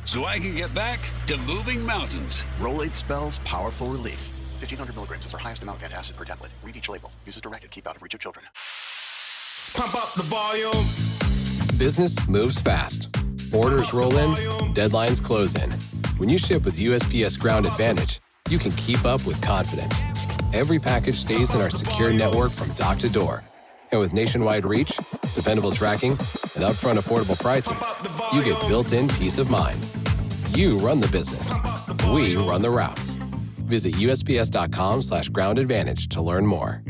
so I can get back to moving mountains. Rolade spells powerful relief. 1,500 milligrams is our highest amount of antacid per tablet. Read each label. Use as directed. Keep out of reach of children. Pump up the volume. Business moves fast. Orders roll in, deadlines close in. When you ship with USPS Ground Advantage, you can keep up with confidence. Every package stays in our secure network from dock to door. And with nationwide reach, dependable tracking, and upfront affordable pricing, you get built-in peace of mind. You run the business. We run the routes. Visit USPS.com/Ground Advantage to learn more.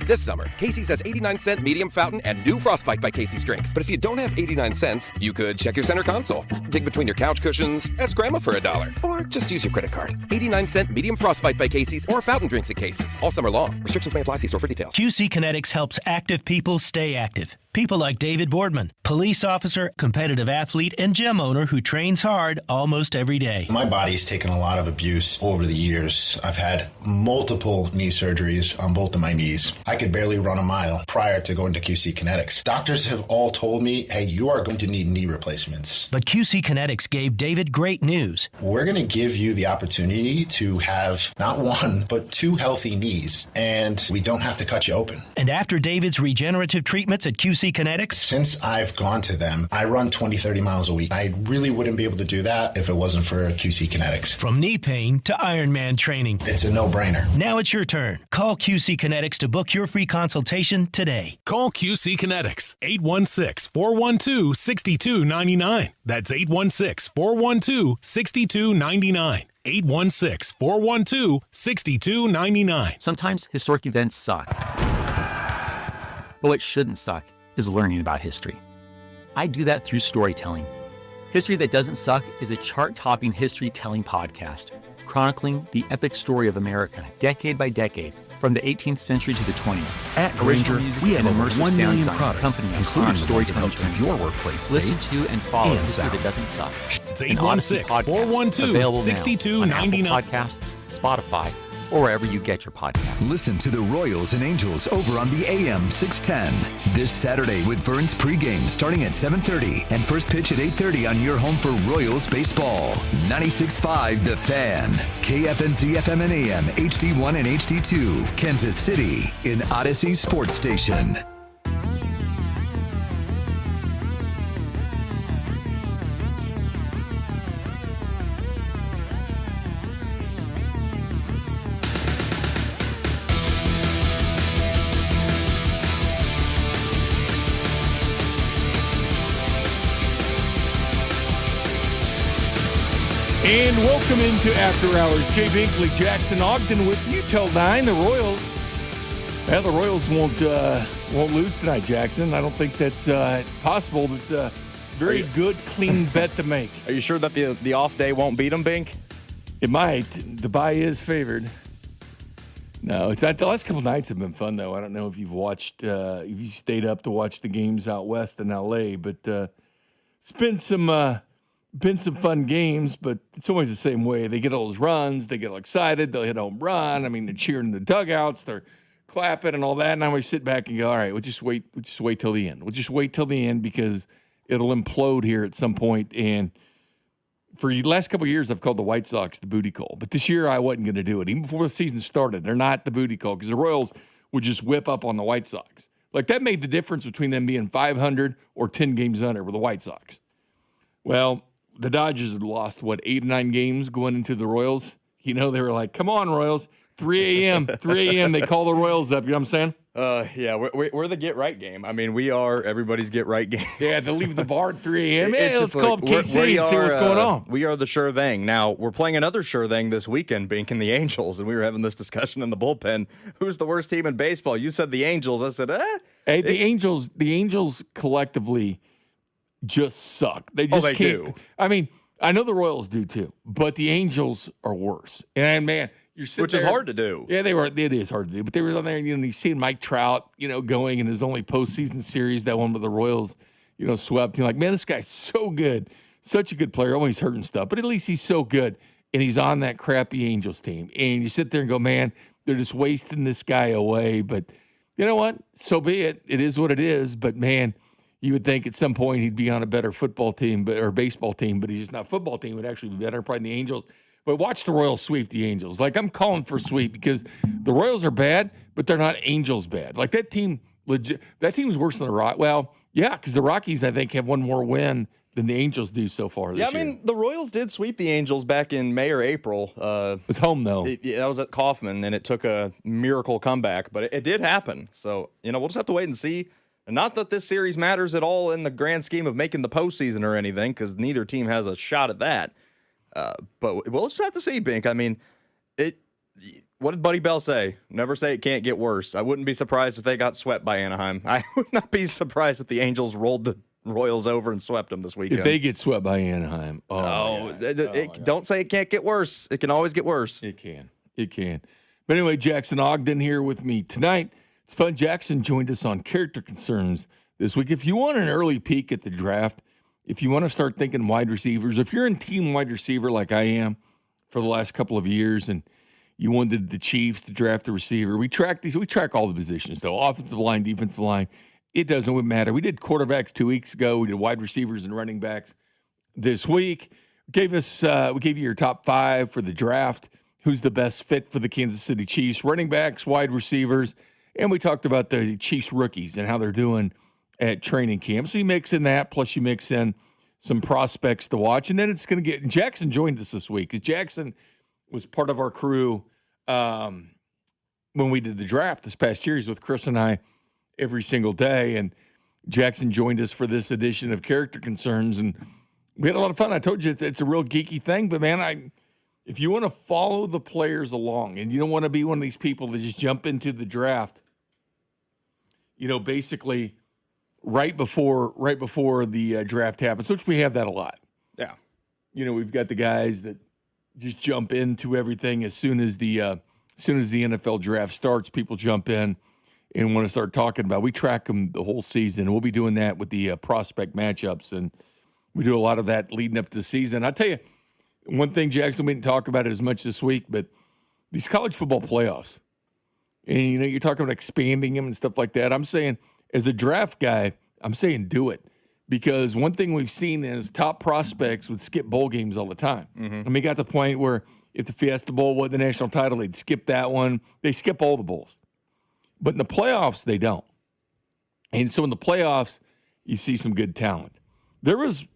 This summer, Casey's has 89-cent medium fountain and new Frostbite by Casey's drinks. But if you don't have 89 cents, you could check your center console, dig between your couch cushions, ask Grandma for $1, or just use your credit card. 89-cent medium Frostbite by Casey's or fountain drinks at Casey's all summer long. Restrictions may apply. See store for details. QC Kinetics helps active people stay active. People like David Boardman, police officer, competitive athlete, and gym owner who trains hard almost every day. My body's taken a lot of abuse over the years. I've had multiple knee surgeries on both of my knees. I could barely run a mile prior to going to QC Kinetics. Doctors have all told me, hey, you are going to need knee replacements. But QC Kinetics gave David great news. We're going to give you the opportunity to have not one, but 2 healthy knees, and we don't have to cut you open. And after David's regenerative treatments at QC Kinetics, since I've gone to them, I run 20, 30 miles a week. I really wouldn't be able to do that if it wasn't for QC Kinetics. From knee pain to Ironman training. It's a no-brainer. Now it's your turn. Call QC Kinetics to book your free consultation today. Call QC Kinetics, 816-412-6299. That's 816-412-6299. 816-412-6299. Sometimes historic events suck. But what shouldn't suck is learning about history. I do that through storytelling. History That Doesn't Suck is a chart-topping history-telling podcast, chronicling the epic story of America, decade by decade, from the 18th century to the 20th. At Grainger, we have over 1 million products, including the ones that help keep your workplace Listen safe to and follow and History sound. That Doesn't Suck. It's An Odyssey podcast, available now on Apple 816-412-6299. Podcasts, Spotify, or wherever you get your podcasts. Listen to the Royals and Angels over on the AM 610. This Saturday with Vern's pregame starting at 7:30 and first pitch at 8:30 on your home for Royals baseball. 96.5 The Fan. KFNC FM and AM, HD1 and HD2. Kansas City in Odyssey Sports Station. And welcome into After Hours. Jay Binkley, Jackson Ogden with you till 9. The Royals won't lose tonight, Jackson. I don't think that's possible. It's a very good, clean bet to make. Are you sure that the off day won't beat them, Bink? It might. The bye is favored. No, it's not. The last couple nights have been fun, though. I don't know if you've watched, if you stayed up to watch the games out west in L.A., but it's been some fun games, but it's always the same way. They get all those runs, they get all excited, they'll hit a home run. I mean, they're cheering in the dugouts, they're clapping and all that. And I always sit back and go, all right, we'll just wait till the end. We'll just wait till the end because it'll implode here at some point. And for the last couple of years, I've called the White Sox the booty call. But this year, I wasn't going to do it. Even before the season started, they're not the booty call because the Royals would just whip up on the White Sox. Like, that made the difference between them being 500 or 10 games under with the White Sox. Well, the Dodgers had lost, 8 or 9 games going into the Royals. You know, they were like, come on, Royals. 3 a.m., they call the Royals up. You know what I'm saying? Yeah, we're the get-right game. I mean, we are everybody's get-right game. Yeah, they're leaving the bar at 3 a.m. Hey, let's call up KC and see what's going on. We are the sure thing. Now, we're playing another sure thing this weekend, Bink, and the Angels, and we were having this discussion in the bullpen. Who's the worst team in baseball? You said the Angels. I said, Hey, the Angels collectively just suck. They just can't. Do. I mean, I know the Royals do too, but the Angels are worse. And man, you're sitting which there, is hard to do. Yeah, it is hard to do. But they were on there, and you see Mike Trout, going in his only postseason series, that one with the Royals, swept. You're like, man, this guy's so good, such a good player. Always hurting stuff, but at least he's so good, and he's on that crappy Angels team. And you sit there and go, man, they're just wasting this guy away. But you know what? So be it. It is what it is. But man, You would think at some point he'd be on a better football team or baseball team, but he's just not. Football team would actually be better, probably than the Angels. But watch the Royals sweep the Angels. Like, I'm calling for sweep because the Royals are bad, but they're not Angels bad. Like, that team is worse than the Rockies. Well, yeah, because the Rockies, I think, have one more win than the Angels do so far this year. I mean, the Royals did sweep the Angels back in May or April. It was home, though. That was at Kauffman, and it took a miracle comeback, but it did happen. So, we'll just have to wait and see. And not that this series matters at all in the grand scheme of making the postseason or anything, because neither team has a shot at that. But we'll just have to see, Bink. I mean, what did Buddy Bell say? Never say it can't get worse. I wouldn't be surprised if they got swept by Anaheim. I would not be surprised if the Angels rolled the Royals over and swept them this weekend. If they get swept by Anaheim. Don't say it can't get worse. It can always get worse. It can. But anyway, Jackson Ogden here with me tonight. It's fun. Jackson joined us on character concerns this week. If you want an early peek at the draft, if you want to start thinking wide receivers, if you're in team wide receiver like I am for the last couple of years and you wanted the Chiefs to draft a receiver, we track all the positions, though. Offensive line, defensive line. It doesn't matter. We did quarterbacks 2 weeks ago. We did wide receivers and running backs this week. We gave you your top 5 for the draft. Who's the best fit for the Kansas City Chiefs? Running backs, wide receivers. And we talked about the Chiefs rookies and how they're doing at training camp. So you mix in that, plus you mix in some prospects to watch. And then it's going to get – Jackson joined us this week because Jackson was part of our crew when we did the draft this past year. He's with Chris and I every single day. And Jackson joined us for this edition of Character Concerns. And we had a lot of fun. I told you it's a real geeky thing. But, man, if you want to follow the players along and you don't want to be one of these people that just jump into the draft – basically right before the draft happens, which we have that a lot. Yeah. We've got the guys that just jump into everything as soon as the NFL draft starts. People jump in and want to start talking about. We track them the whole season. We'll be doing that with the prospect matchups, and we do a lot of that leading up to the season. I'll tell you one thing, Jackson, we didn't talk about it as much this week, but these college football playoffs. And, you're talking about expanding them and stuff like that. I'm saying, as a draft guy, I'm saying do it. Because one thing we've seen is top prospects would skip bowl games all the time. Mm-hmm. It got to the point where if the Fiesta Bowl won the national title, they'd skip that one. They skip all the bowls. But in the playoffs, they don't. And so in the playoffs, you see some good talent. There was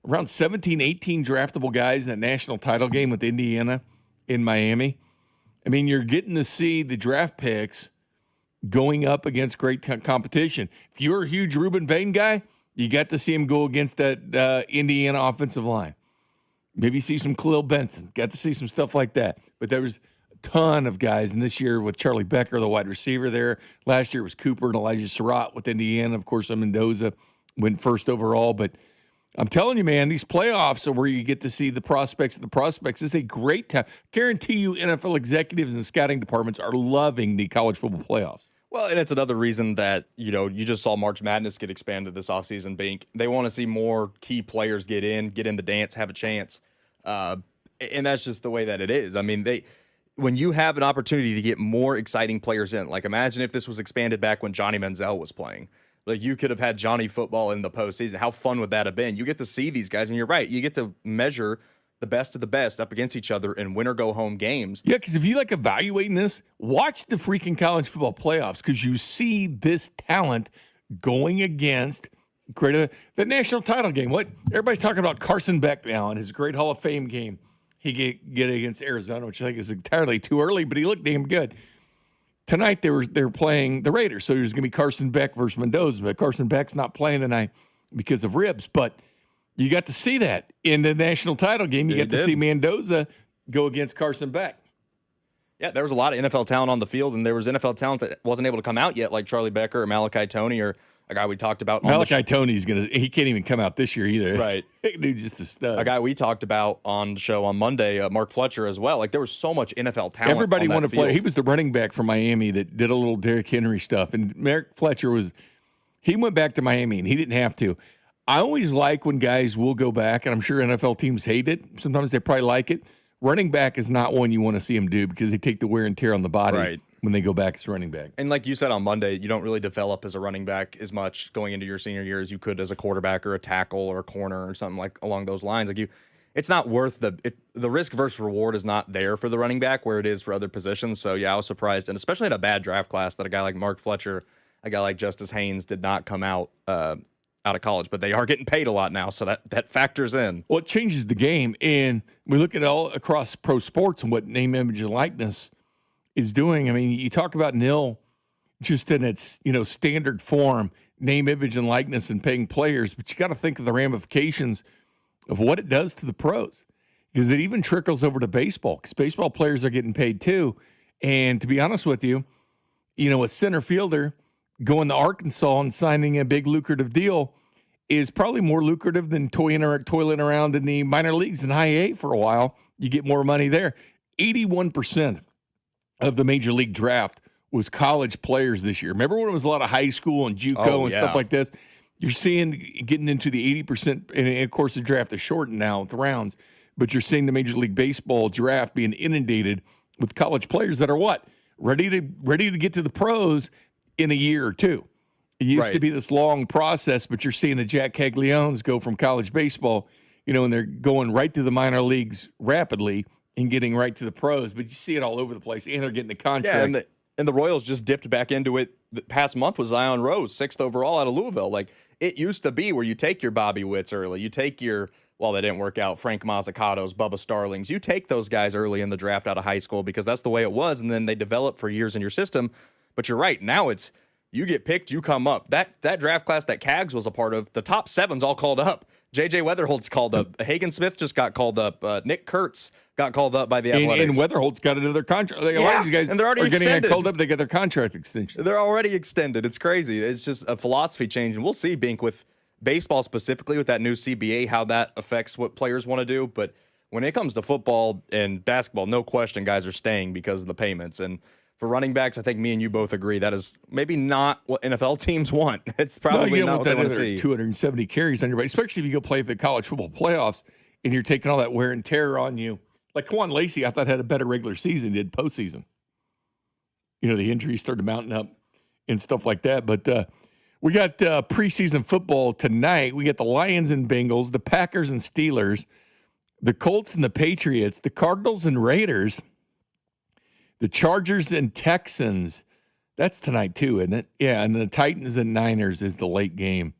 around 17, 18 draftable guys in that national title game with Indiana in Miami. You're getting to see the draft picks going up against great competition. If you're a huge Reuben Payne guy, you got to see him go against that Indiana offensive line. Maybe see some Khalil Benson. Got to see some stuff like that. But there was a ton of guys. And this year with Charlie Becker, the wide receiver there. Last year it was Cooper and Elijah Surratt with Indiana. Of course, Mendoza went first overall. But I'm telling you, man, these playoffs are where you get to see the prospects of the prospects. It's a great time. Guarantee you NFL executives and scouting departments are loving the college football playoffs. Well, and it's another reason that, you just saw March Madness get expanded this offseason, Bink. They want to see more key players get in the dance, have a chance. And that's just the way that it is. When you have an opportunity to get more exciting players in, like imagine if this was expanded back when Johnny Manziel was playing. Like, you could have had Johnny football in the postseason. How fun would that have been? You get to see these guys, and you're right. You get to measure the best of the best up against each other in win-or-go-home games. Yeah, because if you like evaluating this, watch the freaking college football playoffs because you see this talent going against the national title game. What everybody's talking about Carson Beck now and his great Hall of Fame game he get against Arizona, which I think is entirely too early, but he looked damn good. Tonight they were playing the Raiders, so there's going to be Carson Beck versus Mendoza. But Carson Beck's not playing tonight because of ribs. But you got to see that in the national title game. You got to see Mendoza go against Carson Beck. Yeah, there was a lot of NFL talent on the field, and there was NFL talent that wasn't able to come out yet, like Charlie Becker or Malachi Toney or a guy we talked about. Malachi Toney's he can't even come out this year either. Right. Dude's just a stud. A guy we talked about on the show on Monday, Mark Fletcher as well. Like, there was so much NFL talent. Everybody wanted to field. play. He was the running back from Miami that did a little Derrick Henry stuff. And Mark Fletcher he went back to Miami, and he didn't have to. I always like when guys will go back, and I'm sure NFL teams hate it. Sometimes they probably like it. Running back is not one you want to see him do because they take the wear and tear on the body. Right. when they go back as running back. And like you said on Monday, you don't really develop as a running back as much going into your senior year as you could as a quarterback or a tackle or a corner or something like along those lines. Like it's not worth the risk versus reward is not there for the running back where it is for other positions. So yeah, I was surprised, and especially in a bad draft class, that a guy like Mark Fletcher, a guy like Justice Haynes did not come out of college, but they are getting paid a lot now, so that factors in. Well, it changes the game, and we look at all across pro sports and what name, image, and likeness is doing. I mean, you talk about nil just in its standard form, name, image, and likeness, and paying players, but you got to think of the ramifications of what it does to the pros, because it even trickles over to baseball, because baseball players are getting paid too. And to be honest with you, a center fielder going to Arkansas and signing a big lucrative deal is probably more lucrative than toiling around in the minor leagues in high A for a while. You get more money there. 81% of the major league draft was college players this year. Remember when it was a lot of high school and JUCO stuff like this? You're seeing getting into the 80%, and of course the draft is shortened now with the rounds, but you're seeing the Major League Baseball draft being inundated with college players that are what? Ready to get to the pros in a year or two. It used to be this long process, but you're seeing the Jack Cagliones go from college baseball, and they're going right to the minor leagues rapidly and getting right to the pros. But you see it all over the place, and they're getting the contracts. Yeah, and the Royals just dipped back into it. The past month was Zion Rose, 6th overall out of Louisville. Like, it used to be where you take your Bobby Witts early. You take your, they didn't work out, Frank Mazzucatos, Bubba Starlings. You take those guys early in the draft out of high school because that's the way it was, and then they develop for years in your system. But you're right. Now it's you get picked, you come up. That draft class that Cags was a part of, the top 7's all called up. J.J. Weatherholt's called up. Hagen Smith just got called up. Nick Kurtz got called up by the Athletics. And Weatherholt's got another contract. A lot of these guys and they're already getting called up. They get their contract extension. They're already extended. It's crazy. It's just a philosophy change. And we'll see, Bink, with baseball specifically, with that new CBA, how that affects what players want to do. But when it comes to football and basketball, no question guys are staying because of the payments. And for running backs, I think me and you both agree that is maybe not what NFL teams want. It's probably not what they want to see. 270 carries on your back, especially if you go play the college football playoffs and you're taking all that wear and tear on you. Like Quan Lacey, I thought had a better regular season than did postseason. The injuries started mounting up and stuff like that. But we got preseason football tonight. We got the Lions and Bengals, the Packers and Steelers, the Colts and the Patriots, the Cardinals and Raiders, the Chargers and Texans. That's tonight too, isn't it? Yeah, and the Titans and Niners is the late game.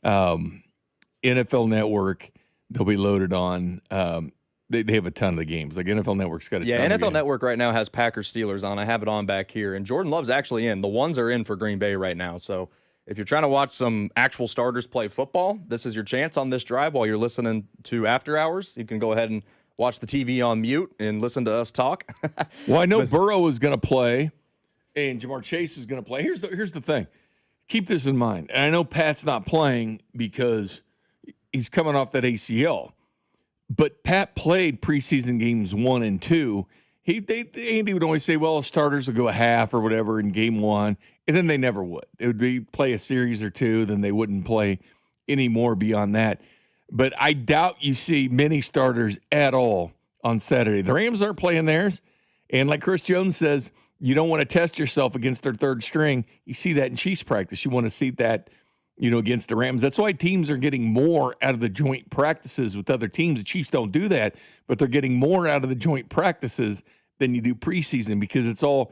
NFL Network, they'll be loaded on. They have a ton of the games. Like NFL Network's got a ton of NFL games. Network right now has Packers Steelers on. I have it on back here. And Jordan Love's actually in. The ones are in for Green Bay right now. So if you're trying to watch some actual starters play football, this is your chance on this drive while you're listening to After Hours. You can go ahead and watch the TV on mute and listen to us talk. Well, I know Burrow is going to play and Jamar Chase is going to play. Here's the thing. Keep this in mind. And I know Pat's not playing because he's coming off that ACL. But Pat played preseason games 1 and 2. Andy would always say, well, starters will go a half or whatever in game 1, and then they never would. It would be play a series or two, then they wouldn't play any more beyond that. But I doubt you see many starters at all on Saturday. The Rams aren't playing theirs. And like Chris Jones says, you don't want to test yourself against their third string. You see that in Chiefs practice. You want to see that, against the Rams. That's why teams are getting more out of the joint practices with other teams. The Chiefs don't do that, but they're getting more out of the joint practices than you do preseason because it's all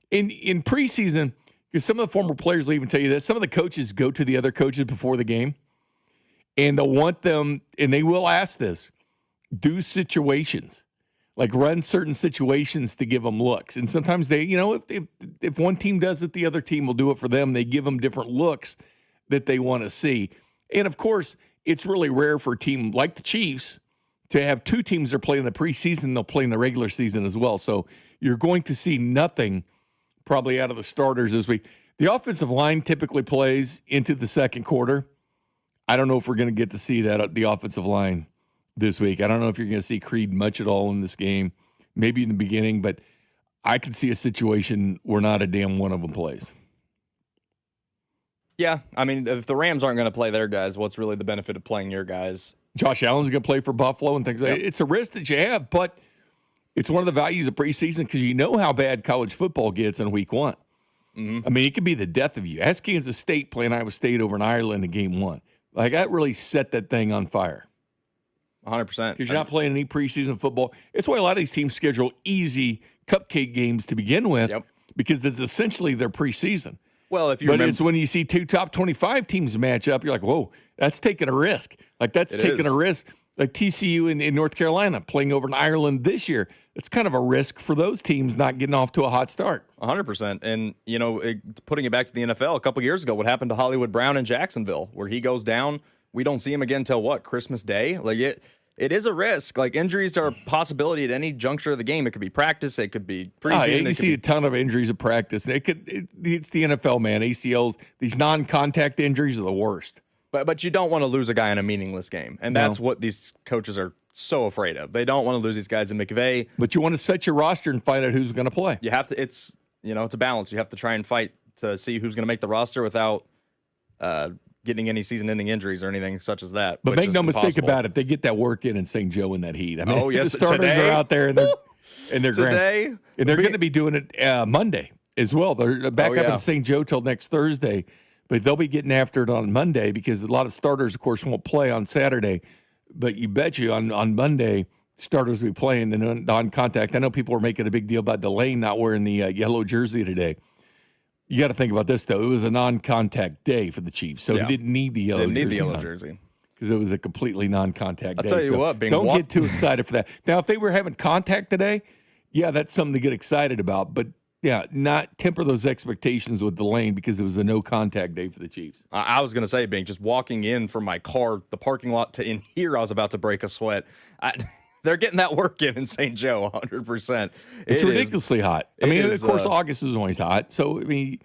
in preseason. Because some of the former players will even tell you this. Some of the coaches go to the other coaches before the game. And they'll want them, and they will ask this, do situations, like run certain situations to give them looks. And sometimes they, if one team does it, the other team will do it for them. They give them different looks that they want to see. And, of course, it's really rare for a team like the Chiefs to have two teams that play in the preseason. They'll play in the regular season as well. So you're going to see nothing probably out of the starters this week. The offensive line typically plays into the second quarter. I don't know if we're going to get to see that the offensive line this week. I don't know if you're going to see Creed much at all in this game, maybe in the beginning, but I could see a situation where not a damn one of them plays. Yeah, I mean, if the Rams aren't going to play their guys, what's really the benefit of playing your guys? Josh Allen's going to play for Buffalo and things like that. It's a risk that you have, but It's one of the values of preseason because you know how bad college football gets in week one. Mm-hmm. I mean, it could be the death of you. Ask Kansas State playing Iowa State over in Ireland in game one. Like, that really set that thing on fire. 100%. Because you're not playing any preseason football. It's why a lot of these teams schedule easy cupcake games to begin with, because it's essentially their preseason. Well, if you remember, it's when you see two top 25 teams match up, you're like, whoa, that's taking a risk. Like, that's taking a risk. Like TCU in North Carolina playing over in Ireland this year. It's kind of a risk for those teams not getting off to a hot start. 100%. And, you know, putting it back to the NFL, a couple years ago, what happened to Hollywood Brown in Jacksonville, where he goes down, we don't see him again until what, Christmas Day? Like, it is a risk. Like, injuries are a possibility at any juncture of the game. It could be practice. It could be preseason. You see a ton of injuries at practice. It's the NFL, man. ACLs, these non-contact injuries are the worst. But you don't want to lose a guy in a meaningless game. And that's what these coaches are so afraid of. They don't want to lose these guys in McVay. But you want to set your roster and find out who's going to play. You have to. It's a balance. You have to try and fight to see who's going to make the roster without getting any season-ending injuries or anything such as that. But make no mistake about it, they get that work in St. Joe in that heat. I mean, yes, the starters are out there and they're today, and they're going to be doing it Monday as well. They're back up in St. Joe till next Thursday, but they'll be getting after it on Monday because a lot of starters, of course, won't play on Saturday. But you bet you on Monday, starters will be playing the non-contact. I know people were making a big deal about Delane not wearing the yellow jersey today. You got to think about this, though. It was a non-contact day for the Chiefs, so he didn't need the yellow jersey. Didn't need the yellow jersey. Because it was a completely non-contact day. I'll tell you what, don't get too excited for that. Now, if they were having contact today, that's something to get excited about. But, not temper those expectations with Delane because it was a no-contact day for the Chiefs. I was going to say, Bing, just walking in from my car, the parking lot to in here, I was about to break a sweat. They're getting that work in St. Joe, 100%. It's ridiculously hot. I mean, of course, August is always hot. So, I mean,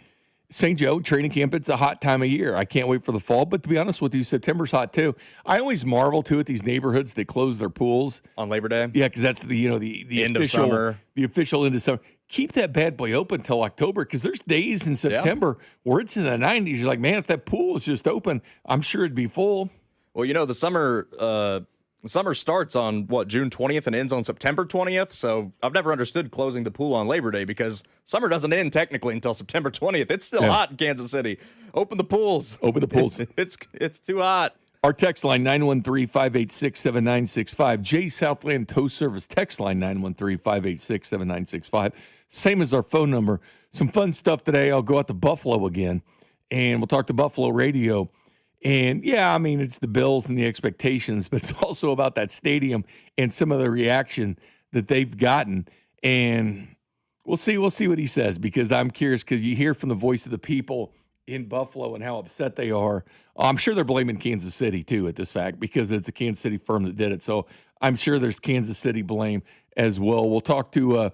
St. Joe, training camp, it's a hot time of year. I can't wait for the fall. But to be honest with you, September's hot, too. I always marvel, too, at these neighborhoods that close their pools. On Labor Day? Yeah, because that's the end official, of summer. The official end of summer. Keep that bad boy open until October because there's days in September where it's in the 90s. You're like, man, if that pool was just open, I'm sure it'd be full. Well, the summer starts on, June 20th and ends on September 20th. So I've never understood closing the pool on Labor Day because summer doesn't end technically until September 20th. It's still hot in Kansas City. Open the pools. Open the pools. It's too hot. Our text line, 913-586-7965. Jay Southland Tow Service text line, 913-586-7965. Same as our phone number. Some fun stuff today. I'll go out to Buffalo again, and we'll talk to Buffalo Radio. And, it's the Bills and the expectations, but it's also about that stadium and some of the reaction that they've gotten. And we'll see what he says because I'm curious because you hear from the voice of the people in Buffalo and how upset they are. I'm sure they're blaming Kansas City, too, at this fact because it's a Kansas City firm that did it. So I'm sure there's Kansas City blame as well. We'll talk to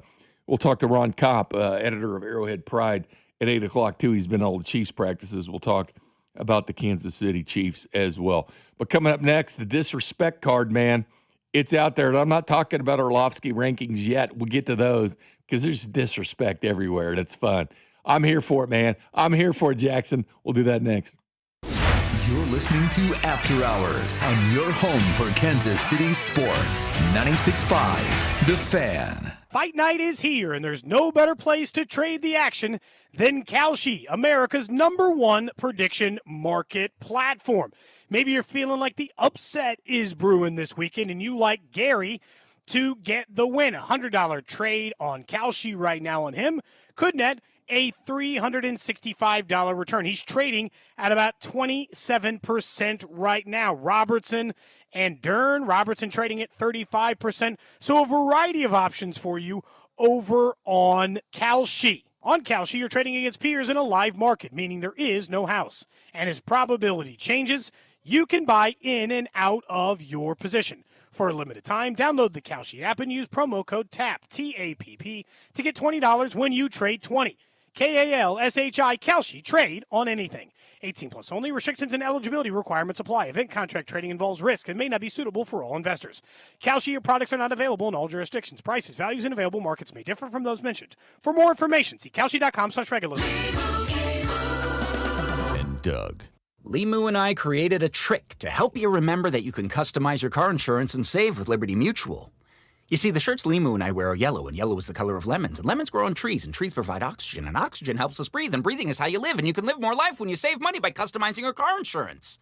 Ron Kopp, editor of Arrowhead Pride, at 8 o'clock, too. He's been at all the Chiefs practices. We'll talk about the Kansas City Chiefs as well. But coming up next, the disrespect card, man. It's out there. And I'm not talking about Orlovsky rankings yet. We'll get to those because there's disrespect everywhere, and it's fun. I'm here for it, man. I'm here for it, Jackson. We'll do that next. You're listening to After Hours on your home for Kansas City sports. 96.5, The Fan. Fight night is here, and there's no better place to trade the action than Kalshi, America's #1 prediction market platform. Maybe you're feeling like the upset is brewing this weekend, and you like Gary to get the win. $100 trade on Kalshi right now on him could net a $365 return. He's trading at about 27% right now. Robertson and Dern. Robertson trading at 35%. So a variety of options for you over on Kalshi. On Kalshi, you're trading against peers in a live market, meaning there is no house. And as probability changes, you can buy in and out of your position. For a limited time, download the Kalshi app and use promo code TAPP, T-A-P-P, to get $20 when you trade 20. K-A-L-S-H-I, Kalshi, trade on anything. 18 plus only. Restrictions and eligibility requirements apply. Event contract trading involves risk and may not be suitable for all investors. Kalshi products are not available in all jurisdictions. Prices, values, and available markets may differ from those mentioned. For more information, see Kalshi.com/regular. And Doug. Limu and I created a trick to help you remember that you can customize your car insurance and save with Liberty Mutual. You see, the shirts Limu and I wear are yellow, and yellow is the color of lemons. And lemons grow on trees, and trees provide oxygen. And oxygen helps us breathe, and breathing is how you live. And you can live more life when you save money by customizing your car insurance.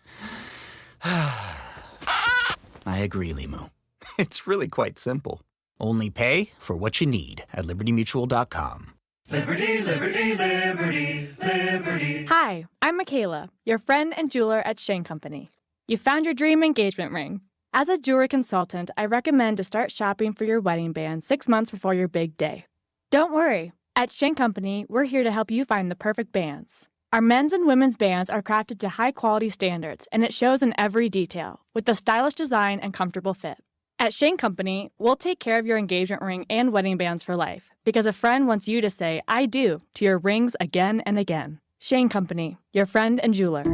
I agree, Limu. It's really quite simple. Only pay for what you need at LibertyMutual.com. Liberty, liberty, liberty, liberty. Hi, I'm Michaela, your friend and jeweler at Shane Company. You found your dream engagement ring. As a jewelry consultant, I recommend to start shopping for your wedding band 6 months before your big day. Don't worry. At Shane Company, we're here to help you find the perfect bands. Our men's and women's bands are crafted to high-quality standards, and it shows in every detail, with a stylish design and comfortable fit. At Shane Company, we'll take care of your engagement ring and wedding bands for life, because a friend wants you to say, I do, to your rings again and again. Shane Company, your friend and jeweler.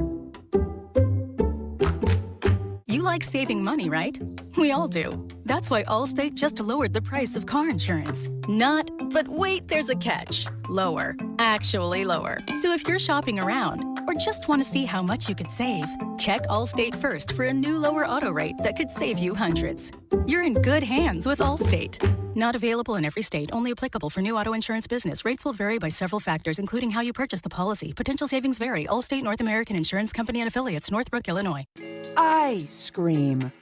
You like saving money, right? We all do. That's why Allstate just lowered the price of car insurance. Not, but wait, there's a catch. Lower. Actually lower. So if you're shopping around or just want to see how much you could save, check Allstate first for a new lower auto rate that could save you hundreds. You're in good hands with Allstate. Not available in every state. Only applicable for new auto insurance business. Rates will vary by several factors, including how you purchase the policy. Potential savings vary. Allstate North American Insurance Company and Affiliates, Northbrook, Illinois. I scream.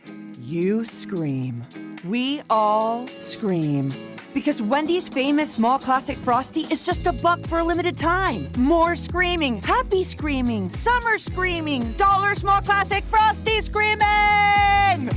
You scream. We all scream. Because Wendy's famous small classic Frosty is just $1 for a limited time. More screaming, happy screaming, summer screaming, dollar small classic Frosty screaming!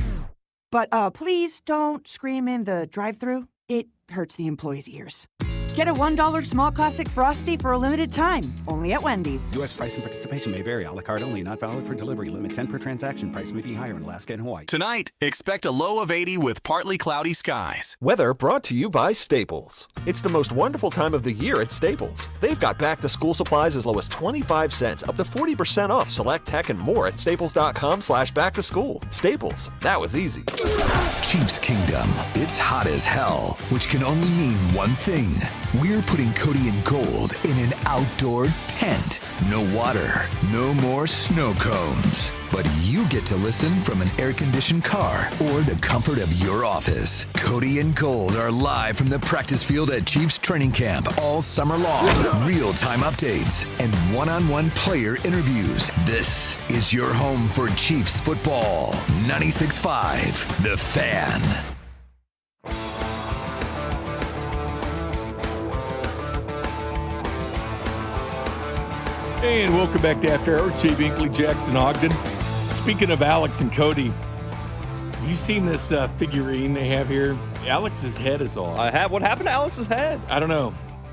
But please don't scream in the drive-thru. It hurts the employees' ears. Get a $1 small classic Frosty for a limited time, only at Wendy's. U.S. price and participation may vary. A la carte only, not valid for delivery. Limit 10 per transaction. Price may be higher in Alaska and Hawaii. Tonight, expect a low of 80 with partly cloudy skies. Weather brought to you by Staples. It's the most wonderful time of the year at Staples. They've got back-to-school supplies as low as 25 cents, up to 40% off select tech and more at staples.com/back-to-school. Staples, that was easy. Chiefs Kingdom. It's hot as hell, which can only mean one thing. We're putting Cody in gold in an outdoor tent. No water, no more snow cones. But you get to listen from an air-conditioned car or the comfort of your office. Cody and Gold are live from the practice field at Chiefs training camp all summer long. Real-time updates and one-on-one player interviews. This is your home for Chiefs football. 96.5, The Fan. And welcome back to After Hours. Jay Binkley, Jackson Ogden. Speaking of Alex and Cody, you seen this figurine they have here? Alex's head is off. I have. What happened to Alex's head? I don't know,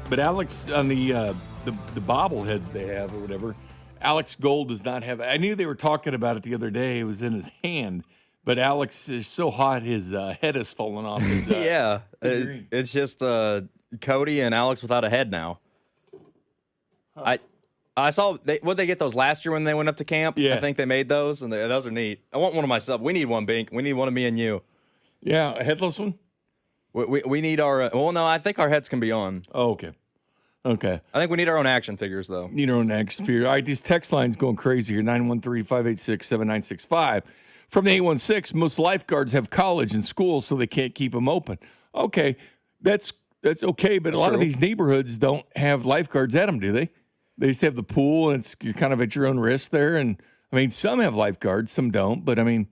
but Alex on the bobbleheads they have or whatever. Alex Gold does not have. I knew they were talking about it the other day. It was in his hand, but Alex is so hot his head has fallen off. His, yeah, it's just Cody and Alex without a head now. Huh. I saw what they get those last year when they went up to camp. Yeah. I think they made those, and those are neat. I want one of myself. We need one, Bink. We need one of me and you. Yeah, a headless one? We need our well, no, I think our heads can be on. Oh, okay. Okay. I think we need our own action figures, though. Need our own action figure. All right, these text lines going crazy here. 913-586-7965. From the 816, most lifeguards have college and school, so they can't keep them open. Okay, that's okay, but a lot of these neighborhoods don't have lifeguards at them, do they? They just have the pool, and you're kind of at your own risk there. And, I mean, some have lifeguards, some don't. But, I mean,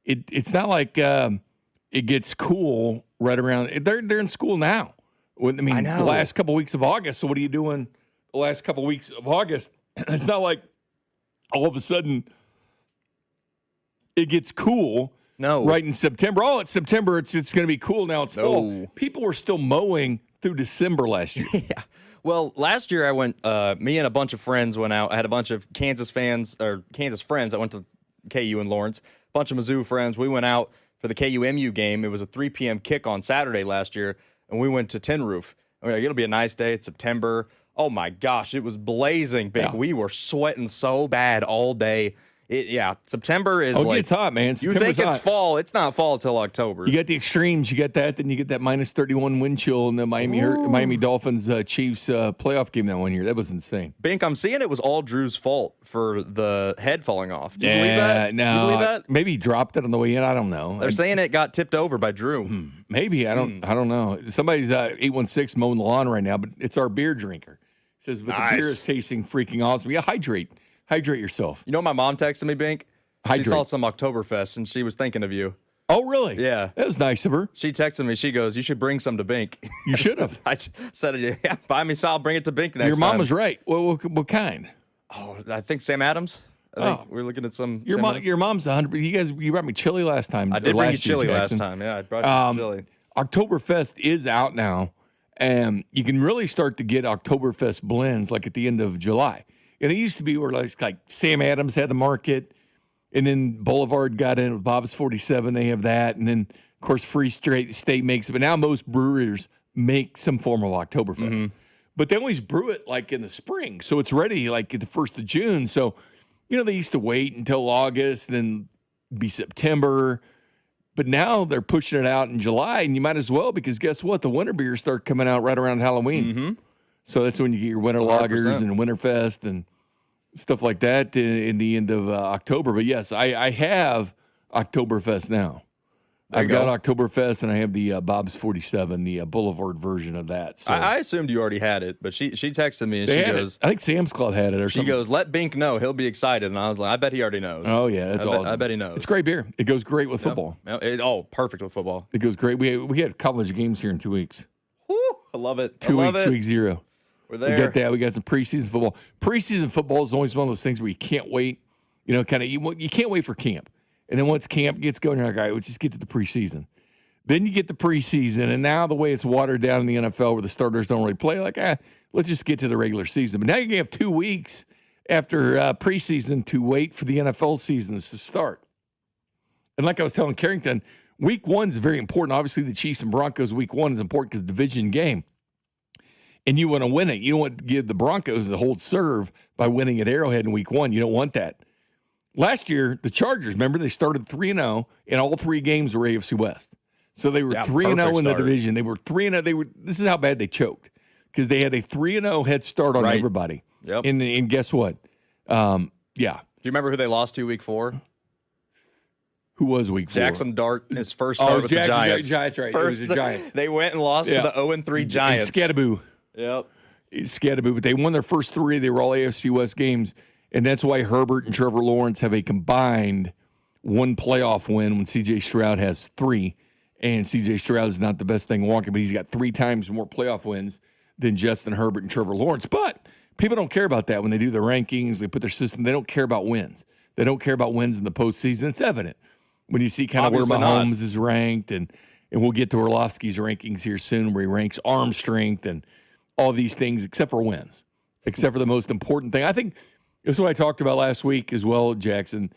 it's not like it gets cool right around. They're in school now. I know. The last couple of weeks of August. So what are you doing the last couple of weeks of August? It's not like all of a sudden it gets cool. No. Right in September. Oh, it's September. It's going to be cool now. It's fall. People were still mowing through December last year. Yeah. Well, last year I went, me and a bunch of friends went out. I had a bunch of Kansas friends that went to KU in Lawrence, a bunch of Mizzou friends. We went out for the KU-MU game. It was a 3 p.m. kick on Saturday last year, and we went to Tin Roof. I mean, it'll be a nice day. It's September. Oh, my gosh, it was blazing big. Yeah. We were sweating so bad all day. September is it gets hot, man. You think it's hot. fall. It's not fall till October. You got the extremes. You get that. Then you get that minus 31 wind chill in the Miami Dolphins Chiefs playoff game that one year. That was insane. Bink, I'm seeing it was all Drew's fault for the head falling off. Do you believe that? No. You believe that? Maybe he dropped it on the way in. I don't know. They're saying it got tipped over by Drew. Maybe. I don't know. Somebody's 816 mowing the lawn right now, but it's our beer drinker. Says, but the beer is tasting freaking awesome. Yeah, hydrate yourself. You know what my mom texted me, Bink? Hydrate. She saw some Oktoberfest, and she was thinking of you. Oh, really? Yeah. That was nice of her. She texted me. She goes, you should bring some to Bink. You should have. I said, yeah, buy me some. I'll bring it to Bink next Your mom time. was right. What kind? Oh, I think Sam Adams. I think we're looking at some. Your mom's 100. You brought me chili last time. I did bring you chili last time. Yeah, I brought you some chili. Oktoberfest is out now, and you can really start to get Oktoberfest blends like at the end of July. And it used to be where like Sam Adams had the market, and then Boulevard got in with Bob's 47. They have that, and then of course Free State makes it. But now most brewers make some form of Oktoberfest, but they always brew it like in the spring, so it's ready like at the 1st of June. So they used to wait until August, then be September. But now they're pushing it out in July, and you might as well, because guess what? The winter beers start coming out right around Halloween. So that's when you get your winter 100%. lagers and Winterfest and stuff like that in the end of October. But yes, I have Oktoberfest now. I've got Oktoberfest, and I have the Bob's 47, the Boulevard version of that. So I assumed you already had it, but she texted me and she goes, I think Sam's Club had it or something. She goes, let Bink know. He'll be excited. And I was like, I bet he already knows. Oh, yeah, that's awesome. I bet he knows. It's great beer. It goes great with football. Perfect with football. It goes great. We had college games here in 2 weeks. Woo, I love it. 2 weeks, week 0. We're there. We got that. We got some preseason football. Preseason football is always one of those things where you can't wait. You can't wait for camp. And then once camp gets going, you're like, all right, let's just get to the preseason. Then you get the preseason, and now the way it's watered down in the NFL where the starters don't really play, let's just get to the regular season. But now you're going to have 2 weeks after preseason to wait for the NFL seasons to start. And like I was telling Carrington, week 1 is very important. Obviously, the Chiefs and Broncos week 1 is important because division game. And you want to win it. You don't want to give the Broncos the hold serve by winning at Arrowhead in week 1. You don't want that. Last year, the Chargers, remember, they started 3-0, and all 3 games were AFC West. So they were 3-0 in the division. They were 3-0. This is how bad they choked, because they had a 3-0 head start on everybody. Yep. And guess what? Yeah. Do you remember who they lost to week 4? Who was week 4? Jackson Dart, his first start with the Giants. Giants, right. It was the Giants. They went and lost to the 0-3 Giants. Scattaboo. Yep. Scattaboo. But they won their first 3. They were all AFC West games. And that's why Herbert and Trevor Lawrence have a combined 1 playoff win when C.J. Stroud has 3. And C.J. Stroud is not the best thing walking, but he's got 3 times more playoff wins than Justin Herbert and Trevor Lawrence. But people don't care about that when they do the rankings. They put their system. They don't care about wins. They don't care about wins in the postseason. It's evident when you see kind of where Mahomes is ranked. And we'll get to Orlovsky's rankings here soon, where he ranks arm strength and all these things, except for wins, except for the most important thing. I think this is what I talked about last week as well, Jackson.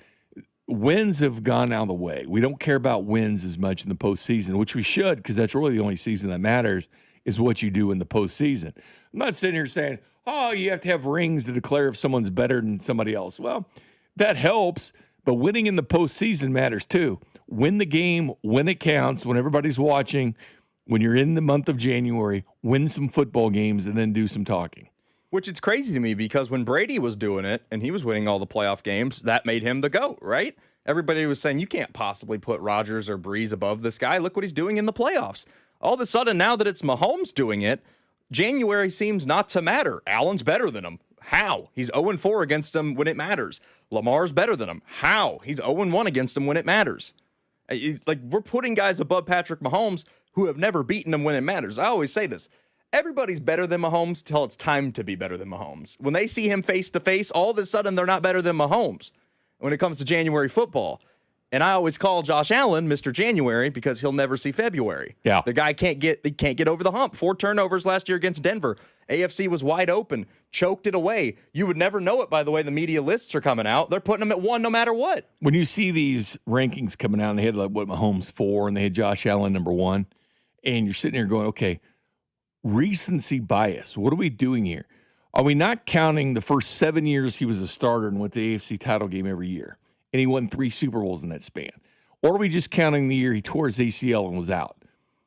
Wins have gone out of the way. We don't care about wins as much in the postseason, which we should, because that's really the only season that matters is what you do in the postseason. I'm not sitting here saying, oh, you have to have rings to declare if someone's better than somebody else. Well, that helps, but winning in the postseason matters too. Win the game when it counts, when everybody's watching, when you're in the month of January, win some football games and then do some talking. Which it's crazy to me, because when Brady was doing it and he was winning all the playoff games, that made him the GOAT, right? Everybody was saying, you can't possibly put Rodgers or Breeze above this guy. Look what he's doing in the playoffs. All of a sudden, now that it's Mahomes doing it, January seems not to matter. Allen's better than him. How? He's 0-4 against him when it matters. Lamar's better than him. How? He's 0-1 against him when it matters. Like, we're putting guys above Patrick Mahomes who have never beaten him when it matters. I always say this. Everybody's better than Mahomes till it's time to be better than Mahomes. When they see him face to face, all of a sudden they're not better than Mahomes when it comes to January football. And I always call Josh Allen Mr. January because he'll never see February. Yeah. The guy can't get over the hump. 4 turnovers last year against Denver. AFC was wide open, choked it away. You would never know it by the way the media lists are coming out. They're putting him at 1 no matter what. When you see these rankings coming out, and they had Mahomes 4, and they had Josh Allen number 1, and you're sitting there going, okay, recency bias. What are we doing here? Are we not counting the first 7 years he was a starter and went to the AFC title game every year? and he won 3 Super Bowls in that span? Or are we just counting the year he tore his ACL and was out?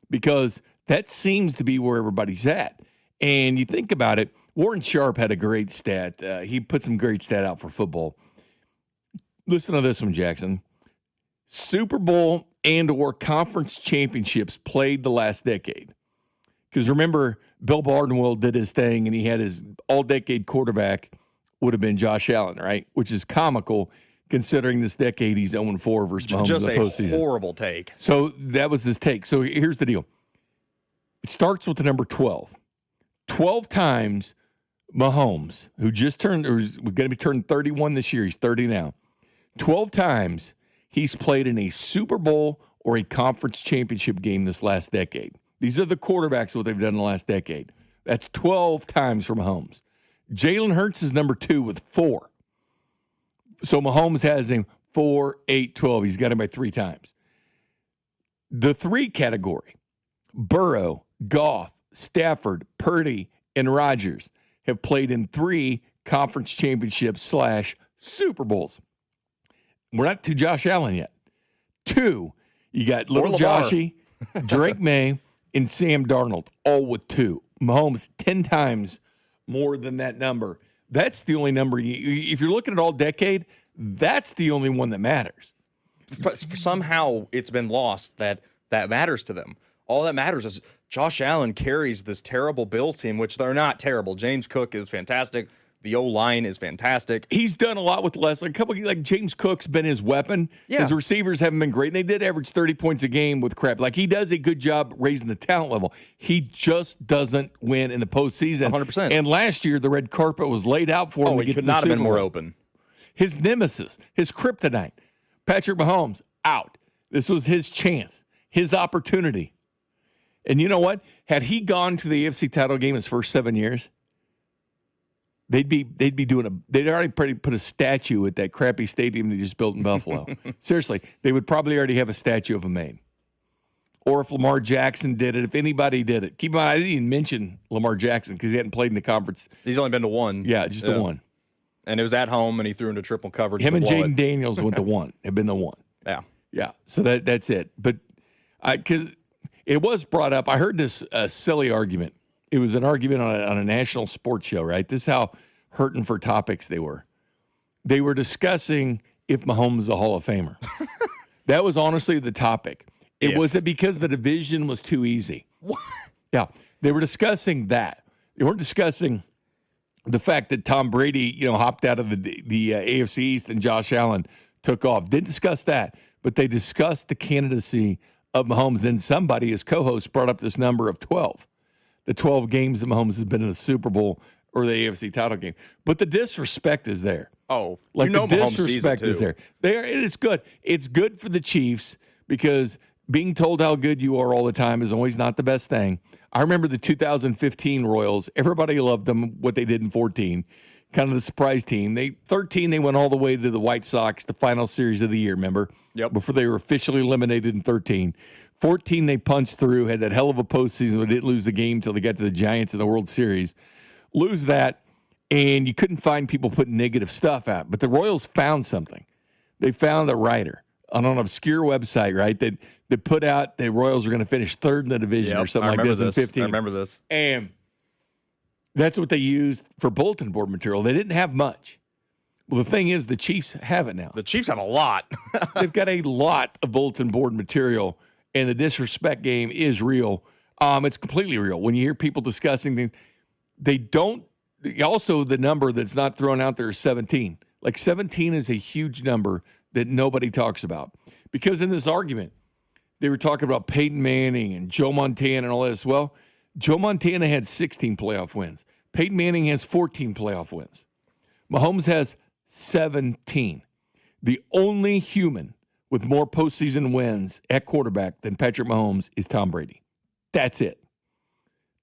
Because that seems to be where everybody's at. And you think about it, Warren Sharp had a great stat. He put some great stat out for football. Listen to this one, Jackson. Super Bowl and or conference championships played the last decade. Because remember, Bill Barnwell did his thing, and he had his all-decade quarterback would have been Josh Allen, right? Which is comical considering this decade he's 0-4 versus Mahomes Just in the postseason. a horrible take. So that was his take. So here's the deal. It starts with the number 12. 12 times Mahomes, who just turned, or is going to be turning 31 this year. He's 30 now. 12 times he's played in a Super Bowl or a conference championship game this last decade. These are the quarterbacks, what they've done in the last decade. That's 12 times for Mahomes. Jalen Hurts is number 2 with 4. So Mahomes has him 4, 8, 12. He's got him by 3 times. The 3 category, Burrow, Goff, Stafford, Purdy, and Rodgers have played in 3 conference championships / Super Bowls. We're not to Josh Allen yet. 2, you got little Joshy, Drake May, and Sam Darnold, all with 2. Mahomes 10 times more than that number. That's the only number. If you're looking at all decade, that's the only one that matters. Somehow it's been lost that matters to them. All that matters is Josh Allen carries this terrible Bills team, which they're not terrible. James Cook is fantastic. The O-line is fantastic. He's done a lot with less. Like James Cook's been his weapon. Yeah. His receivers haven't been great. And they did average 30 points a game with crap. Like, he does a good job raising the talent level. He just doesn't win in the postseason. 100%. And last year, the red carpet was laid out for him. He could not have been more open. His nemesis, his kryptonite, Patrick Mahomes, out. This was his chance, his opportunity. And you know what? Had he gone to the AFC title game his first 7 years, they'd already put a statue at that crappy stadium they just built in Buffalo. Seriously, they would probably already have a statue of him made. Or if Lamar Jackson did it, if anybody did it. Keep in mind, I didn't even mention Lamar Jackson because he hadn't played in the conference. He's only been to 1. Yeah, just the 1. And it was at home, and he threw into triple coverage. Him and Jaden Daniels went to 1. Have been the 1. Yeah. Yeah, so that's it. But because it was brought up, I heard this silly argument. It was an argument on a national sports show, right? This is how hurting for topics they were. They were discussing if Mahomes is a Hall of Famer. That was honestly the topic. It wasn't because the division was too easy. What? Yeah, they were discussing that. They weren't discussing the fact that Tom Brady, hopped out of the AFC East and Josh Allen took off. Didn't discuss that, but they discussed the candidacy of Mahomes. And somebody, his co-host, brought up this number of 12. The 12 games that Mahomes has been in the Super Bowl or the AFC title game. But the disrespect is there. Oh, like the disrespect is there. It's good. It's good for the Chiefs because being told how good you are all the time is always not the best thing. I remember the 2015 Royals. Everybody loved them, what they did in 14. Kind of the surprise team. 13, they went all the way to the White Sox, the final series of the year, remember? Yep. Before they were officially eliminated in 13. 14, they punched through, had that hell of a postseason, but didn't lose the game until they got to the Giants in the World Series. Lose that, and you couldn't find people putting negative stuff out. But the Royals found something. They found a writer on an obscure website, right, that put out the Royals are going to finish 3rd in the division or something like this in 15. I remember this. And that's what they used for bulletin board material. They didn't have much. Well, the thing is, the Chiefs have it now. The Chiefs have a lot. They've got a lot of bulletin board material, and the disrespect game is real. It's completely real. When you hear people discussing things, they don't – also the number that's not thrown out there is 17. Like 17 is a huge number that nobody talks about. Because in this argument, they were talking about Peyton Manning and Joe Montana and all this. Well, Joe Montana had 16 playoff wins. Peyton Manning has 14 playoff wins. Mahomes has 17. The only human with more postseason wins at quarterback than Patrick Mahomes is Tom Brady. That's it.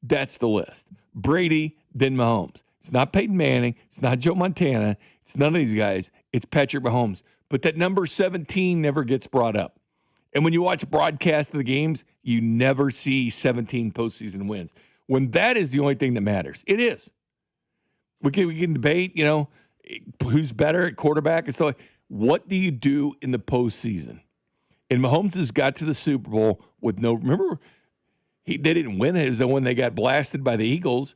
That's the list. Brady, then Mahomes. It's not Peyton Manning. It's not Joe Montana. It's none of these guys. It's Patrick Mahomes. But that number 17 never gets brought up. And when you watch broadcast of the games, you never see 17 postseason wins. When that is the only thing that matters. It is. We can debate, who's better at quarterback and stuff. What do you do in the postseason? And Mahomes has got to the Super Bowl with no. Remember, they didn't win it as the one they got blasted by the Eagles.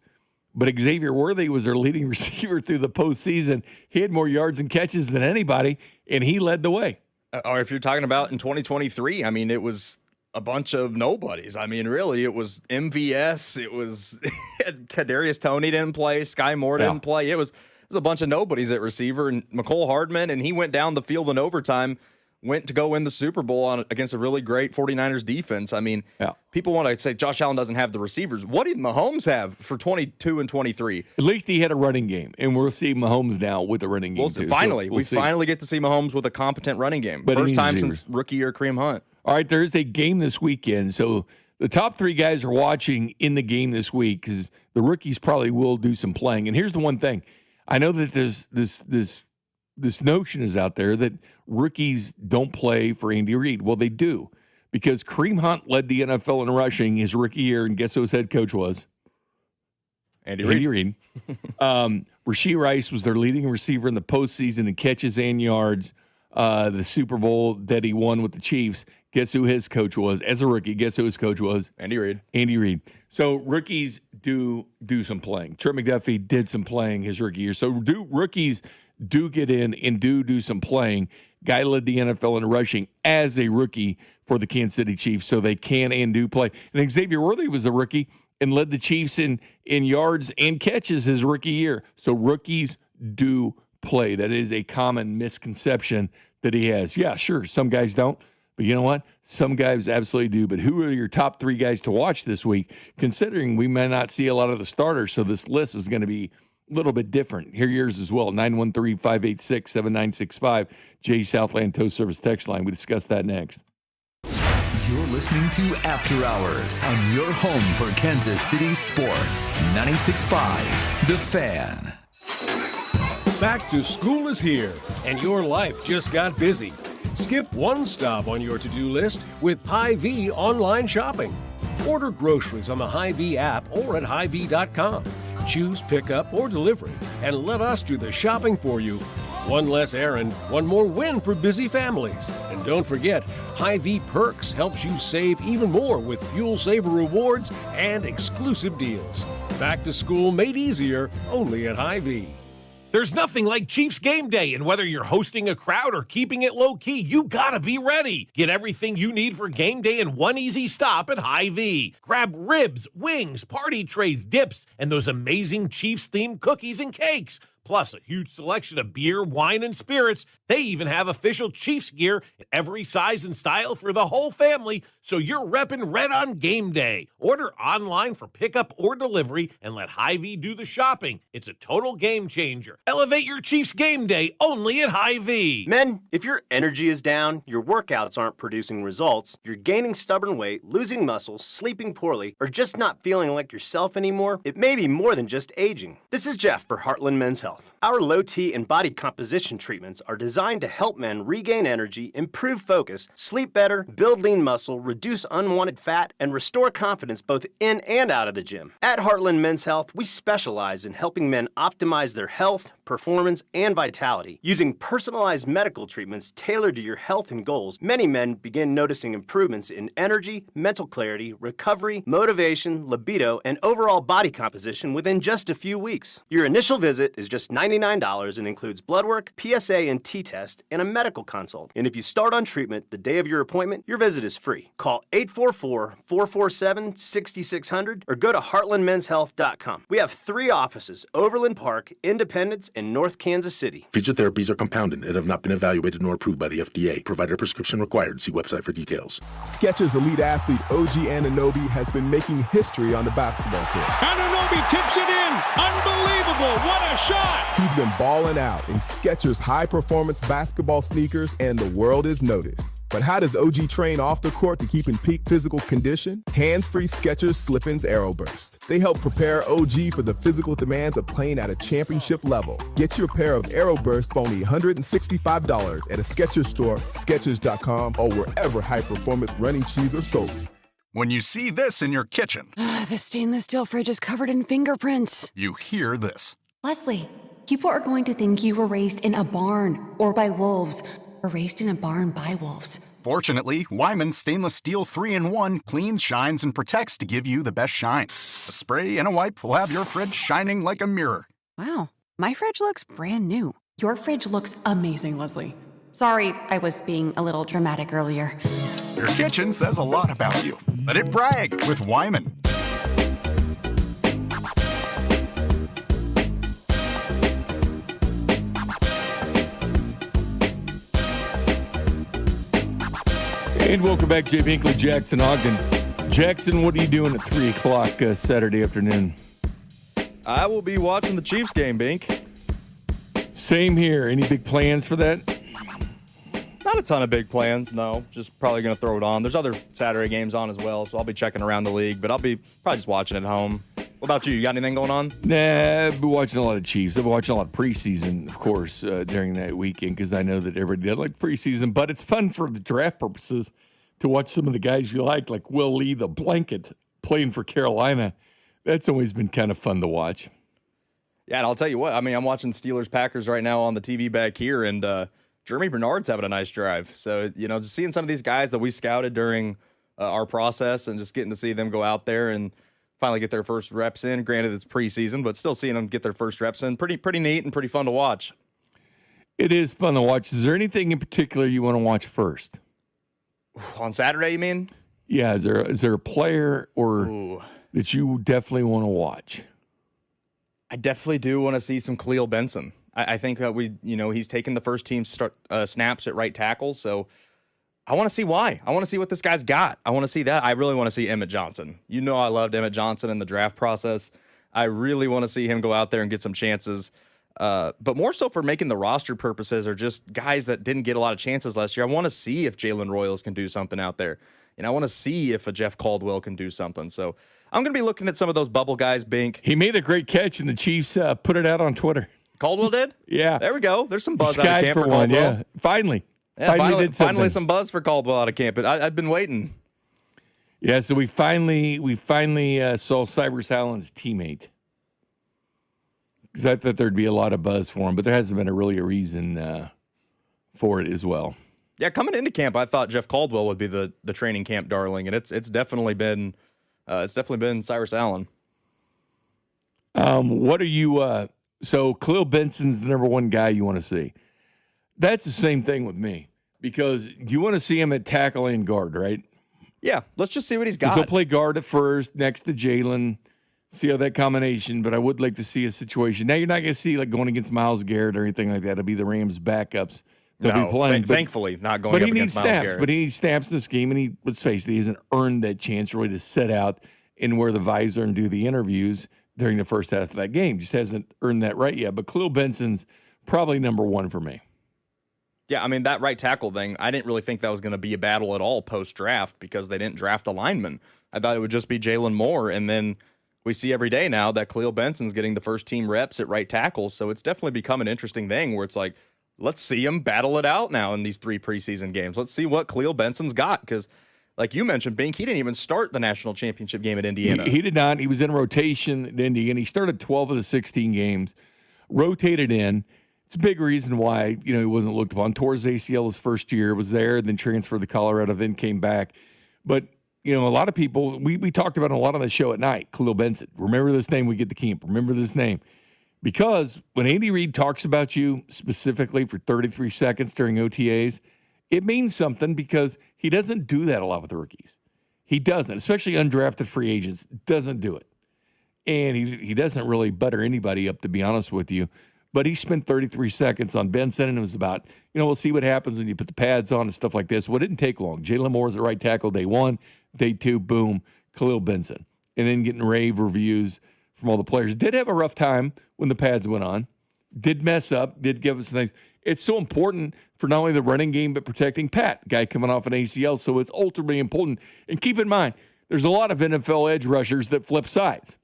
But Xavier Worthy was their leading receiver through the postseason. He had more yards and catches than anybody, and he led the way. Or if you're talking about in 2023, I mean, it was a bunch of nobodies. I mean, really, it was MVS. It was Kadarius Toney didn't play. Sky Moore didn't play. It was a bunch of nobodies at receiver. And McCole Hardman, and he went down the field in overtime, went to go win the Super Bowl against a really great 49ers defense. I mean, people want to say Josh Allen doesn't have the receivers. What did Mahomes have for 22 and 23? At least he had a running game, and we'll see Mahomes now with a running game, too. Finally, we finally get to see Mahomes with a competent running game. But first time since rookie year Kareem Hunt. All right, there's a game this weekend. So the top three guys are watching in the game this week because the rookies probably will do some playing. And here's the one thing. I know that there's this notion is out there that rookies don't play for Andy Reid. Well, they do, because Kareem Hunt led the NFL in rushing his rookie year, and guess who his head coach was? Andy Reid. Rashee Rice was their leading receiver in the postseason in catches and yards. The Super Bowl that he won with the Chiefs, guess who his coach was? As a rookie, guess who his coach was? Andy Reid. Andy Reid. So rookies do some playing. Trent McDuffie did some playing his rookie year. So rookies do get in and do some playing. Guy led the NFL in rushing as a rookie for the Kansas City Chiefs, so they can and do play. And Xavier Worthy was a rookie and led the Chiefs in yards and catches his rookie year. So rookies do play. That is a common misconception that he has. Yeah, sure, some guys don't. But you know what? Some guys absolutely do. But who are your top three guys to watch this week, considering we may not see a lot of the starters, so this list is going to be a little bit different. Hear yours as well, 913-586-7965, Jay Southland Tow Service text line. We discuss that next. You're listening to After Hours on your home for Kansas City sports. 96.5, The Fan. Back to school is here, and your life just got busy. Skip one stop on your to-do list with Hy-Vee online shopping. Order groceries on the Hy-Vee app or at Hy-Vee.com. Choose pickup or delivery, and let us do the shopping for you. One less errand, one more win for busy families. And don't forget, Hy-Vee Perks helps you save even more with Fuel Saver rewards and exclusive deals. Back to school made easier, only at Hy-Vee. There's nothing like Chiefs game day, and whether you're hosting a crowd or keeping it low-key, you gotta be ready. Get everything you need for game day in one easy stop at Hy-Vee. Grab ribs, wings, party trays, dips, and those amazing Chiefs-themed cookies and cakes. Plus a huge selection of beer, wine, and spirits. They even have official Chiefs gear in every size and style for the whole family, so you're repping red on game day. Order online for pickup or delivery and let Hy-Vee do the shopping. It's a total game changer. Elevate your Chiefs game day only at Hy-Vee. Men, if your energy is down, your workouts aren't producing results, you're gaining stubborn weight, losing muscle, sleeping poorly, or just not feeling like yourself anymore, it may be more than just aging. This is Jeff for Heartland Men's Health. Our low T and body composition treatments are designed to help men regain energy, improve focus, sleep better, build lean muscle, reduce unwanted fat, and restore confidence both in and out of the gym. At Heartland Men's Health, we specialize in helping men optimize their health, performance, and vitality. Using personalized medical treatments tailored to your health and goals, many men begin noticing improvements in energy, mental clarity, recovery, motivation, libido, and overall body composition within just a few weeks. Your initial visit is just $99 and includes blood work, PSA and T-test, and a medical consult. And if you start on treatment the day of your appointment, your visit is free. Call 844-447-6600 or go to heartlandmenshealth.com. We have 3 offices: Overland Park, Independence, and North Kansas City. Feature therapies are compounded and have not been evaluated nor approved by the FDA. Provider prescription required. See website for details. Skechers elite athlete OG Anunoby has been making history on the basketball court. Anunoby tips it in. Unbelievable. What a shot. He's been balling out in Skechers high-performance basketball sneakers, and the world is noticed. But how does OG train off the court to keep in peak physical condition? Hands-free Skechers Slip-ins Aeroburst. They help prepare OG for the physical demands of playing at a championship level. Get your pair of Aeroburst for only $165 at a Skechers store, Skechers.com, or wherever high-performance running shoes are sold. When you see this in your kitchen, The stainless steel fridge is covered in fingerprints. you hear this. Leslie, People are going to think you were raised in a barn or by wolves or raised in a barn by wolves. Fortunately, Wyman's stainless steel 3-in-1 cleans, shines, and protects to give you the best shine. A spray and a wipe will have your fridge shining like a mirror. Wow, my fridge looks brand new. Your fridge looks amazing, Leslie. Sorry, I was being a little dramatic earlier. Your kitchen says a lot about you. Let it brag with Wyman. And welcome back, Jay Binkley, Jackson Ogden. Jackson, what are you doing at 3 o'clock Saturday afternoon? I will be watching the Chiefs game, Bink. Same here. Any big plans for that? Not a ton of big plans, no. Just probably going to throw it on. There's other Saturday games on as well, so I'll be checking around the league, but I'll be probably just watching at home. What about you? You got anything going on? Nah, I've been watching a lot of Chiefs. I've been watching a lot of preseason, of course, during that weekend because I know that everybody did like preseason. But it's fun for the draft purposes to watch some of the guys you like Will Lee, the blanket, playing for Carolina. That's always been kind of fun to watch. Yeah, and I'll tell you what. I mean, I'm watching Steelers-Packers right now on the TV back here, and Jeremy Bernard's having a nice drive. So, just seeing some of these guys that we scouted during our process and just getting to see them go out there and finally get their first reps in. Granted, it's preseason, but still seeing them get their first reps in. Pretty neat and pretty fun to watch. It is fun to watch. Is there anything in particular you want to watch first? On Saturday, you mean? Yeah. Is there a player or that you definitely want to watch? I definitely do want to see some Khalil Benson. I think he's taken the first team snaps at right tackle, so I want to see why. I want to see what this guy's got. I want to see that. I really want to see Emmett Johnson. I loved Emmett Johnson in the draft process. I really want to see him go out there and get some chances. But more so for making the roster purposes or just guys that didn't get a lot of chances last year. I want to see if Jalen Royals can do something out there. I want to see if a Jeff Caldwell can do something. So I'm going to be looking at some of those bubble guys, Bink. He made a great catch, and the Chiefs put it out on Twitter. Caldwell did? Yeah. There we go. There's some buzz out of camp for one, Caldwell. yeah. Finally. Yeah, did something. finally some buzz for Caldwell out of camp. I've been waiting. Yeah, so we finally saw Cyrus Allen's teammate. Because I thought there'd be a lot of buzz for him, but there hasn't been really a reason for it as well. Yeah, coming into camp, I thought Jeff Caldwell would be the training camp darling, and it's definitely been Cyrus Allen. What are you? So Khalil Benson's the number one guy you want to see. That's the same thing with me because you want to see him at tackle and guard, right? Yeah, let's just see what he's got. He'll play guard at first next to Jalen. See how that combination, but I would like to see a situation. Now you're not going to see like going against Myles Garrett or anything like that. It'll be the Rams backups. They'll be playing. Thankfully, not going up against Myles Garrett. But he needs snaps in this game, and let's face it, he hasn't earned that chance really to set out and wear the visor and do the interviews during the first half of that game. Just hasn't earned that right yet. But Khalil Benson's probably number one for me. Yeah, I mean, that right tackle thing, I didn't really think that was going to be a battle at all post-draft because they didn't draft a lineman. I thought it would just be Jalen Moore, and then we see every day now that Khalil Benson's getting the first team reps at right tackle, so it's definitely become an interesting thing where it's like, let's see him battle it out now in these 3 preseason games. Let's see what Khalil Benson's got because, like you mentioned, Bink, he didn't even start the national championship game at Indiana. He did not. He was in rotation at Indiana. He started 12 of the 16 games, rotated in. It's a big reason why, he wasn't looked upon. Tore his ACL his first year, was there, then transferred to Colorado, then came back. But, a lot of people, we talked about a lot on the show at night, Khalil Benson. Remember this name, we get the camp. Remember this name. Because when Andy Reid talks about you specifically for 33 seconds during OTAs, it means something because he doesn't do that a lot with the rookies. He doesn't, especially undrafted free agents, doesn't do it. And he doesn't really butter anybody up, to be honest with you. But he spent 33 seconds on Benson, and it was about, we'll see what happens when you put the pads on and stuff like this. Well, it didn't take long. Jalen Moore was at right tackle day 1, day 2, boom, Khalil Benson. And then getting rave reviews from all the players. Did have a rough time when the pads went on. Did mess up. Did give us some things. It's so important for not only the running game, but protecting Pat, guy coming off an ACL. So it's ultimately important. And keep in mind, there's a lot of NFL edge rushers that flip sides.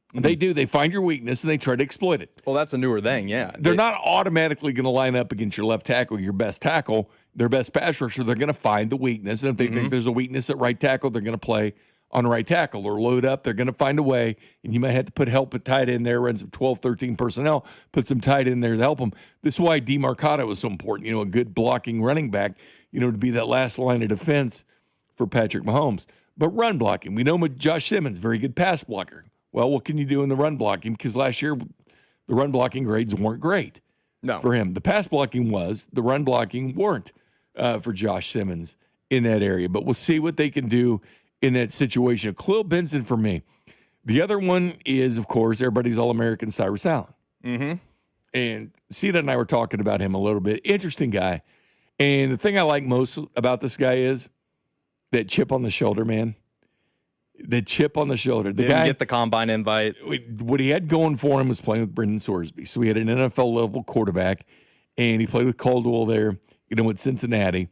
Mm-hmm. They do. They find your weakness, and they try to exploit it. Well, that's a newer thing, yeah. They're not automatically going to line up against your left tackle, your best tackle, their best pass rusher. They're going to find the weakness. And if they think there's a weakness at right tackle, they're going to play on right tackle or load up. They're going to find a way, and you might have to put help at tight end there, run some 12, 13 personnel, put some tight end there to help them. This is why DeMarcado was so important, a good blocking running back, to be that last line of defense for Patrick Mahomes. But run blocking, we know Josh Simmons, very good pass blocker. Well, what can you do in the run blocking? Because last year, the run blocking grades weren't great for him. The pass blocking was. The run blocking weren't for Josh Simmons in that area. But we'll see what they can do in that situation. Khalil Benson for me. The other one is, of course, everybody's All-American Cyrus Allen. Mm-hmm. And Sita and I were talking about him a little bit. Interesting guy. And the thing I like most about this guy is that chip on the shoulder, man. The chip on the shoulder. The Didn't guy get the combine invite. What he had going for him was playing with Brendan Sorsby. So he had an NFL-level quarterback, and he played with Caldwell there, with Cincinnati.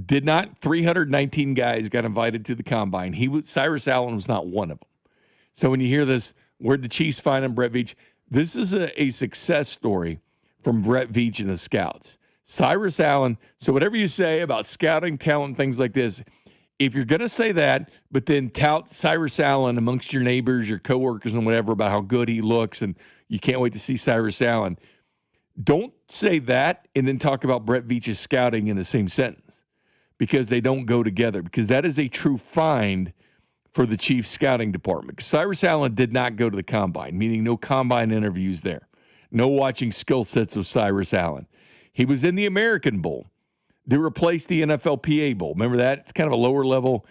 319 guys got invited to the combine. Cyrus Allen was not one of them. So when you hear this, where'd the Chiefs find him, Brett Veach? This is a success story from Brett Veach and the scouts. Cyrus Allen, so whatever you say about scouting, talent, things like this, if you're going to say that, but then tout Cyrus Allen amongst your neighbors, your coworkers, and whatever about how good he looks, and you can't wait to see Cyrus Allen, don't say that and then talk about Brett Veach's scouting in the same sentence, because they don't go together, because that is a true find for the Chiefs scouting department. Cyrus Allen did not go to the combine, meaning no combine interviews there, no watching skill sets of Cyrus Allen. He was in the American Bowl. They replaced the NFLPA Bowl. Remember that? It's kind of a lower level,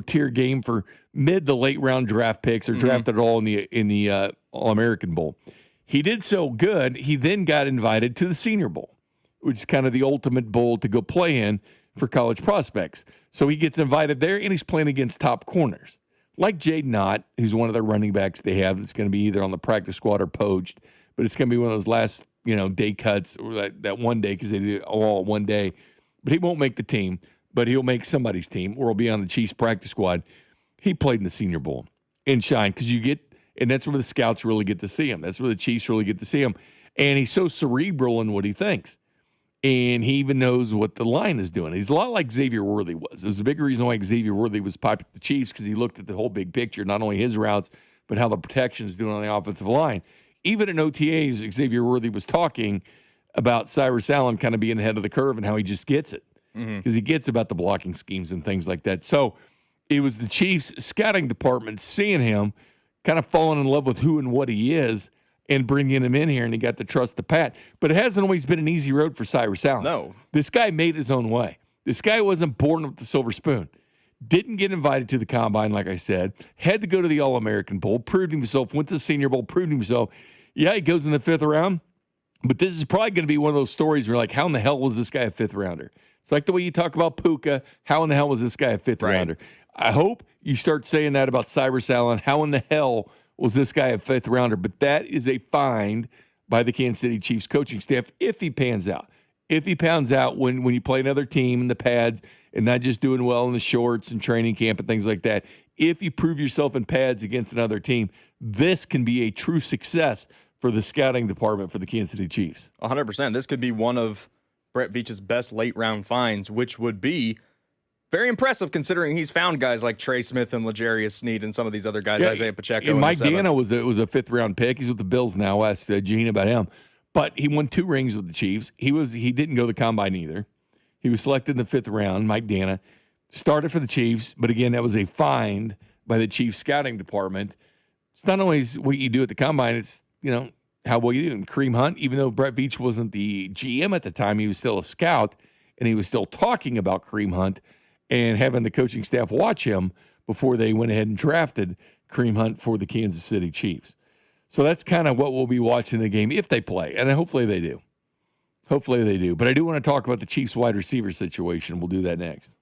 tier game for mid to late round draft picks or drafted at all in the All-American Bowl. He did so good, he then got invited to the Senior Bowl, which is kind of the ultimate bowl to go play in for college prospects. So he gets invited there, and he's playing against top corners. Like Jaden Ott, who's one of their running backs they have that's going to be either on the practice squad or poached, but it's going to be one of those last, day cuts, or that one day, because they do it all one day. But he won't make the team, but he'll make somebody's team, or he'll be on the Chiefs practice squad. He played in the Senior Bowl and shined, because and that's where the scouts really get to see him. That's where the Chiefs really get to see him. And he's so cerebral in what he thinks. And he even knows what the line is doing. He's a lot like Xavier Worthy was. There's a big reason why Xavier Worthy was popular with the Chiefs, because he looked at the whole big picture, not only his routes, but how the protection is doing on the offensive line. Even in OTAs, Xavier Worthy was talking about Cyrus Allen kind of being ahead of the curve and how he just gets it, because he gets about the blocking schemes and things like that. So it was the Chiefs scouting department seeing him, kind of falling in love with who and what he is, and bringing him in here, and he got the trust to Pat. But it hasn't always been an easy road for Cyrus Allen. No. This guy made his own way. This guy wasn't born with the silver spoon. Didn't get invited to the combine, like I said. Had to go to the All-American Bowl, proved himself, went to the Senior Bowl, proved himself. Yeah, he goes in the 5th round, but this is probably going to be one of those stories where, like, how in the hell was this guy a 5th rounder? It's like the way you talk about Puka. How in the hell was this guy a 5th rounder? I hope you start saying that about Cyrus Allen. How in the hell was this guy a 5th rounder? But that is a find by the Kansas City Chiefs coaching staff if he pans out. If he pans out when you play another team in the pads and not just doing well in the shorts and training camp and things like that, if you prove yourself in pads against another team, this can be a true success for the scouting department for the Kansas City Chiefs. 100%. This could be one of Brett Veach's best late-round finds, which would be very impressive considering he's found guys like Trey Smith and L'Jarius Sneed and some of these other guys, Isaiah Pacheco. And Mike Dana was a 5th-round pick. He's with the Bills now. Asked Gene about him. But he won 2 rings with the Chiefs. He didn't go to the combine either. He was selected in the 5th round. Mike Dana started for the Chiefs, but again, that was a find by the Chiefs scouting department. It's not always what you do at the combine, it's, how well you do. And Kareem Hunt, even though Brett Veach wasn't the GM at the time, he was still a scout, and he was still talking about Kareem Hunt and having the coaching staff watch him before they went ahead and drafted Kareem Hunt for the Kansas City Chiefs. So that's kind of what we'll be watching the game if they play, and hopefully they do. Hopefully they do. But I do want to talk about the Chiefs wide receiver situation. We'll do that next.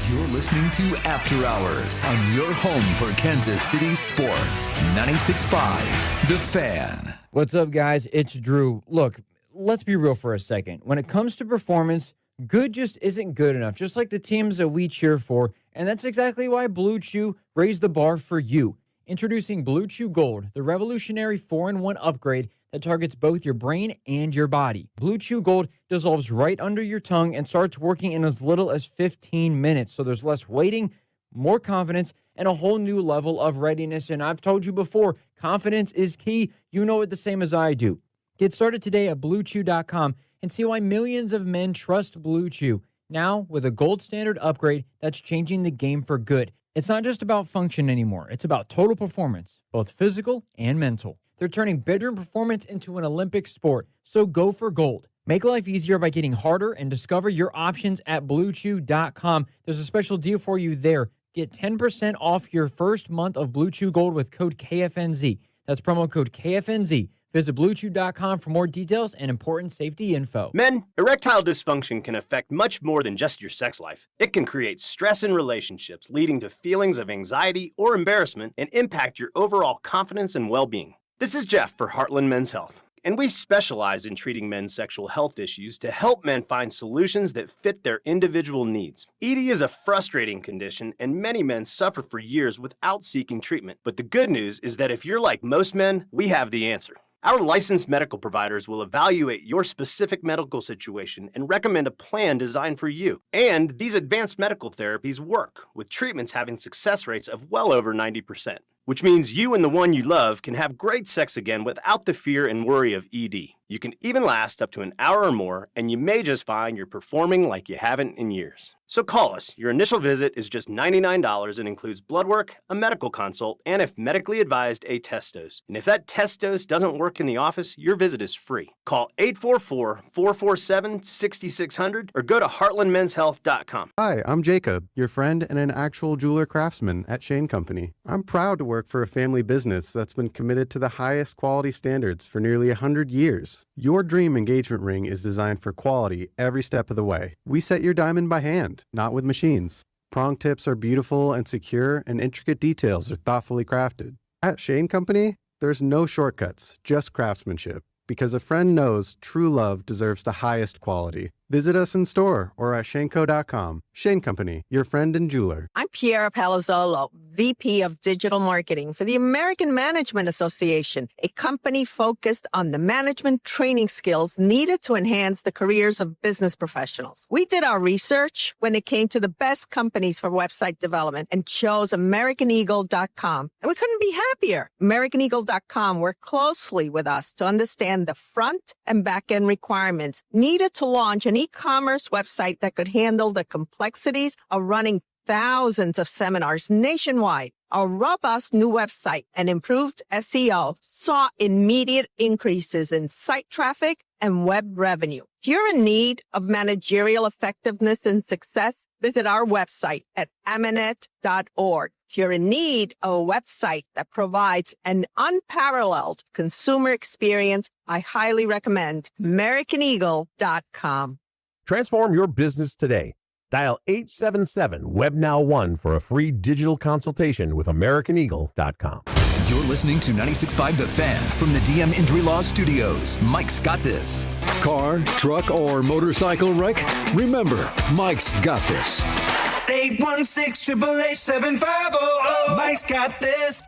You're listening to After Hours on your home for Kansas City sports. 96.5 The Fan. What's up, guys? It's Drew. Look, let's be real for a second. When it comes to performance, good just isn't good enough, just like the teams that we cheer for. And that's exactly why Blue Chew raised the bar for you. Introducing Blue Chew Gold, the revolutionary 4-in-1 upgrade that targets both your brain and your body. Blue Chew Gold dissolves right under your tongue and starts working in as little as 15 minutes, so there's less waiting, more confidence, and a whole new level of readiness. And I've told you before, confidence is key. You know it the same as I do. Get started today at BlueChew.com and see why millions of men trust Blue Chew. Now, with a gold standard upgrade that's changing the game for good. It's not just about function anymore. It's about total performance, both physical and mental. They're turning bedroom performance into an Olympic sport. So go for gold. Make life easier by getting harder and discover your options at BlueChew.com. There's a special deal for you there. Get 10% off your first month of Blue Chew Gold with code KFNZ. That's promo code KFNZ. Visit BlueChew.com for more details and important safety info. Men, erectile dysfunction can affect much more than just your sex life. It can create stress in relationships, leading to feelings of anxiety or embarrassment, and impact your overall confidence and well-being. This is Jeff for Heartland Men's Health, and we specialize in treating men's sexual health issues to help men find solutions that fit their individual needs. ED is a frustrating condition, and many men suffer for years without seeking treatment. But the good news is that if you're like most men, we have the answer. Our licensed medical providers will evaluate your specific medical situation and recommend a plan designed for you. And these advanced medical therapies work, with treatments having success rates of well over 90%, which means you and the one you love can have great sex again without the fear and worry of ED. You can even last up to an hour or more, and you may just find you're performing like you haven't in years. So call us. Your initial visit is just $99 and includes blood work, a medical consult, and if medically advised, a test dose. And if that test dose doesn't work in the office, your visit is free. Call 844-447-6600 or go to heartlandmenshealth.com. Hi, I'm Jacob, your friend and an actual jeweler craftsman at Shane Company. I'm proud to work for a family business that's been committed to the highest quality standards for nearly 100 years. Your dream engagement ring is designed for quality every step of the way. We set your diamond by hand, not with machines. Prong tips are beautiful and secure, and intricate details are thoughtfully crafted. At Shane Company, there's no shortcuts, just craftsmanship. Because a friend knows true love deserves the highest quality. Visit us in store or at shaneco.com. Shane Company, your friend and jeweler. I'm Piera Palazzolo, VP of Digital Marketing for the American Management Association, a company focused on the management training skills needed to enhance the careers of business professionals. We did our research when it came to the best companies for website development and chose AmericanEagle.com. And we couldn't be happier. AmericanEagle.com worked closely with us to understand the front and back end requirements needed to launch an e-commerce website that could handle the complexities of running thousands of seminars nationwide. Our robust new website and improved SEO saw immediate increases in site traffic and web revenue. If you're in need of managerial effectiveness and success, visit our website at amanet.org. If you're in need of a website that provides an unparalleled consumer experience, I highly recommend AmericanEagle.com. Transform your business today. Dial 877-WEB-NOW1 for a free digital consultation with AmericanEagle.com. You're listening to 96.5 The Fan from the DM Injury Law Studios. Mike's got this. Car, truck, or motorcycle wreck? Remember, Mike's got this. 816-888-7500. Mike's got this.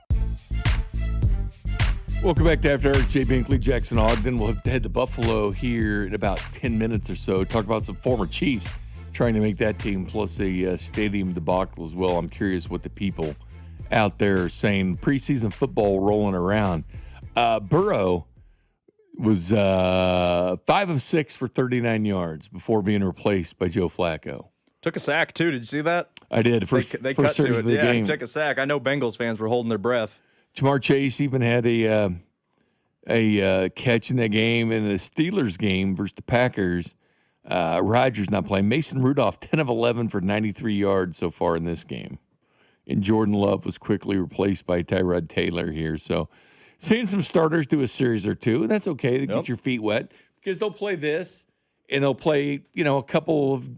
Welcome back to After Eric, J. Binkley, Jackson Ogden. We'll head to Buffalo here in about 10 minutes or so. Talk about some former Chiefs trying to make that team, plus a stadium debacle as well. I'm curious what the people out there are saying. Preseason football rolling around. Burrow was 5 of 6 for 39 yards before being replaced by Joe Flacco. Took a sack, too. Did you see that? I did. They cut to it. Yeah, he took a sack. I know Bengals fans were holding their breath. Jamar Chase even had a catch in that game. In the Steelers game versus the Packers, Rodgers not playing. Mason Rudolph, 10 of 11 for 93 yards so far in this game. And Jordan Love was quickly replaced by Tyrod Taylor here. So seeing some starters do a series or two, and that's okay to get your feet wet because they'll play this and they'll play, a couple of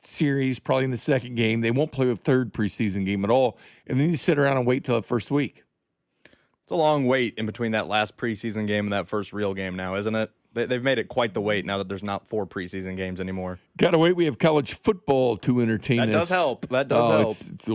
series probably in the second game. They won't play a third preseason game at all. And then you sit around and wait till the first week. It's a long wait in between that last preseason game and that first real game now, isn't it? They've made it quite the wait now that there's not 4 preseason games anymore. Got to wait. We have college football to entertain us. That does help. That does help.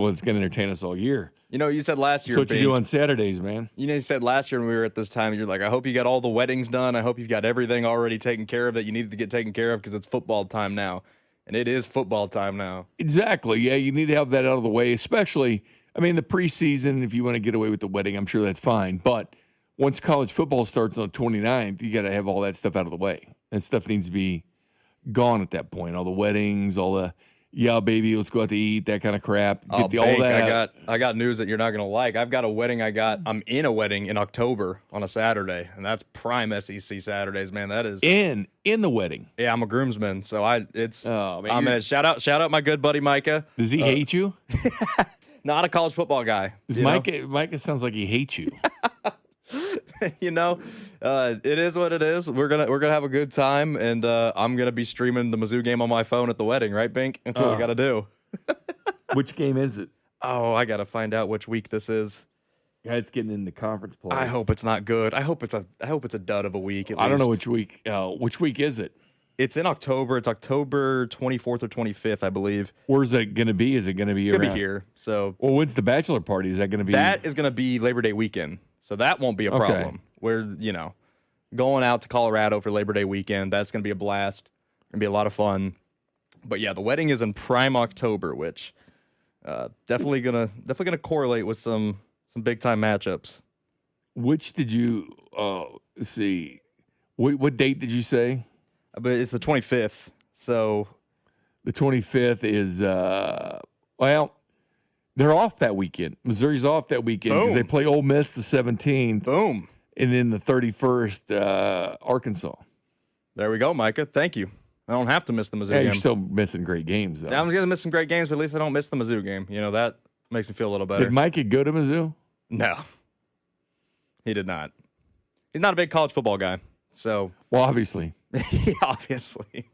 It's going to entertain us all year. You said last year. That's what you do on Saturdays, man. You said last year when we were at this time, you're like, I hope you got all the weddings done. I hope you've got everything already taken care of that you needed to get taken care of because it's football time now. and it is football time now. Exactly. Yeah, you need to have that out of the way, especially, I mean, the preseason, if you want to get away with the wedding, I'm sure that's fine. But once college football starts on the 29th, you got to have all that stuff out of the way. And stuff needs to be gone at that point. All the weddings, all the, yeah, baby, let's go out to eat, that kind of crap. All that. I got news that you're not going to like. I've got a wedding I'm in a wedding in October on a Saturday, and that's prime SEC Saturdays, man. That is in the wedding. Yeah, I'm a groomsman, so I'm man, in. Shout out my good buddy Micah. Does he hate you? Not a college football guy. Micah sounds like he hates you. It is what it is. We're gonna have a good time, and I'm gonna be streaming the Mizzou game on my phone at the wedding, right, Bink? That's what we gotta do. Which game is it? Oh, I gotta find out which week this is. Yeah, it's getting into conference play. I hope it's not good. I hope it's a dud of a week. I don't know which week. Which week is it? It's in October. It's October 24th or 25th, I believe. Where's it going to be? Is it going to be around? It'll be here. So, well, when's the bachelor party? Is that going to be? That is going to be Labor Day weekend. So that won't be a problem. Okay. We're, going out to Colorado for Labor Day weekend. That's going to be a blast. Going to be a lot of fun. But yeah, the wedding is in prime October, which definitely gonna correlate with some big time matchups. Which did you see? What date did you say? But it's the 25th. So the 25th is well, they're off that weekend. Missouri's off that weekend because they play Ole Miss the 17th. Boom. And then the 31st, Arkansas. There we go, Micah. Thank you. I don't have to miss the Mizzou game. You're still missing great games, though. Yeah, I'm going to miss some great games, but at least I don't miss the Mizzou game. That makes me feel a little better. Did Micah go to Mizzou? No. He did not. He's not a big college football guy. So, well, obviously. Obviously.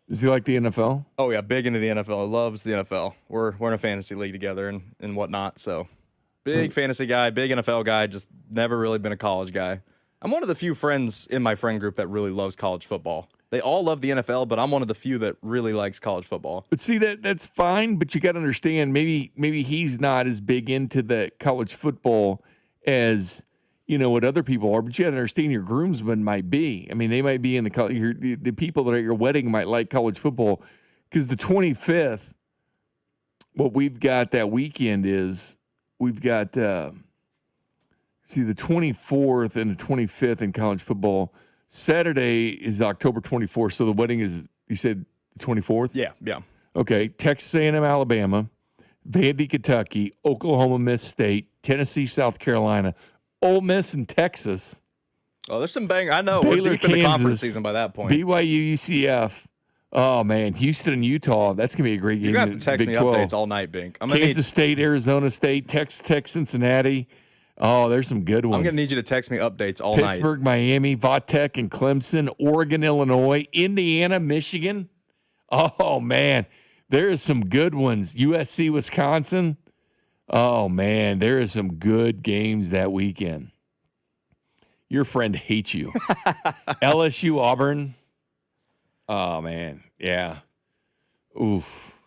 Does he like the NFL? Oh, yeah, big into the NFL. Loves the NFL. We're in a fantasy league together and whatnot, so big fantasy guy, big NFL guy, just never really been a college guy. I'm one of the few friends in my friend group that really loves college football. They all love the NFL, but I'm one of the few that really likes college football. But see, that's fine, but you got to understand, maybe he's not as big into the college football as what other people are, but you have to understand your groomsmen might be. I mean, they might be in the people that are at your wedding might like college football because the 25th, what we've got that weekend is we've got, the 24th and the 25th in college football. Saturday is October 24th, so the wedding is, you said the 24th? Yeah. Okay, Texas A&M, Alabama, Vandy, Kentucky, Oklahoma, Miss State, Tennessee, South Carolina, Ole Miss and Texas. Oh, there's some bang. I know. Baylor, we're deep in the conference season by that point. BYU, UCF. Oh, man. Houston and Utah. That's going to be a great game. You're going to have to text me 12. updates all night, Bink. Kansas State, Arizona State, Tech, Cincinnati. Oh, there's some good ones. I'm going to need you to text me updates all night. Pittsburgh, Miami, Vatech and Clemson, Oregon, Illinois, Indiana, Michigan. Oh, man. There's some good ones. USC, Wisconsin. Oh, man, there are some good games that weekend. Your friend hates you. LSU, Auburn. Oh, man, yeah. Oof.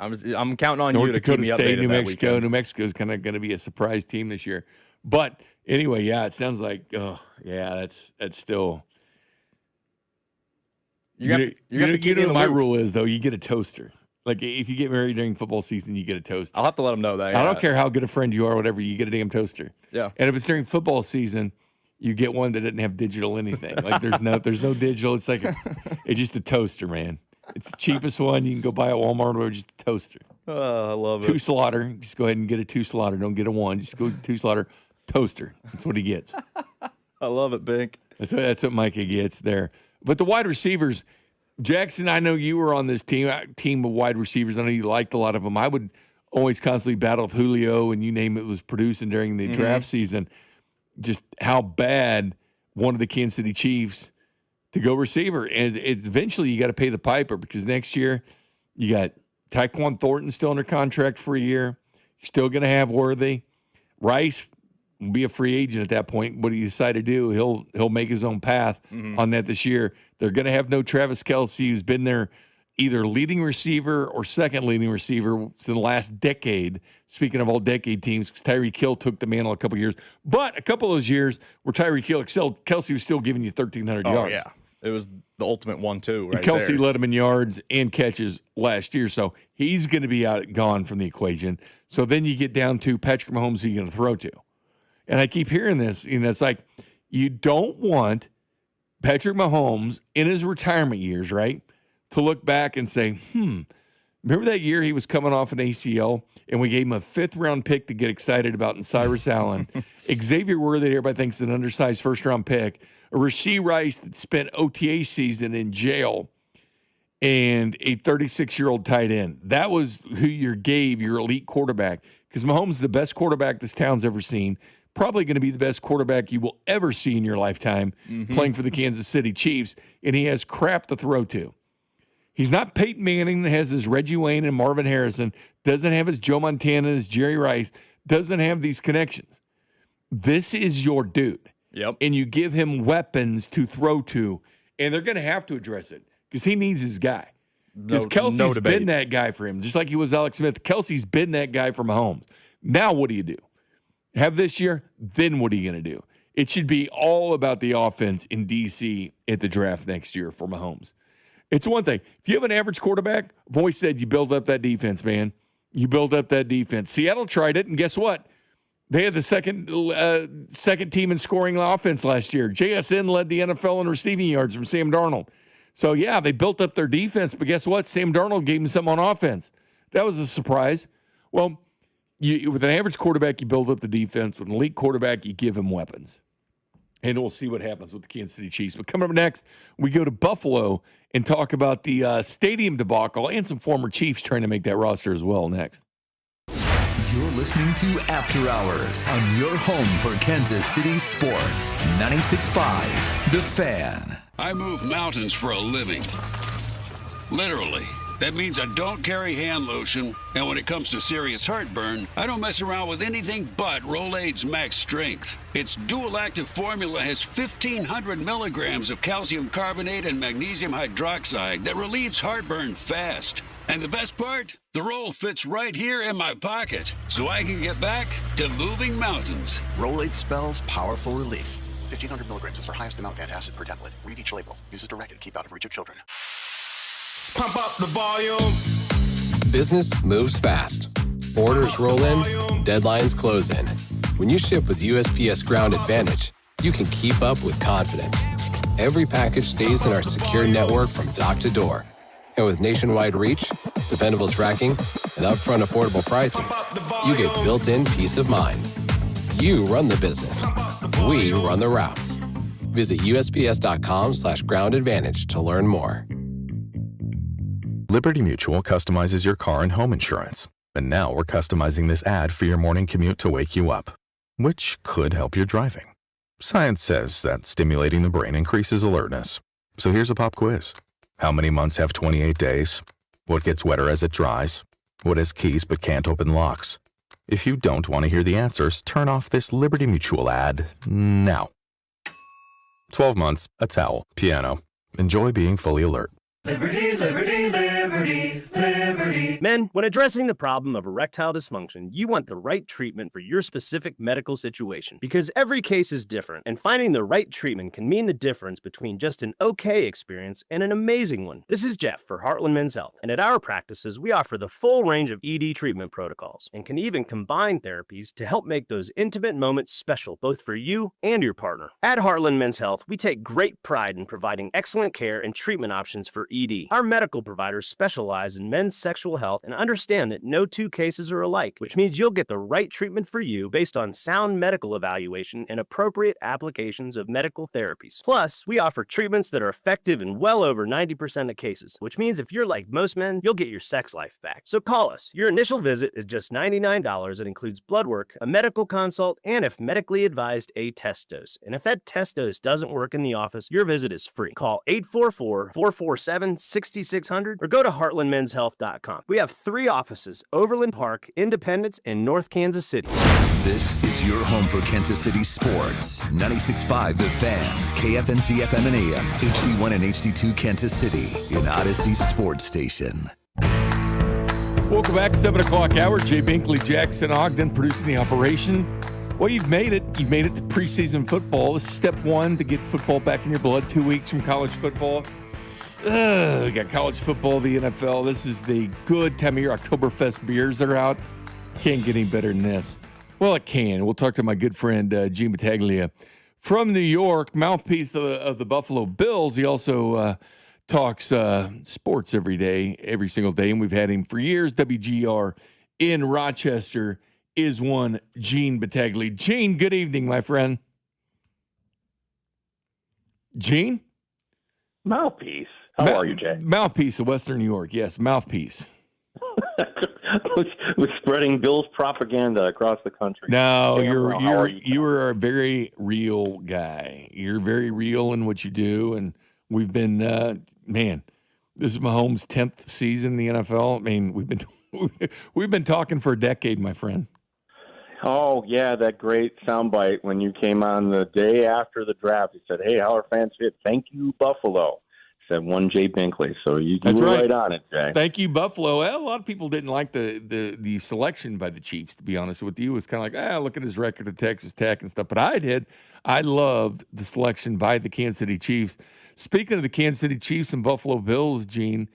I'm counting on North you to Dakota keep me State, updated New that Mexico. weekend. New Mexico is kind of going to be a surprise team this year. But anyway, yeah, it sounds like, that's still. You know my rule is, though, you get a toaster. Like, if you get married during football season, you get a toaster. I'll have to let them know that. I don't care how good a friend you are, whatever, you get a damn toaster. Yeah. And if it's during football season, you get one that doesn't have digital anything. Like, there's no digital. It's like it's just a toaster, man. It's the cheapest one. You can go buy at Walmart or just a toaster. Oh, I love it. 2 slaughter. Just go ahead and get a 2 slaughter. Don't get a 1. Just go 2 slaughter toaster. That's what he gets. I love it, Bink. That's what Micah gets there. But the wide receivers, Jackson, I know you were on this team of wide receivers. I know you liked a lot of them. I would always constantly battle with Julio, and you name it, was producing during the draft season. Just how bad one of the Kansas City Chiefs to go receiver. And it's eventually you got to pay the piper because next year you got Tyquan Thornton still under contract for a year. You're still going to have Worthy. Rice will be a free agent at that point. What do you decide to do? He'll make his own path on that this year. They're going to have no Travis Kelce, who's been their either leading receiver or second leading receiver in the last decade. Speaking of all decade teams, because Tyreek Hill took the mantle a couple of years. But a couple of those years where Tyreek Hill excelled, Kelce was still giving you 1,300 yards. Yeah. It was the ultimate 1-2 right and Kelsey there. led him in yards and catches last year, so he's going to be gone from the equation. So then you get down to Patrick Mahomes, who you're going to throw to. And I keep hearing this, and it's like you don't want Patrick Mahomes in his retirement years, right, to look back and say, remember that year he was coming off an ACL and we gave him a 5th-round pick to get excited about in Cyrus Allen, Xavier Worthy, everybody thinks an undersized first-round pick, a Rashee Rice that spent OTA season in jail, and a 36-year-old tight end. That was who you gave your elite quarterback, because Mahomes is the best quarterback this town's ever seen, probably going to be the best quarterback you will ever see in your lifetime playing for the Kansas City Chiefs, and he has crap to throw to. He's not Peyton Manning that has his Reggie Wayne and Marvin Harrison, doesn't have his Joe Montana, his Jerry Rice, doesn't have these connections. This is your dude. Yep. And you give him weapons to throw to, and they're going to have to address it because he needs his guy. Because Kelsey's been that guy for him, just like he was Alex Smith. Kelsey's been that guy for Mahomes. Now what do you do? Have this year, then what are you going to do? It should be all about the offense in D.C. at the draft next year for Mahomes. It's one thing. If you have an average quarterback, I've always said you build up that defense, man. You build up that defense. Seattle tried it, and guess what? They had the second team in scoring offense last year. JSN led the NFL in receiving yards from Sam Darnold. So, yeah, they built up their defense, but guess what? Sam Darnold gave them something on offense. That was a surprise. Well, with an average quarterback, you build up the defense. With an elite quarterback, you give him weapons. And we'll see what happens with the Kansas City Chiefs. But coming up next, we go to Buffalo and talk about the stadium debacle and some former Chiefs trying to make that roster as well next. You're listening to After Hours on your home for Kansas City sports. 96.5 The Fan. I move mountains for a living. Literally. That means I don't carry hand lotion, and when it comes to serious heartburn, I don't mess around with anything but Rolaids Max Strength. Its dual-active formula has 1,500 milligrams of calcium carbonate and magnesium hydroxide that relieves heartburn fast. And the best part? The roll fits right here in my pocket, so I can get back to moving mountains. Rolaids spells powerful relief. 1,500 milligrams is our highest amount of antacid per tablet. Read each label. Use as directed. Keep out of reach of children. Pump up the volume. Business moves fast. Orders roll in, deadlines close in. When you ship with USPS Ground Advantage, you can keep up with confidence. Every package stays in our secure network from dock to door. And with nationwide reach, dependable tracking, and upfront affordable pricing, you get built-in peace of mind. You run the business. We run the routes. Visit USPS.com/Ground Advantage to learn more. Liberty Mutual customizes your car and home insurance. And now we're customizing this ad for your morning commute to wake you up, which could help your driving. Science says that stimulating the brain increases alertness. So here's a pop quiz. How many months have 28 days? What gets wetter as it dries? What has keys but can't open locks? If you don't want to hear the answers, turn off this Liberty Mutual ad now. 12 months, a towel, piano. Enjoy being fully alert. Liberty, liberty, liberty, liberty. Men, when addressing the problem of erectile dysfunction, you want the right treatment for your specific medical situation. Because every case is different, and finding the right treatment can mean the difference between just an okay experience and an amazing one. This is Jeff for Heartland Men's Health, and at our practices, we offer the full range of ED treatment protocols, and can even combine therapies to help make those intimate moments special, both for you and your partner. At Heartland Men's Health, we take great pride in providing excellent care and treatment options for ED. Our medical providers specialize in men's sexual health and understand that no two cases are alike, which means you'll get the right treatment for you based on sound medical evaluation and appropriate applications of medical therapies. Plus, we offer treatments that are effective in well over 90% of cases, which means if you're like most men, you'll get your sex life back. So call us. Your initial visit is just $99. It includes blood work, a medical consult, and if medically advised, a test dose. And if that test dose doesn't work in the office, your visit is free. Call 844-447-6600 or go to heartlandmenshealth.com. We have 3 offices: Overland Park, Independence, and North Kansas City. This is your home for Kansas City sports. 96.5 The Fan, KFNC FM and AM, HD1 and HD2 Kansas City, in Odyssey Sports Station. Welcome back, 7 o'clock hour. Jay Binkley, Jackson Ogden producing the operation. Well, you've made it. You've made it to preseason football. This is step one to get football back in your blood. 2 weeks from college football. We got college football, the NFL. This is the good time of year. Oktoberfest beers are out. Can't get any better than this. Well, it can. We'll talk to my good friend, Gene Battaglia from New York, mouthpiece of the Buffalo Bills. He also talks sports every single day, and we've had him for years. WGR in Rochester is one Gene Battaglia. Gene, good evening, my friend. Gene? Mouthpiece. How are you, Jay? Mouthpiece of Western New York. Yes, mouthpiece. was spreading Bill's propaganda across the country. No, Hey, you are a very real guy. You're very real in what you do, and we've been man. This is Mahomes' 10th season in the NFL. I mean, we've been talking for a decade, my friend. Oh yeah, that great soundbite when you came on the day after the draft. You said, "Hey, how are fans fit? Thank you, Buffalo." Said one Jay Binkley. So you were right on it, Jay. Thank you, Buffalo. Well, a lot of people didn't like the selection by the Chiefs, to be honest with you. It's kind of like, look at his record at Texas Tech and stuff. But I did. I loved the selection by the Kansas City Chiefs. Speaking of the Kansas City Chiefs and Buffalo Bills, Gene,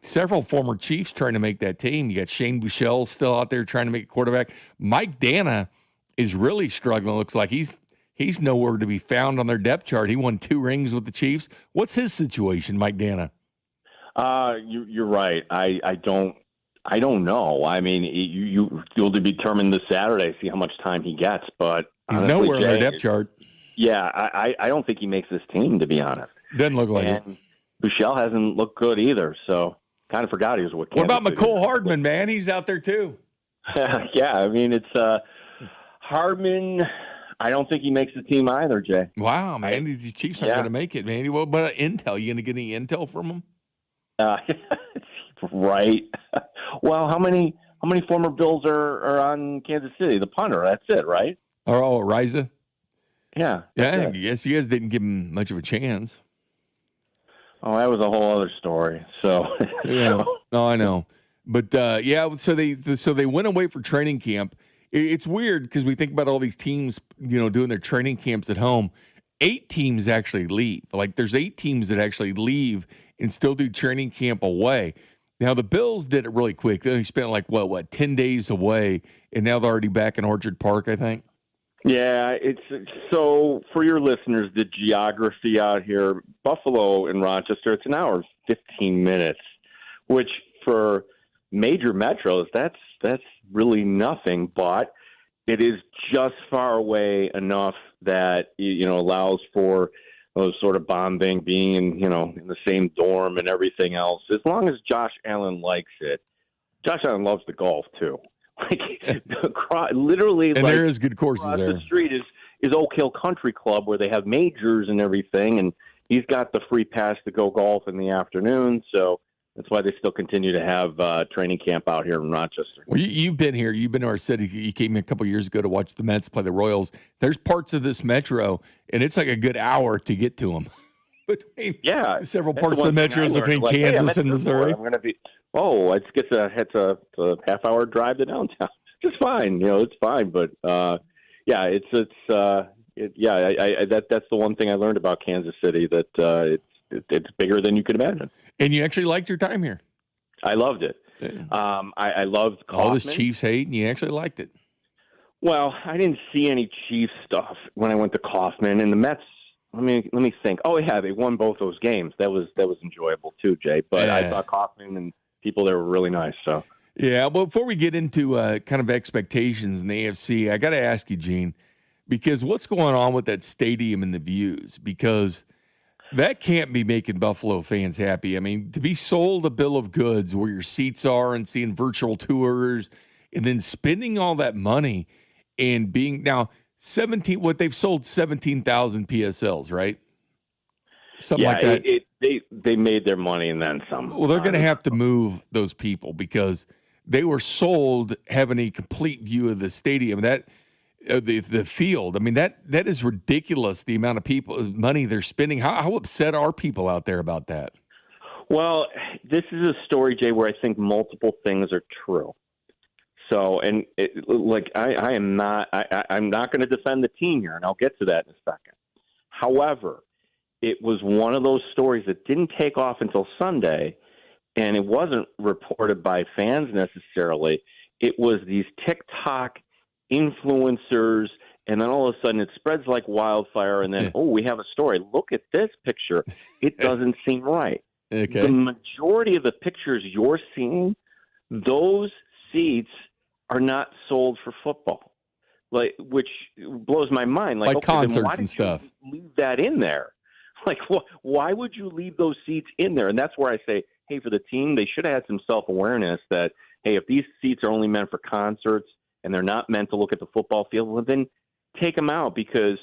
several former Chiefs trying to make that team. You got Shane Buechele still out there trying to make a quarterback. Mike Dana is really struggling. Looks like he's nowhere to be found on their depth chart. He won 2 rings with the Chiefs. What's his situation, Mike Dana? You're right. I don't know. I mean, you'll determine this Saturday, see how much time he gets. But he's honestly, nowhere Jay, on their depth chart. Yeah, I don't think he makes this team, to be honest. Doesn't look like it. Buechele hasn't looked good either, so kind of forgot he was with What Kansas about City. McCole Hardman, man? He's out there too. Yeah, I mean, it's Hardman. I don't think he makes the team either, Jay. Wow, man. These Chiefs aren't going to make it, man. What about intel? You going to get any intel from them? Right. Well, how many former Bills are on Kansas City? The punter. That's it, right? Oh, Riza? Yeah. Yeah, I guess you guys didn't give him much of a chance. Oh, that was a whole other story. So yeah, no, I know, but so they went away for training camp. It's weird because we think about all these teams, doing their training camps at home. 8 teams actually leave. Like there's 8 teams that actually leave and still do training camp away. Now the Bills did it really quick. They only spent like 10 days away, and now they're already back in Orchard Park, I think. Yeah, it's so for your listeners, the geography out here, Buffalo and Rochester, it's an hour and 15 minutes, which for major metros, that's really nothing, but it is just far away enough that, allows for those sort of bonding, being in the same dorm and everything else. As long as Josh Allen likes it. Josh Allen loves the golf too. Literally, and there is good courses across there. The street is Oak Hill Country Club, where they have majors and everything, and he's got the free pass to go golf in the afternoon. So that's why they still continue to have training camp out here in Rochester. Well, you've been here. You've been to our city. You came a couple years ago to watch the Mets play the Royals. There's parts of this metro, and it's like a good hour to get to them. Between several parts of the metros between Kansas and Missouri. I'm going to be. Oh, it's a half-hour drive to downtown. It's fine, it's fine. But that's the one thing I learned about Kansas City, that it's bigger than you could imagine. And you actually liked your time here. I loved it. I loved Kaufman. All this Chiefs hate, and you actually liked it. Well, I didn't see any Chiefs stuff when I went to Kaufman, and the Mets. Let me think. Oh yeah, they won both those games. That was enjoyable too, Jay. But I thought Kaufman and people there were really nice. So yeah. Well, before we get into kind of expectations in the AFC, I got to ask you, Gene, because what's going on with that stadium and the views? Because that can't be making Buffalo fans happy. I mean, to be sold a bill of goods where your seats are and seeing virtual tours, and then spending all that money and being now. They've sold 17,000 PSLs, right? Something like that. They made their money and then some. Well, they're going to have to move those people because they were sold having a complete view of the stadium. That the field. I mean, that is ridiculous. The amount of money they're spending. How upset are people out there about that? Well, this is a story, Jay, where I think multiple things are true. So, and I'm not going to defend the team here, and I'll get to that in a second. However, it was one of those stories that didn't take off until Sunday, and it wasn't reported by fans necessarily. It was these TikTok influencers, and then all of a sudden it spreads like wildfire, and then, we have a story. Look at this picture. It doesn't seem right. Okay. The majority of the pictures you're seeing, those seats are not sold for football, which blows my mind. Like okay, concerts then why and stuff. Leave that in there. Like, why would you leave those seats in there? And that's where I say, hey, for the team, they should have had some self-awareness that, hey, if these seats are only meant for concerts and they're not meant to look at the football field, well, then take them out, because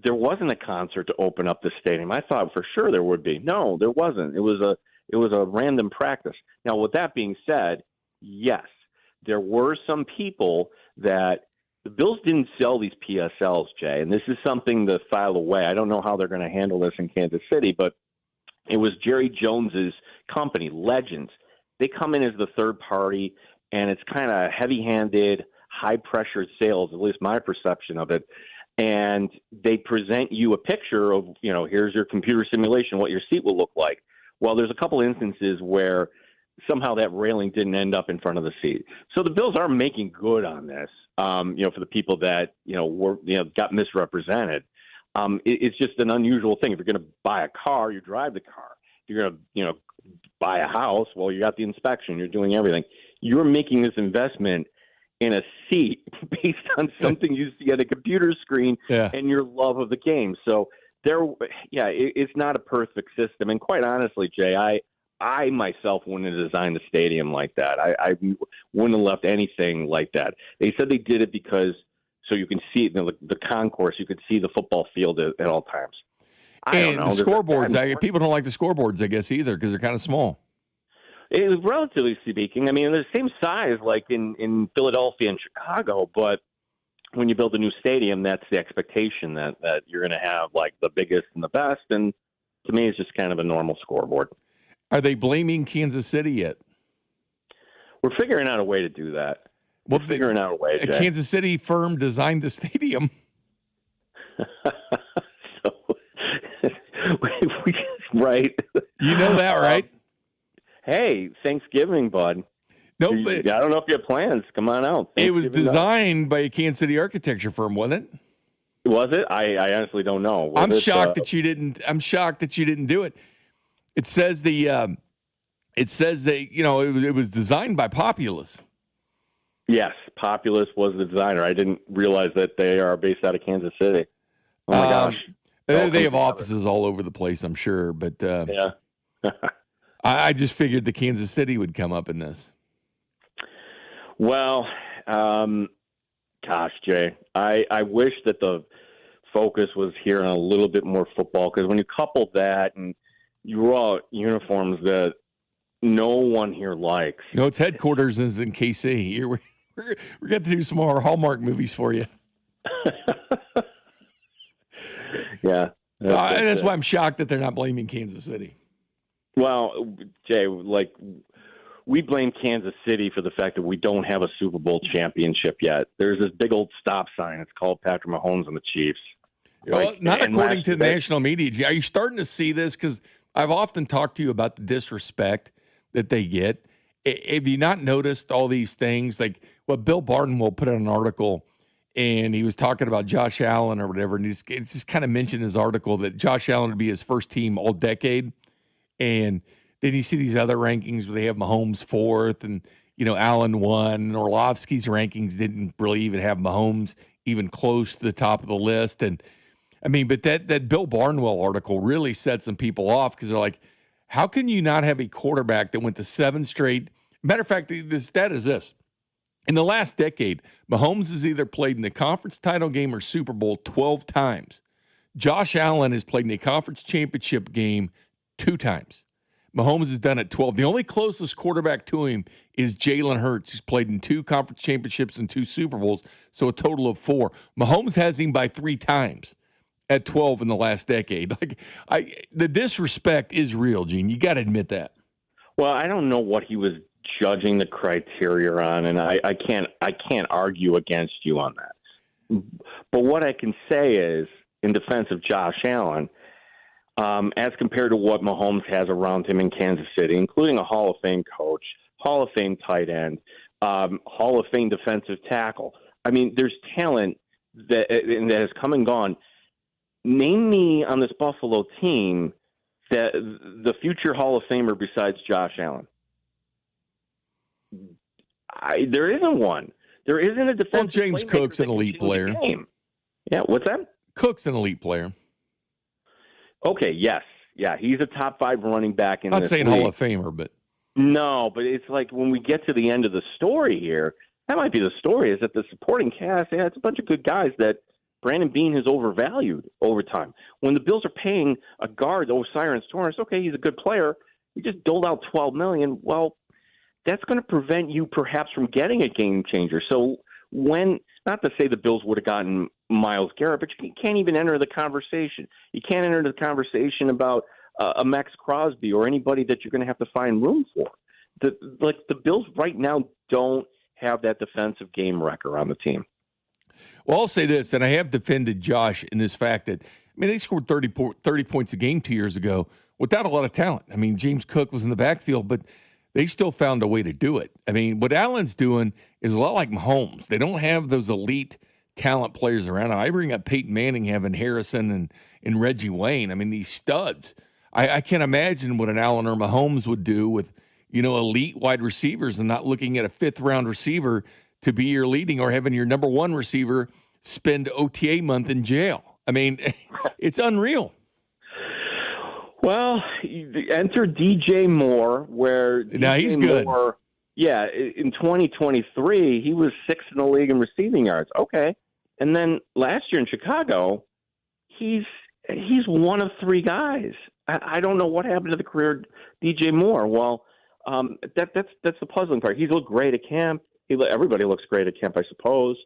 there wasn't a concert to open up the stadium. I thought for sure there would be. No, there wasn't. It was a random practice. Now, with that being said, yes, there were some people that the Bills didn't sell these PSLs, Jay, and this is something to file away. I don't know how they're going to handle this in Kansas City, but it was Jerry Jones's company, Legends. They come in as the third party, and it's kind of heavy-handed, high-pressure sales, at least my perception of it. And they present you a picture of, here's your computer simulation, what your seat will look like. Well, there's a couple instances where somehow that railing didn't end up in front of the seat. So the Bills are making good on this, for the people that, got misrepresented. It's just an unusual thing. If you're going to buy a car, you drive the car. If you're going to, buy a house, well, you got the inspection, you're doing everything. You're making this investment in a seat based on something you see on a computer screen and your love of the game. So it's not a perfect system. And quite honestly, Jay, I myself wouldn't have designed the stadium like that. I wouldn't have left anything like that. They said they did it because so you can see it in the concourse, you could see the football field at all times. I don't know. The scoreboards, people don't like the scoreboards, I guess, either, because they're kind of small. It was relatively speaking. I mean, they're the same size like in Philadelphia and Chicago, but when you build a new stadium, that's the expectation that you're going to have like the biggest and the best. And to me, it's just kind of a normal scoreboard. Are they blaming Kansas City yet? We're figuring out a way to do that. We're figuring out a way. A Kansas City firm designed the stadium. Right. You know that, right? Hey, Thanksgiving, bud. No, but I don't know if you have plans. Come on out. It was designed by a Kansas City architecture firm, wasn't it? Was it? I honestly don't know. I'm shocked that you didn't. I'm shocked that you didn't do it. It says it was designed by Populous. Yes, Populous was the designer. I didn't realize that they are based out of Kansas City. Oh my gosh. They have offices all over the place, I'm sure, but yeah. I just figured the Kansas City would come up in this. Well, gosh, Jay, I wish that the focus was here on a little bit more football, because when you couple that and you roll out uniforms that no one here likes. No, its headquarters is in KC. We're going to do some more Hallmark movies for you. Yeah. That's why I'm shocked that they're not blaming Kansas City. Well, Jay, we blame Kansas City for the fact that we don't have a Super Bowl championship yet. There's this big old stop sign. It's called Patrick Mahomes and the Chiefs. Well, not according to the national media. Are you starting to see this? Because I've often talked to you about the disrespect that they get. Have you not noticed all these things? Like what Bill Barton put in an article, and he was talking about Josh Allen or whatever, and it's just kind of mentioned in his article that Josh Allen would be his first team all decade. And then you see these other rankings where they have Mahomes fourth and, Allen one. And Orlovsky's rankings didn't really even have Mahomes even close to the top of the list. And, but that Bill Barnwell article really set some people off, because they're like, how can you not have a quarterback that went to 7 straight? Matter of fact, the stat is this. In the last decade, Mahomes has either played in the conference title game or Super Bowl 12 times. Josh Allen has played in a conference championship game 2 times. Mahomes has done it 12. The only closest quarterback to him is Jalen Hurts, who's played in 2 conference championships and 2 Super Bowls, so a total of 4. Mahomes has him by 3 times at 12 in the last decade. The disrespect is real, Gene. You got to admit that. Well, I don't know what he was judging the criteria on, and I can't argue against you on that. But what I can say is, in defense of Josh Allen, as compared to what Mahomes has around him in Kansas City, including a Hall of Fame coach, Hall of Fame tight end, Hall of Fame defensive tackle. I mean, there's talent that has come and gone. Name me on this Buffalo team that the future Hall of Famer besides Josh Allen. There isn't one. There isn't a defensive. Well, James Cook's an elite player. Yeah, what's that? Cook's an elite player. Okay, yes. Yeah, he's a top 5 running back in Not this saying league. Hall of Famer, but No, but it's like when we get to the end of the story here, that might be the story, is that the supporting cast, it's a bunch of good guys that Brandon Beane has overvalued over time. When the Bills are paying a guard, Osiris Torres, okay, he's a good player. He just doled out $12 million. Well, that's going to prevent you perhaps from getting a game changer. So when, not to say the Bills would have gotten Myles Garrett, but you can't even enter the conversation. You can't enter the conversation about a Max Crosby or anybody that you're going to have to find room for. The Bills right now don't have that defensive game wrecker on the team. Well, I'll say this, and I have defended Josh in this fact that, they scored 30 points a game 2 years ago without a lot of talent. James Cook was in the backfield, but they still found a way to do it. What Allen's doing is a lot like Mahomes. They don't have those elite talent players around. I bring up Peyton Manning having Harrison and Reggie Wayne. These studs. I can't imagine what an Allen or Mahomes would do with, elite wide receivers and not looking at a 5th-round receiver to be your leading or having your number 1 receiver spend OTA month in jail. It's unreal. Well, enter DJ Moore, where now he's good. Moore, yeah, in 2023, he was 6th in the league in receiving yards. Okay. And then last year in Chicago, he's one of 3 guys. I don't know what happened to the career of DJ Moore. Well, that's the puzzling part. He's looked great at camp. Everybody looks great at camp, I suppose.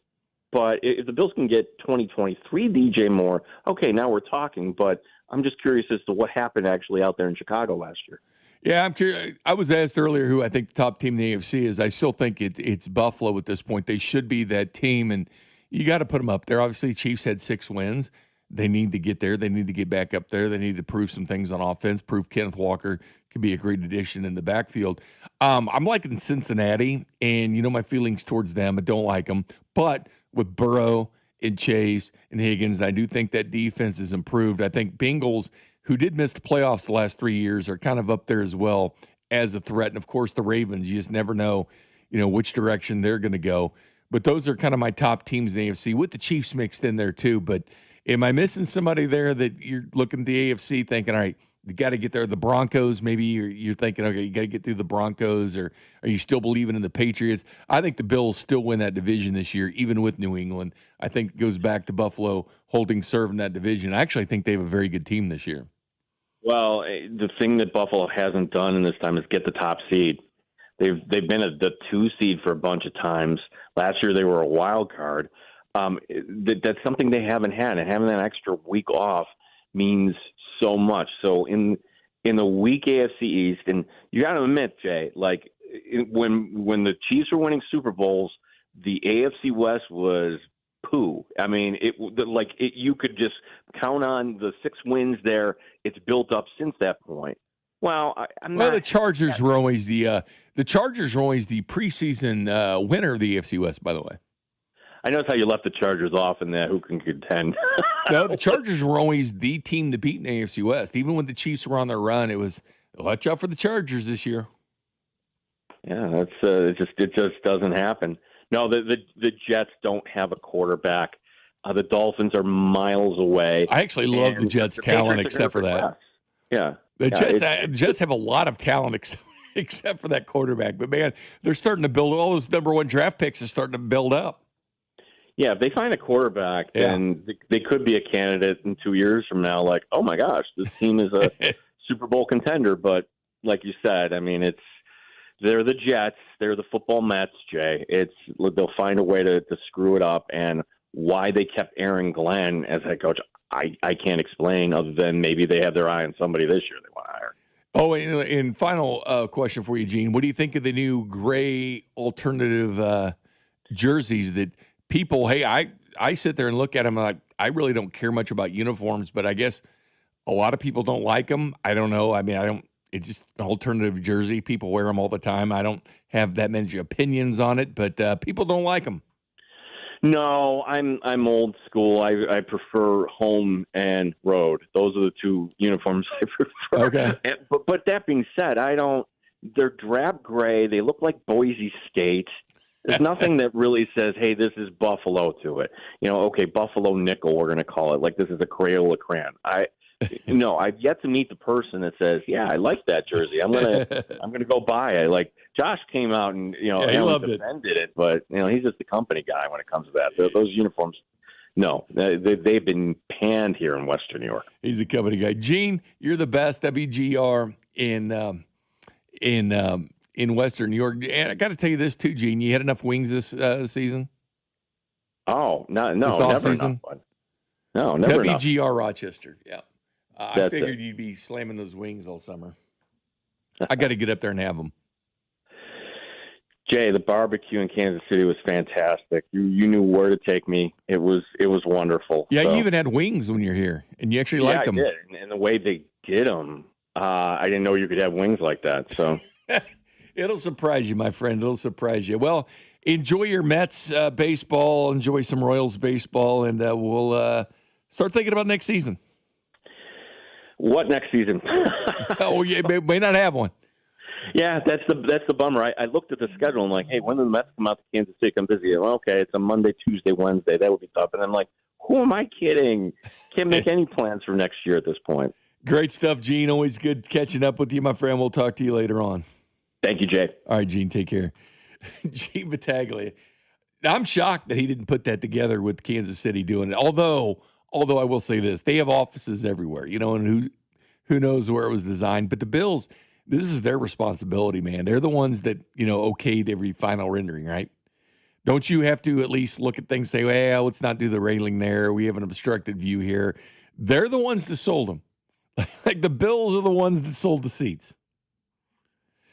But if the Bills can get 2023 DJ Moore, okay, now we're talking. But I'm just curious as to what happened actually out there in Chicago last year. Yeah, I'm curious. I was asked earlier who I think the top team in the AFC is. I still think it's Buffalo at this point. They should be that team, and you got to put them up there. Obviously, Chiefs had 6 wins. They need to get there. They need to get back up there. They need to prove some things on offense, prove Kenneth Walker could be a great addition in the backfield. I'm liking Cincinnati, and my feelings towards them. I don't like them. But with Burrow and Chase and Higgins, I do think that defense is improved. I think Bengals, who did miss the playoffs the last 3 years, are kind of up there as well as a threat. And, of course, the Ravens, you just never know, which direction they're going to go. But those are kind of my top teams in the AFC, with the Chiefs mixed in there too. But am I missing somebody there that you're looking at the AFC thinking, all right, you got to get there? The Broncos, maybe you're thinking, okay, you got to get through the Broncos, or are you still believing in the Patriots? I think the Bills still win that division this year, even with New England. I think it goes back to Buffalo holding serve in that division. I actually think they have a very good team this year. Well, the thing that Buffalo hasn't done in this time is get the top seed. They've been the 2 seed for a bunch of times. Last year they were a wild card. That's something they haven't had, and having that extra week off means so much. So in the weak AFC East, and you got to admit, Jay, when the Chiefs were winning Super Bowls, the AFC West was poo. You could just count on the 6 wins there. It's built up since that point. Well, the Chargers were always the preseason winner of the AFC West, by the way. I noticed how you left the Chargers off in that. Who can contend? No, the Chargers were always the team to beat in the AFC West. Even when the Chiefs were on their run, it was watch out for the Chargers this year. Yeah, that's it just doesn't happen. No, the Jets don't have a quarterback. The Dolphins are miles away. I actually love the Jets' talent, except for that. Yeah, the Jets have a lot of talent, except for that quarterback. But man, they're starting to build. All those number 1 draft picks are starting to build up. Yeah, if they find a quarterback, then they could be a candidate in 2 years from now. Like, oh my gosh, this team is a Super Bowl contender. But like you said, they're the Jets, they're the football Mets, Jay. They'll find a way to screw it up. And why they kept Aaron Glenn as head coach, I can't explain, other than maybe they have their eye on somebody this year they want to hire. Oh, and final question for you, Gene. What do you think of the new gray alternative jerseys that people, hey, I sit there and look at them like, I really don't care much about uniforms, but I guess a lot of people don't like them. I don't know. I mean, it's just an alternative jersey. People wear them all the time. I don't have that many opinions on it, but people don't like them. No, I'm old school. I prefer home and road. Those are the two uniforms I prefer. Okay. But that being said, they're drab gray. They look like Boise State. There's nothing that really says, hey, this is Buffalo to it. Okay, Buffalo nickel, we're going to call it. Like this is a Crayola crayon. I've yet to meet the person that says, yeah, I like that jersey. I'm gonna go buy it. Like Josh came out and he loved defended it, but he's just the company guy when it comes to that. Those uniforms, no, they've been panned here in Western New York. He's a company guy. Gene, you're the best WGR in Western New York. And I got to tell you this too, Gene. You had enough wings this season? Oh, no, this never season? enough. No, never enough. WGR Rochester. Yeah. I figured you'd be slamming those wings all summer. I got to get up there and have them. Jay, the barbecue in Kansas City was fantastic. You knew where to take me. It was wonderful. Yeah, so, you even had wings when you're here, and you actually liked them. I did. And the way they did them, I didn't know you could have wings like that. So it'll surprise you, my friend. It'll surprise you. Well, enjoy your Mets baseball. Enjoy some Royals baseball, and we'll start thinking about next season. What next season? Oh, yeah, may not have one. Yeah, that's the bummer. I looked at the schedule and like, hey, when do the Mets come out to Kansas City? I'm busy. Well, okay, it's a Monday, Tuesday, Wednesday. That would be tough. And I'm like, who am I kidding? Can't make any plans for next year at this point. Great stuff, Gene. Always good catching up with you, my friend. We'll talk to you later on. Thank you, Jay. All right, Gene, take care. Gene Battaglia. I'm shocked that he didn't put that together with Kansas City doing it. Although I will say this, they have offices everywhere, and who knows where it was designed. But the Bills, this is their responsibility, man. They're the ones that, okayed every final rendering, right? Don't you have to at least look at things and say, well, let's not do the railing there. We have an obstructed view here. They're the ones that sold them. Like the Bills are the ones that sold the seats.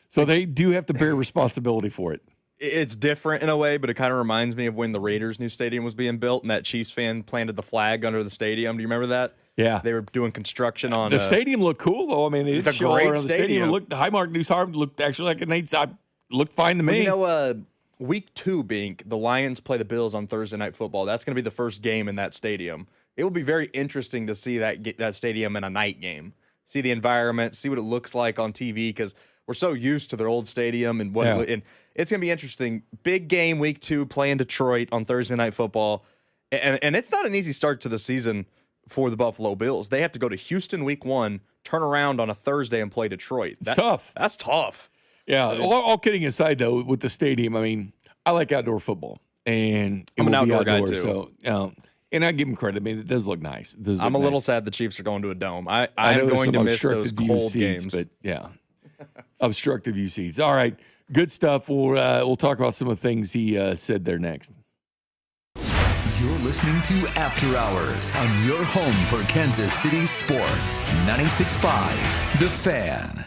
So they do have to bear responsibility for it. It's different in a way, but it kind of reminds me of when the Raiders' new stadium was being built and that Chiefs fan planted the flag under the stadium. Do you remember that? Yeah. They were doing construction on the stadium looked cool, though. I mean, it's a great stadium. The Highmark News Harvard looked actually like it looked fine to me. Week 2, Bink, the Lions play the Bills on Thursday Night Football. That's going to be the first game in that stadium. It will be very interesting to see that stadium in a night game. See the environment, see what it looks like on TV, because we're so used to their old stadium and and it's going to be interesting. Big game, week 2, playing Detroit on Thursday Night Football. And it's not an easy start to the season for the Buffalo Bills. They have to go to Houston week 1, turn around on a Thursday and play Detroit. It's tough. That's tough. Yeah. All kidding aside, though, with the stadium, I mean, I like outdoor football. And I'm an outdoor guy, too. So, and I give them credit. I mean, it does look nice. I'm a little sad the Chiefs are going to a dome. I'm going to miss those cold games. But, yeah, obstructive view seats. All right. Good stuff. We'll talk about some of the things he said there next. You're listening to After Hours on your home for Kansas City sports. 96.5 The Fan.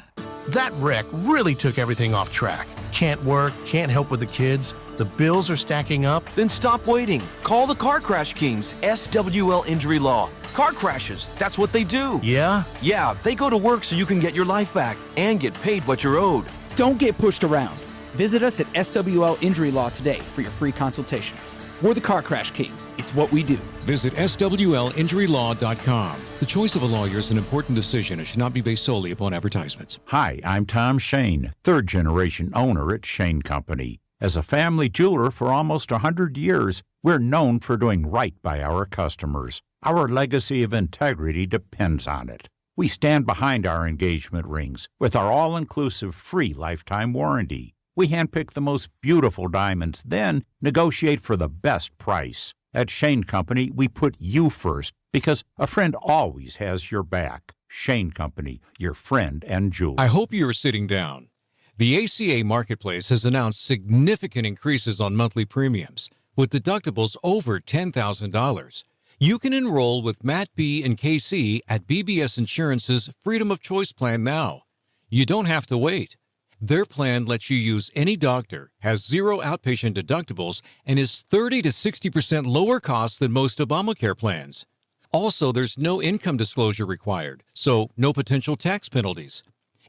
That wreck really took everything off track. Can't work, can't help with the kids. The bills are stacking up. Then stop waiting. Call the Car Crash Kings, SWL Injury Law. Car crashes, that's what they do. Yeah? Yeah, they go to work so you can get your life back and get paid what you're owed. Don't get pushed around. Visit us at SWL Injury Law today for your free consultation. We're the Car Crash Kings. It's what we do. Visit SWLinjurylaw.com. The choice of a lawyer is an important decision and should not be based solely upon advertisements. Hi, I'm Tom Shane, third-generation owner at Shane Company. As a family jeweler for almost 100 years, we're known for doing right by our customers. Our legacy of integrity depends on it. We stand behind our engagement rings with our all-inclusive free lifetime warranty. We handpick the most beautiful diamonds, then negotiate for the best price. At Shane Company, we put you first because a friend always has your back. Shane Company, your friend and jeweler. I hope you are sitting down. The ACA Marketplace has announced significant increases on monthly premiums, with deductibles over $10,000. You can enroll with Matt B. and KC at BBS Insurance's Freedom of Choice plan now. You don't have to wait. Their plan lets you use any doctor, has zero outpatient deductibles, and is 30 to 60% lower cost than most Obamacare plans. Also, there's no income disclosure required, so no potential tax penalties.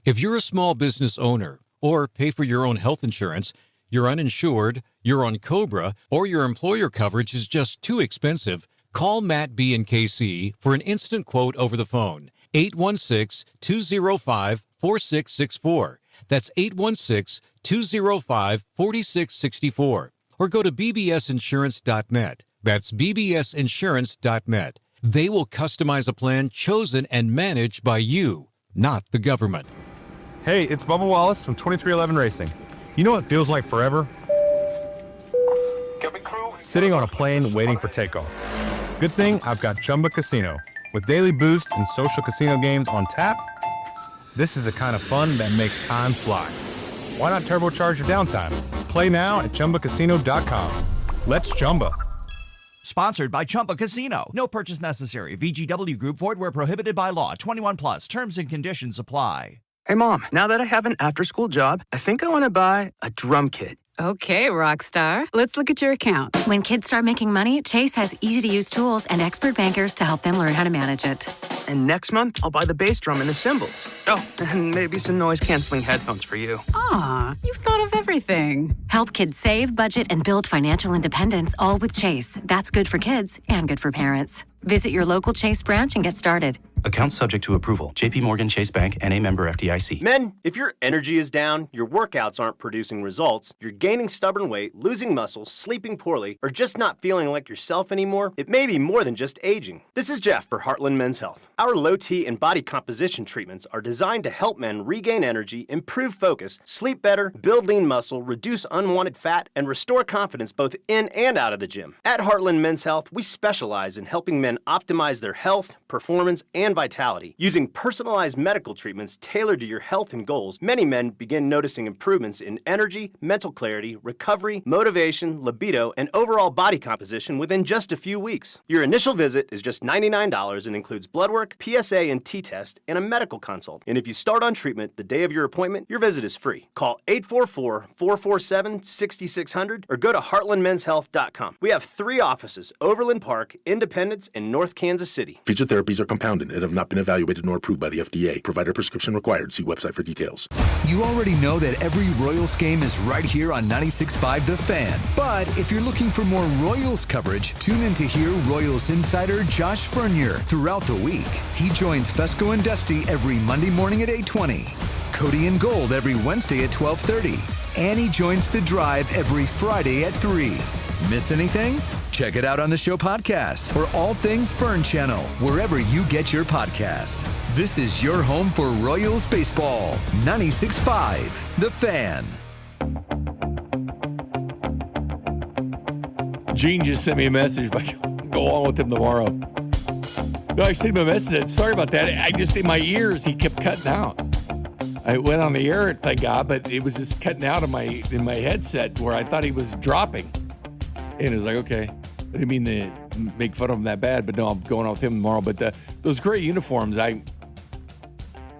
If you're a small business owner or pay for your own health insurance, you're uninsured, you're on COBRA, or your employer coverage is just too expensive, call Matt B. and KC for an instant quote over the phone. 816-205-4664. That's 816-205-4664. Or go to bbsinsurance.net. That's bbsinsurance.net. They will customize a plan chosen and managed by you, not the government. Hey, it's Bubba Wallace from 2311 Racing. You know what feels like forever? Sitting on a plane waiting for takeoff. Good thing I've got Chumba Casino. With daily boost and social casino games on tap, this is the kind of fun that makes time fly. Why not turbocharge your downtime? Play now at ChumbaCasino.com. Let's Chumba. Sponsored by Chumba Casino. No purchase necessary. VGW Group. Void where prohibited by law. 21 plus. Terms and conditions apply. Hey, Mom. Now that I have an after-school job, I think I want to buy a drum kit. Okay, Rockstar. Let's look at your account. When kids start making money, Chase has easy-to-use tools and expert bankers to help them learn how to manage it. And next month, I'll buy the bass drum and the cymbals. Oh, and maybe some noise-canceling headphones for you. Aw, you've thought of everything. Help kids save, budget, and build financial independence, all with Chase. That's good for kids and good for parents. Visit your local Chase branch and get started. Account subject to approval. JP Morgan Chase Bank, N.A. member FDIC. Men, if your energy is down, your workouts aren't producing results, you're gaining stubborn weight, losing muscle, sleeping poorly, or just not feeling like yourself anymore, it may be more than just aging. This is Jeff for Heartland Men's Health. Our low T and body composition treatments are designed to help men regain energy, improve focus, sleep better, build lean muscle, reduce unwanted fat, and restore confidence both in and out of the gym. At Heartland Men's Health, we specialize in helping men optimize their health, performance, and vitality. Using personalized medical treatments tailored to your health and goals, many men begin noticing improvements in energy, mental clarity, recovery, motivation, libido, and overall body composition within just a few weeks. Your initial visit is just $99 and includes blood work, PSA and T-test, and a medical consult. And if you start on treatment the day of your appointment, your visit is free. Call 844-447-6600 or go to heartlandmenshealth.com. We have 3 offices: Overland Park, Independence, and North Kansas City. Future therapies are compounded and have not been evaluated nor approved by the FDA. Provider prescription required. See website for details. You already know that every Royals game is right here on 96.5 The Fan. But if you're looking for more Royals coverage, tune in to hear Royals insider Josh Fernier throughout the week. He joins Fesco and Dusty every Monday morning at 8:20. Cody and Gold every Wednesday at 12:30. And he joins The Drive every Friday at 3. Miss anything? Check it out on the show podcast or All Things Fern Channel, wherever you get your podcasts. This is your home for Royals baseball. 96.5 The Fan. Gene just sent me a message if I can go on with him tomorrow. No, I sent him a message. Sorry about that. I just, in my ears, he kept cutting out. I went on the air, thank God, but it was just cutting out in my headset where I thought he was dropping. And it was like, okay, I didn't mean to make fun of him that bad, but no, I'm going on with him tomorrow. But those great uniforms,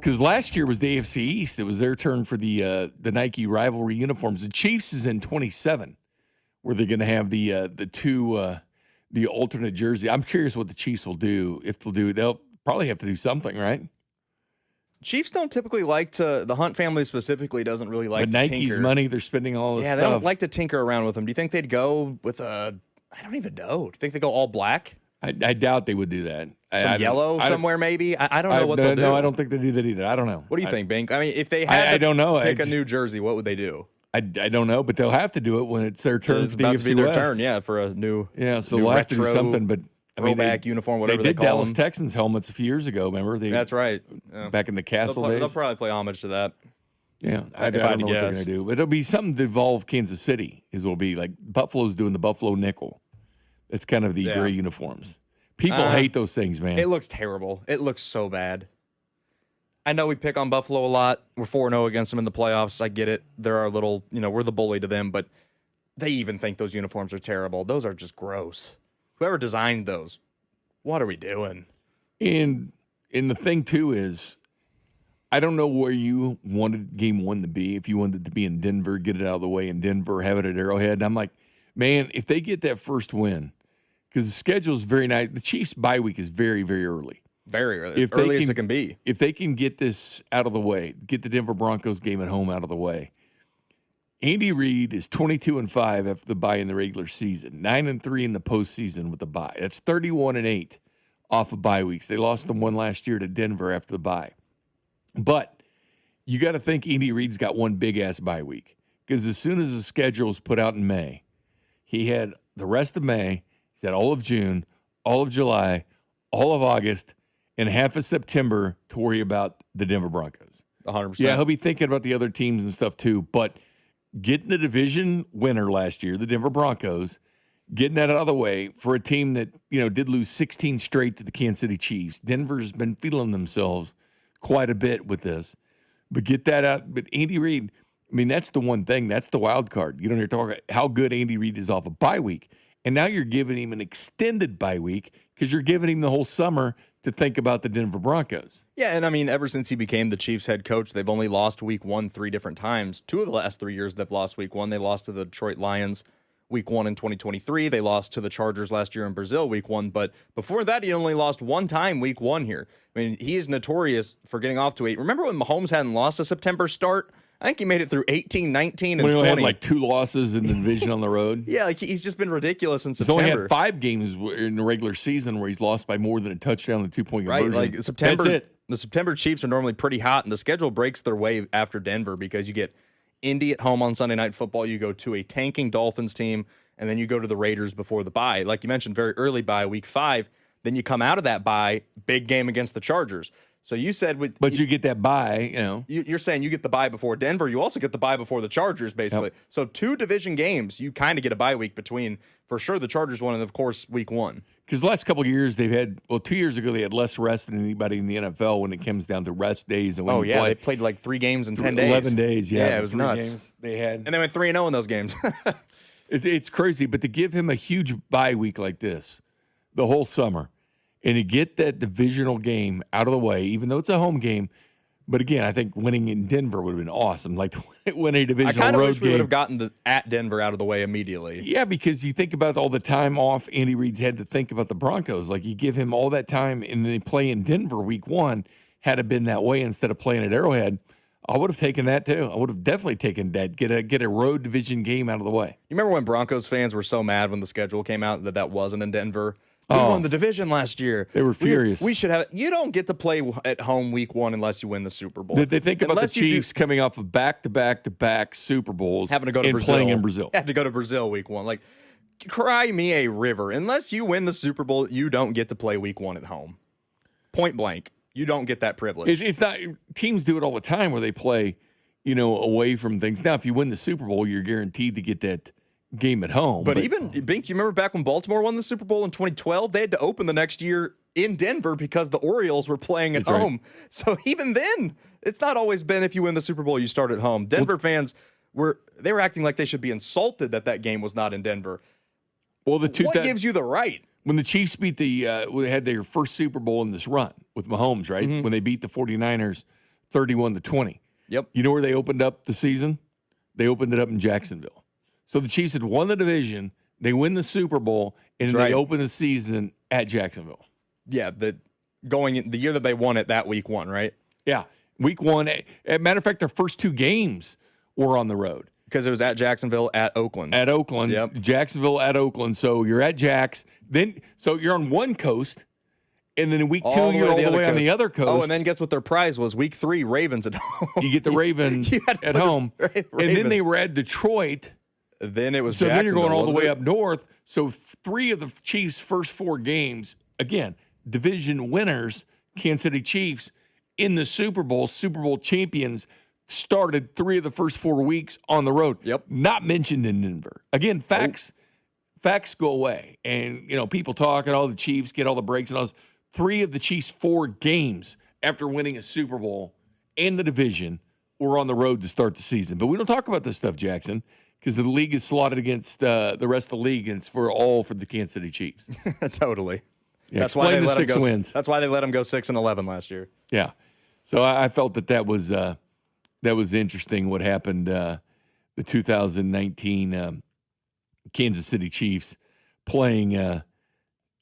because last year was the AFC East. It was their turn for the Nike rivalry uniforms. The Chiefs is in 27, where they're going to have the alternate jersey. I'm curious what the Chiefs will do. If they'll do, they'll probably have to do something, right? Chiefs don't typically like to, the Hunt family specifically doesn't really like but to Nike's tinker. money, they're spending all this stuff. Yeah, they don't like to tinker around with them. Do you think they'd go with I don't even know. Do you think they go all black? I doubt they would do that. Some yellow somewhere maybe? I don't know what they'll do. No, I don't think they do that either. I don't know. What do you think, Bink? I mean, if they had I don't know. pick a new jersey, what would they do? I don't know, but they'll have to do it when it's their turn. It's about to be their turn, yeah, for a new so new they'll have to do something. But I mean, throwback uniform, whatever they did call Dallas them. Texans helmets a few years ago. Remember? That's right. Yeah. Back in the Castle days. They'll probably play homage to that. Yeah, I don't know what they're going to do. But it'll be something to involve Kansas City. Will be like Buffalo's doing the Buffalo nickel. It's kind of the gray uniforms. People hate those things, man. It looks terrible. It looks so bad. I know we pick on Buffalo a lot. We're 4-0 against them in the playoffs. I get it. They're our little, we're the bully to them, but they even think those uniforms are terrible. Those are just gross. Whoever designed those, what are we doing? And the thing, too, is I don't know where you wanted game one to be. If you wanted it to be in Denver, get it out of the way in Denver, have it at Arrowhead. And I'm like, man, if they get that first win, because the schedule is very nice. The Chiefs' bye week is very, very early. Very early. Early as it can be. If they can get this out of the way, get the Denver Broncos game at home out of the way, Andy Reid is 22-5 after the bye in the regular season, 9-3 in the postseason with the bye. That's 31-8 off of bye weeks. They lost them one last year to Denver after the bye. But you got to think Andy Reid's got one big-ass bye week, because as soon as the schedule was put out in May, he had the rest of May, he's had all of June, all of July, all of August, and half of September to worry about the Denver Broncos. 100%. Yeah, he'll be thinking about the other teams and stuff too, but getting the division winner last year, the Denver Broncos, getting that out of the way for a team that, did lose 16 straight to the Kansas City Chiefs. Denver's been feeling themselves quite a bit with this. But get that out. But Andy Reid, that's the one thing. That's the wild card. You're talking about how good Andy Reid is off a bye week. And now you're giving him an extended bye week because you're giving him the whole summer to think about the Denver Broncos. Yeah, and ever since he became the Chiefs head coach, they've only lost week one 3 different times. 2 of the last 3 years they've lost week one. They lost to the Detroit Lions week 1 in 2023. They lost to the Chargers last year in Brazil week 1. But before that, he only lost 1 time week 1 here. He is notorious for getting off to 8. Remember when Mahomes hadn't lost a September start? I think he made it through 18, 19, and when 20. He had 2 losses in the division on the road. Yeah, he's just been ridiculous in He's September. only had 5 games in the regular season where he's lost by more than a touchdown and 2-point conversion. Right, September. That's it. The September Chiefs are normally pretty hot, and the schedule breaks their way after Denver because you get Indy at home on Sunday Night Football. You go to a tanking Dolphins team, and then you go to the Raiders before the bye. Like you mentioned, very early bye, week 5. Then you come out of that bye, big game against the Chargers. So you said you get that bye, You're saying you get the bye before Denver. You also get the bye before the Chargers, basically. Yep. So 2 division games, you kind of get a bye week between, for sure, the Chargers one and, of course, week 1. Because the last couple of years they've had, 2 years ago they had less rest than anybody in the NFL when it comes down to rest days. And when they played 3 games in 10 days. 11 days, yeah. It was nuts. Games they had. And they went 3-0 in those games. It's crazy, but to give him a huge bye week like this, the whole summer, and to get that divisional game out of the way, even though it's a home game, but again, I think winning in Denver would have been awesome. Like to win a divisional road game. I kind of wish we would have gotten at Denver out of the way immediately. Yeah, because you think about all the time off Andy Reid's had to think about the Broncos. Like you give him all that time, and they play in Denver week 1. Had it been that way instead of playing at Arrowhead, I would have taken that too. I would have definitely taken that. Get a road division game out of the way. You remember when Broncos fans were so mad when the schedule came out that wasn't in Denver? We won the division last year. They were furious. We should have it. You don't get to play at home week 1 unless you win the Super Bowl. Did they think about the Chiefs coming off of back-to-back Super Bowls, having to go to and Brazil, playing in Brazil? Had to go to Brazil week 1. Like, cry me a river. Unless you win the Super Bowl, you don't get to play week 1 at home. Point blank. You don't get that privilege. It's not. Teams do it all the time where they play, away from things. Now, if you win the Super Bowl, you're guaranteed to get that game at home. But even, Bink, you remember back when Baltimore won the Super Bowl in 2012? They had to open the next year in Denver because the Orioles were playing at home. Right. So even then, it's not always been if you win the Super Bowl, you start at home. Denver fans were acting like they should be insulted that game was not in Denver. Well, what gives you the right? When the Chiefs beat they had their first Super Bowl in this run with Mahomes, right? Mm-hmm. When they beat the 49ers 31-20. Yep. You know where they opened up the season? They opened it up in Jacksonville. So the Chiefs had won the division, they win the Super Bowl, and they open the season at Jacksonville. Yeah, the year that they won it, that week 1, right? Yeah, week 1. As a matter of fact, their first 2 games were on the road. Because it was at Jacksonville, at Oakland. At Oakland, yep. Jacksonville, at Oakland. So you're at Jax. So you're on one coast, and then in week 2, you're all the way on the other coast. Oh, and then guess what their prize was? Week 3, Ravens at home. You get the Ravens at home. And then they were at Detroit. Then it was so Jacksonville. Then you're going all the way up north. So 3 of the Chiefs' first 4 games, again, division winners, Kansas City Chiefs, in the Super Bowl champions, started 3 of the first 4 weeks on the road. Yep. Not mentioned in Denver. Again, facts go away. And, people talk and all the Chiefs get all the breaks and all this. 3 of the Chiefs' 4 games after winning a Super Bowl and the division were on the road to start the season. But we don't talk about this stuff, Jackson, because the league is slotted against the rest of the league, and it's for the Kansas City Chiefs. Totally. Yeah, that's why they let 6 wins. That's why they let them go 6-11 last year. Yeah. So I felt that was interesting what happened. The 2019 Kansas City Chiefs playing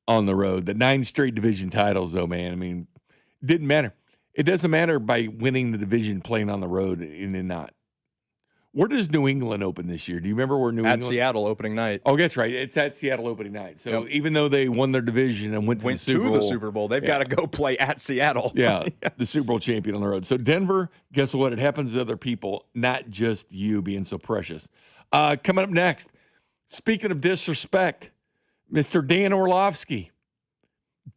on the road. The 9 straight division titles, though, man. I mean, it didn't matter. It doesn't matter by winning the division playing on the road and then not. Where does New England open this year? Do you remember where New England? At Seattle opening night. Oh, that's right. It's at Seattle opening night. So even though they won their division and went to the Super Bowl, they've got to go play at Seattle. Yeah, the Super Bowl champion on the road. So Denver, guess what? It happens to other people, not just you being so precious. Coming up next, speaking of disrespect, Mr. Dan Orlovsky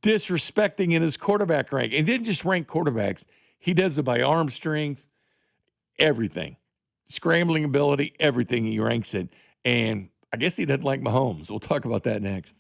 disrespecting in his quarterback rank. And he didn't just rank quarterbacks. He does it by arm strength, everything. Scrambling ability, everything he ranks it. And I guess he doesn't like Mahomes. We'll talk about that next.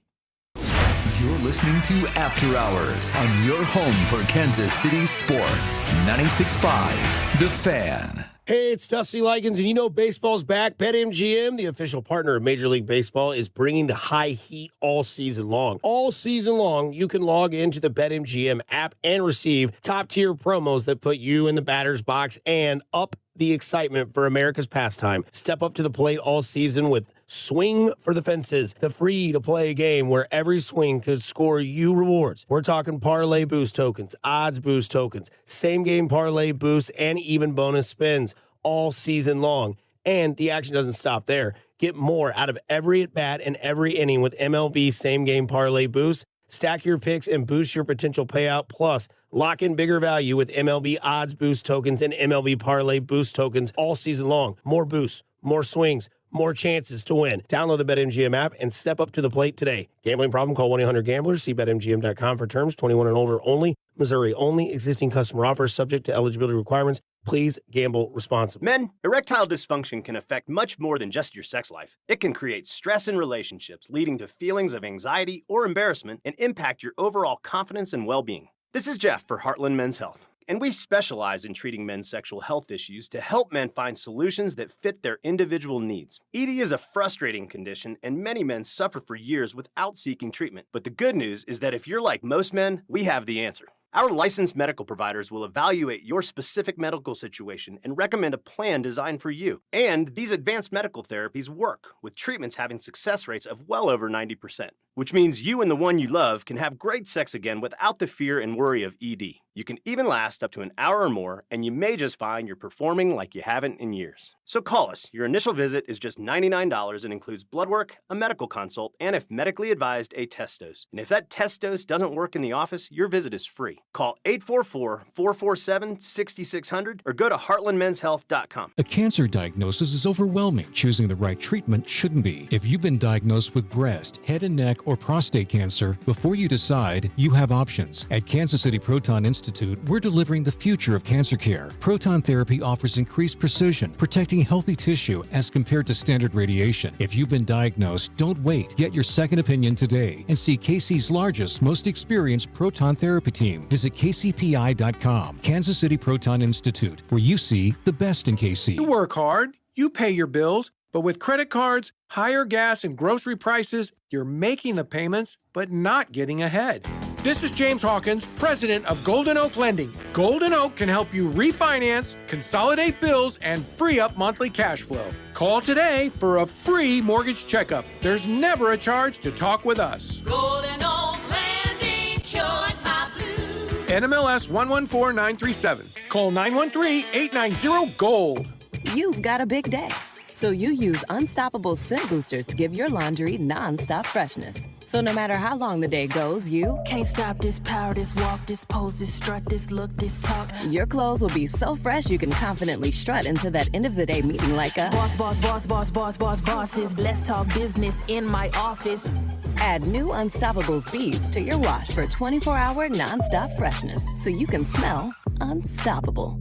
You're listening to After Hours on your home for Kansas City sports. 96.5, The Fan. Hey, it's Dusty Likens, and you know baseball's back. BetMGM, the official partner of Major League Baseball, is bringing the high heat all season long. All season long, you can log into the BetMGM app and receive top-tier promos that put you in the batter's box and up the excitement for America's pastime. Step up to the plate all season with Swing for the Fences, the free-to-play game where every swing could score you rewards. We're talking parlay boost tokens, odds boost tokens, same-game parlay boosts, and even bonus spins all season long. And the action doesn't stop there. Get more out of every at-bat and every inning with MLB same-game parlay boost. Stack your picks and boost your potential payout. Plus, lock in bigger value with MLB odds boost tokens and MLB parlay boost tokens all season long. More boosts, more swings, more chances to win. Download the BetMGM app and step up to the plate today. Gambling problem? Call 1-800-GAMBLER. See BetMGM.com for terms. 21 and older only. Missouri only. Existing customer offers subject to eligibility requirements. Please gamble responsibly. Men, erectile dysfunction can affect much more than just your sex life. It can create stress in relationships, leading to feelings of anxiety or embarrassment, and impact your overall confidence and well-being. This is Jeff for Heartland Men's Health, and we specialize in treating men's sexual health issues to help men find solutions that fit their individual needs. ED is a frustrating condition, and many men suffer for years without seeking treatment. But the good news is that if you're like most men, we have the answer. Our licensed medical providers will evaluate your specific medical situation and recommend a plan designed for you. And these advanced medical therapies work, with treatments having success rates of well over 90%, which means you and the one you love can have great sex again without the fear and worry of ED. You can even last up to an hour or more, and you may just find you're performing like you haven't in years. So call us. Your initial visit is just $99 and includes blood work, a medical consult, and if medically advised, a test dose. And if that test dose doesn't work in the office, your visit is free. Call 844-447-6600 or go to heartlandmenshealth.com. A cancer diagnosis is overwhelming. Choosing the right treatment shouldn't be. If you've been diagnosed with breast, head and neck, or prostate cancer, before you decide, you have options. At Kansas City Proton Institute, we're delivering the future of cancer care. Proton therapy offers increased precision, protecting healthy tissue as compared to standard radiation. If you've been diagnosed, don't wait. Get your second opinion today and see KC's largest, most experienced proton therapy team. Visit kcpi.com. Kansas City Proton Institute, where you see the best in KC. You work hard, you pay your bills, but with credit cards, higher gas and grocery prices, you're making the payments, but not getting ahead. This is James Hawkins, president of Golden Oak Lending. Golden Oak can help you refinance, consolidate bills, and free up monthly cash flow. Call today for a free mortgage checkup. There's never a charge to talk with us. Golden Oak Lending cured my blues. NMLS 114937. Call 913-890-GOLD. You've got a big day, so you use Unstoppable Scent Boosters to give your laundry non-stop freshness. So no matter how long the day goes, you can't stop this power, this walk, this pose, this strut, this look, this talk. Your clothes will be so fresh you can confidently strut into that end of the day meeting like a boss, boss, boss, boss, boss, boss, bosses. Let's talk business in my office. Add new Unstoppables beads to your wash for 24-hour non-stop freshness so you can smell unstoppable.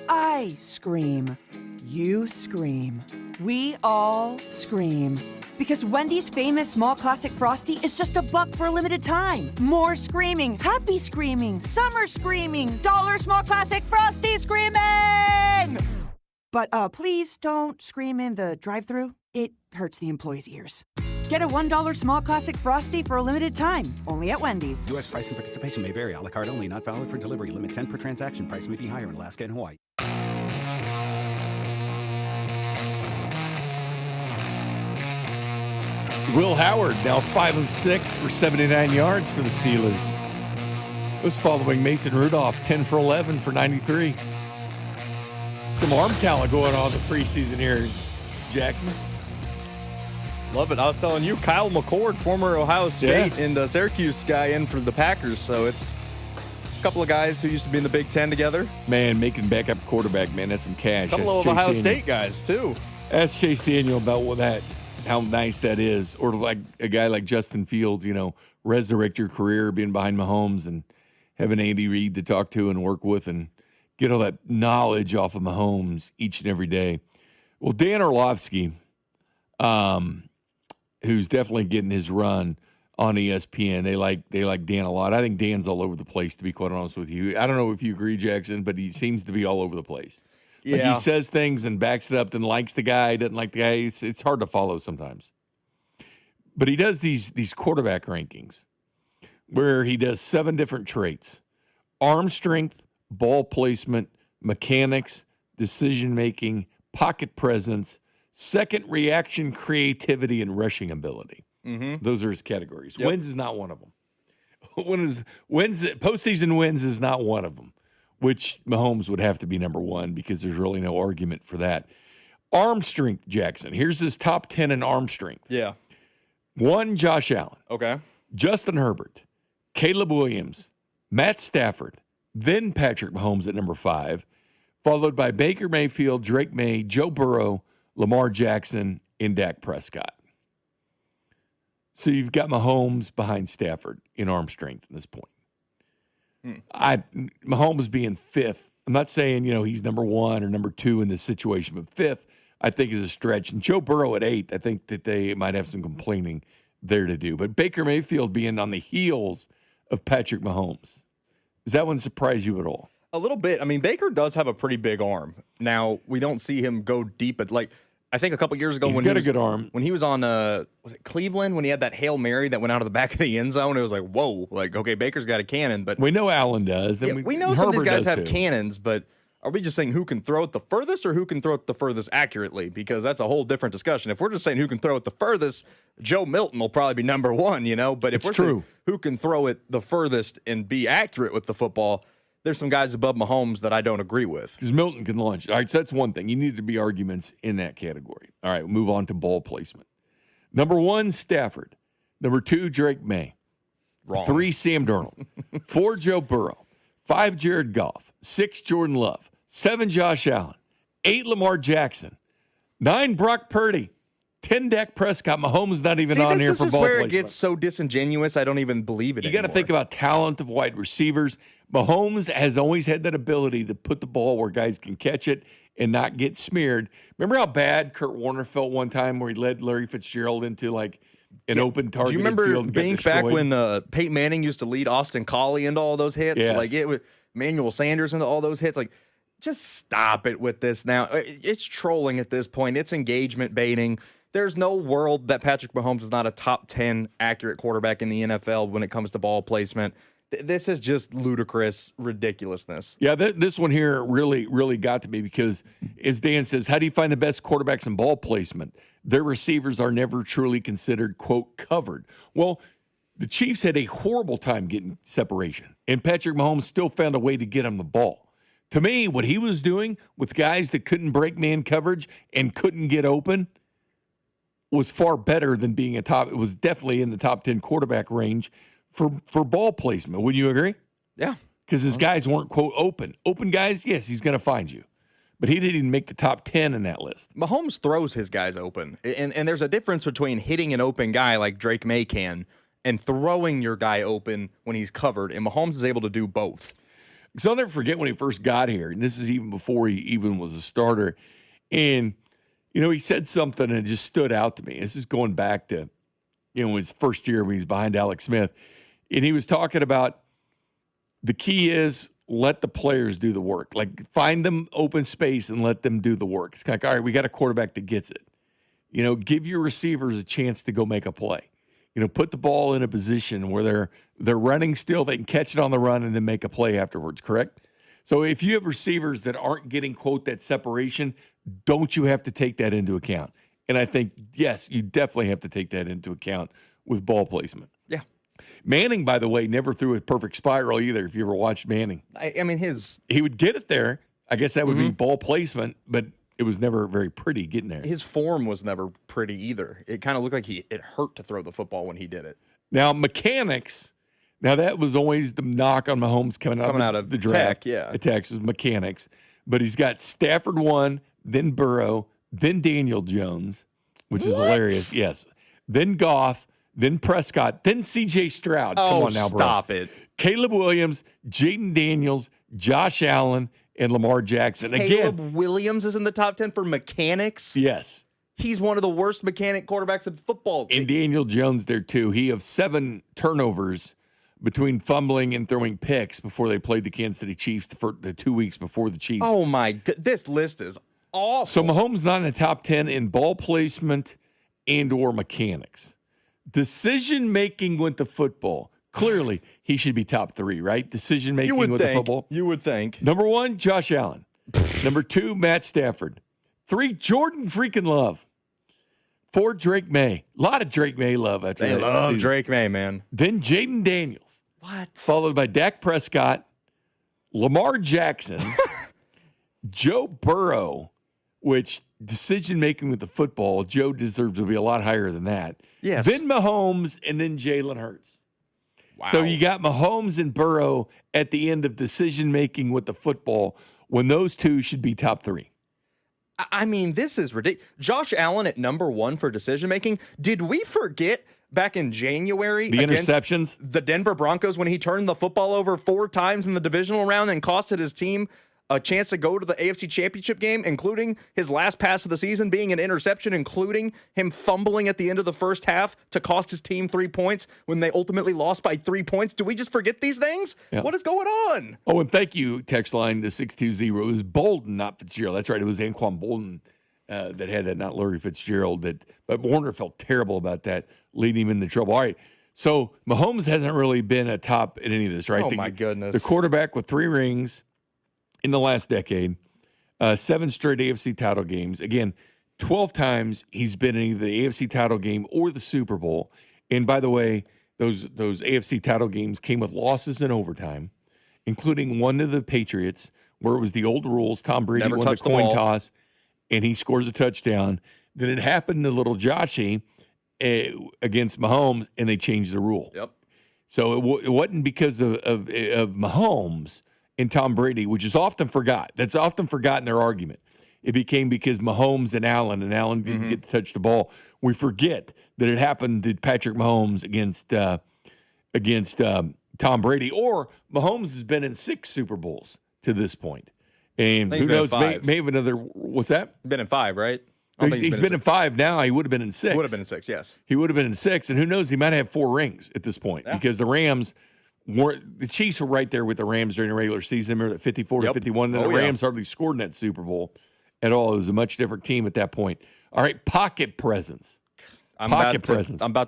I scream. You scream. We all scream. Because Wendy's famous small classic Frosty is just $1 for a limited time. More screaming, happy screaming, summer screaming, dollar small classic Frosty screaming! But please don't scream in the drive-thru. It hurts the employees' ears. Get a $1 small classic Frosty for a limited time, only at Wendy's. U.S. price and participation may vary. A la carte only. Not valid for delivery. Limit 10 per transaction. Price may be higher in Alaska and Hawaii. Will Howard now 5 of 6 for 79 yards for the Steelers. It was following Mason Rudolph 10 for 11 for 93. Some arm talent going on in the preseason here, Jackson. Love it. I was telling you, Kyle McCord, former Ohio State and Syracuse guy in for the Packers. So it's a couple of guys who used to be in the Big Ten together. Man, making backup quarterback, man, that's some cash. A couple of Ohio State guys, too. Ask Chase Daniel about how nice that is. Or like a guy like Justin Fields, resurrect your career being behind Mahomes and having Andy Reid to talk to and work with and get all that knowledge off of Mahomes each and every day. Well, Dan Orlovsky, who's definitely getting his run on ESPN. They like Dan a lot. I think Dan's all over the place, to be quite honest with you. I don't know if you agree, Jackson, but he seems to be all over the place. Like he says things and backs it up, then likes the guy, doesn't like the guy. It's hard to follow sometimes. But he does these quarterback rankings where he does 7 different traits: arm strength, ball placement, mechanics, decision-making, pocket presence, second reaction creativity, and rushing ability. Mm-hmm. Those are his categories. Yep. Wins is not one of them. Postseason wins is not one of them, which Mahomes would have to be number 1 because there's really no argument for that. Arm strength, Jackson. Here's his top 10 in arm strength. Yeah. 1, Josh Allen. Okay. Justin Herbert. Caleb Williams. Matt Stafford. Then Patrick Mahomes at number 5, followed by Baker Mayfield, Drake May, Joe Burrow, Lamar Jackson, and Dak Prescott. So you've got Mahomes behind Stafford in arm strength at this point. Mahomes being 5th. I'm not saying, he's number 1 or number 2 in this situation, but 5th, I think, is a stretch. And Joe Burrow at 8th, I think that they might have some complaining there to do. But Baker Mayfield being on the heels of Patrick Mahomes, does that one surprise you at all? A little bit. I mean, Baker does have a pretty big arm. Now, we don't see him go deep, but I think a couple years ago he's got a good arm. When he was on was it Cleveland, when he had that Hail Mary that went out of the back of the end zone, it was like, whoa, okay, Baker's got a cannon, but we know Allen does. And we know some of these guys have cannons, but are we just saying who can throw it the furthest or who can throw it the furthest accurately? Because that's a whole different discussion. If we're just saying who can throw it the furthest, Joe Milton will probably be number 1, But if we're saying who can throw it the furthest and be accurate with the football, there's some guys above Mahomes that I don't agree with. Because Milton can launch. All right, so that's one thing. You need to be arguments in that category. All right, we'll move on to ball placement. Number 1, Stafford. Number 2, Drake May. Wrong. 3, Sam Darnold. 4, Joe Burrow. 5, Jared Goff. 6, Jordan Love. 7, Josh Allen. 8, Lamar Jackson. 9, Brock Purdy. 10, Dak Prescott. Mahomes not even on here for ball placement. This is where it gets so disingenuous, I don't even believe it anymore. You got to think about talent of wide receivers. Mahomes has always had that ability to put the ball where guys can catch it and not get smeared. Remember how bad Kurt Warner felt one time where he led Larry Fitzgerald into an open target? Do you remember Bink back when Peyton Manning used to lead Austin Collie into all those hits? Yes. It was Manuel Sanders into all those hits. Just stop it with this now. It's trolling at this point. It's engagement baiting. There's no world that Patrick Mahomes is not a top 10 accurate quarterback in the NFL when it comes to ball placement. This is just ludicrous ridiculousness. Yeah, this one here really, really got to me because, as Dan says, how do you find the best quarterbacks in ball placement? Their receivers are never truly considered, quote, covered. Well, the Chiefs had a horrible time getting separation, and Patrick Mahomes still found a way to get him the ball. To me, what he was doing with guys that couldn't break man coverage and couldn't get open was far better than being it was definitely in the top 10 quarterback range for ball placement. Would you agree? Yeah. Because his guys weren't, quote, open. Open guys, yes, he's going to find you. But he didn't even make the top 10 in that list. Mahomes throws his guys open. And there's a difference between hitting an open guy like Drake May can and throwing your guy open when he's covered. And Mahomes is able to do both. So I'll never forget when he first got here, and this is even before he even was a starter. And he said something and it just stood out to me. This is going back to, his first year when he was behind Alex Smith. And he was talking about the key is let the players do the work. Find them open space and let them do the work. It's kind of all right, we got a quarterback that gets it. Give your receivers a chance to go make a play. Put the ball in a position where they're running still, they can catch it on the run and then make a play afterwards, correct? So if you have receivers that aren't getting, quote, that separation, don't you have to take that into account? And I think, yes, you definitely have to take that into account with ball placement. Yeah. Manning, by the way, never threw a perfect spiral either, if you ever watched Manning. I mean, he would get it there. I guess that would be ball placement, but it was never very pretty getting there. His form was never pretty either. It kind of looked like it hurt to throw the football when he did it. Now, mechanics. Now, that was always the knock on Mahomes coming out of the draft. Tech, At Texas, mechanics. But he's got Stafford 1, then Burrow, then Daniel Jones, which is hilarious. Yes. Then Goff, then Prescott, then C.J. Stroud. Come on now, bro. Stop it. Caleb Williams, Jaden Daniels, Josh Allen, and Lamar Jackson. Caleb Williams is in the top 10 for mechanics? Yes. He's one of the worst mechanic quarterbacks in football. And Daniel Jones there, too. He had 7 turnovers between fumbling and throwing picks before they played the Kansas City Chiefs for the 2 weeks before the Chiefs. Oh, my God. This list is awful. So Mahomes not in the top 10 in ball placement and or mechanics. Decision-making with the football. Clearly, he should be top 3, right? Decision-making with the football. You would think. Number 1, Josh Allen. Number 2, Matt Stafford. 3, Jordan freaking Love. 4, Drake May. A lot of Drake May love after They that love season. Drake May, man. Then Jaden Daniels. What? Followed by Dak Prescott, Lamar Jackson, Joe Burrow, which decision-making with the football, Joe deserves to be a lot higher than that. Yes. Then Mahomes, and then Jalen Hurts. Wow. So you got Mahomes and Burrow at the end of decision-making with the football when those two should be top 3. I mean, this is ridiculous. Josh Allen at number 1 for decision-making. Did we forget back in January The against interceptions? the Denver Broncos when he turned the football over 4 times in the divisional round and costed his team a chance to go to the AFC Championship game, including his last pass of the season being an interception, including him fumbling at the end of the first half to cost his team 3 points when they ultimately lost by 3 points? Do we just forget these things? Yeah. What is going on? Oh, and thank you, text line to 620. It was Bolden, not Fitzgerald. That's right. It was Anquan Bolden that had that, not Larry Fitzgerald. But Warner felt terrible about that, leading him into trouble. All right. So Mahomes hasn't really been a top in any of this, right? Oh, my goodness. The quarterback with 3 rings in the last decade, 7 straight AFC title games. Again, 12 times he's been in either the AFC title game or the Super Bowl. And by the way, those AFC title games came with losses in overtime, including one to the Patriots, where it was the old rules. Tom Brady Never won the touched the coin ball. toss, and he scores a touchdown. Then it happened to little Joshy against Mahomes, and they changed the rule. Yep. So it wasn't because of Mahomes and Tom Brady, which is often forgot. That's often forgotten their argument. It became because Mahomes and Allen didn't get to touch the ball. We forget that it happened to Patrick Mahomes against Tom Brady, or Mahomes has been in 6 Super Bowls to this point. And who knows, may have another, what's that? Been in 5, right? He's been in 5 now. He would have been in 6. Would have been in 6, yes. He would have been in 6, and who knows, he might have 4 rings at this point because the Rams the Chiefs were right there with the Rams during the regular season. Remember that 54-51, and the Rams hardly scored in that Super Bowl at all. It was a much different team at that point. All right, pocket presence. I'm about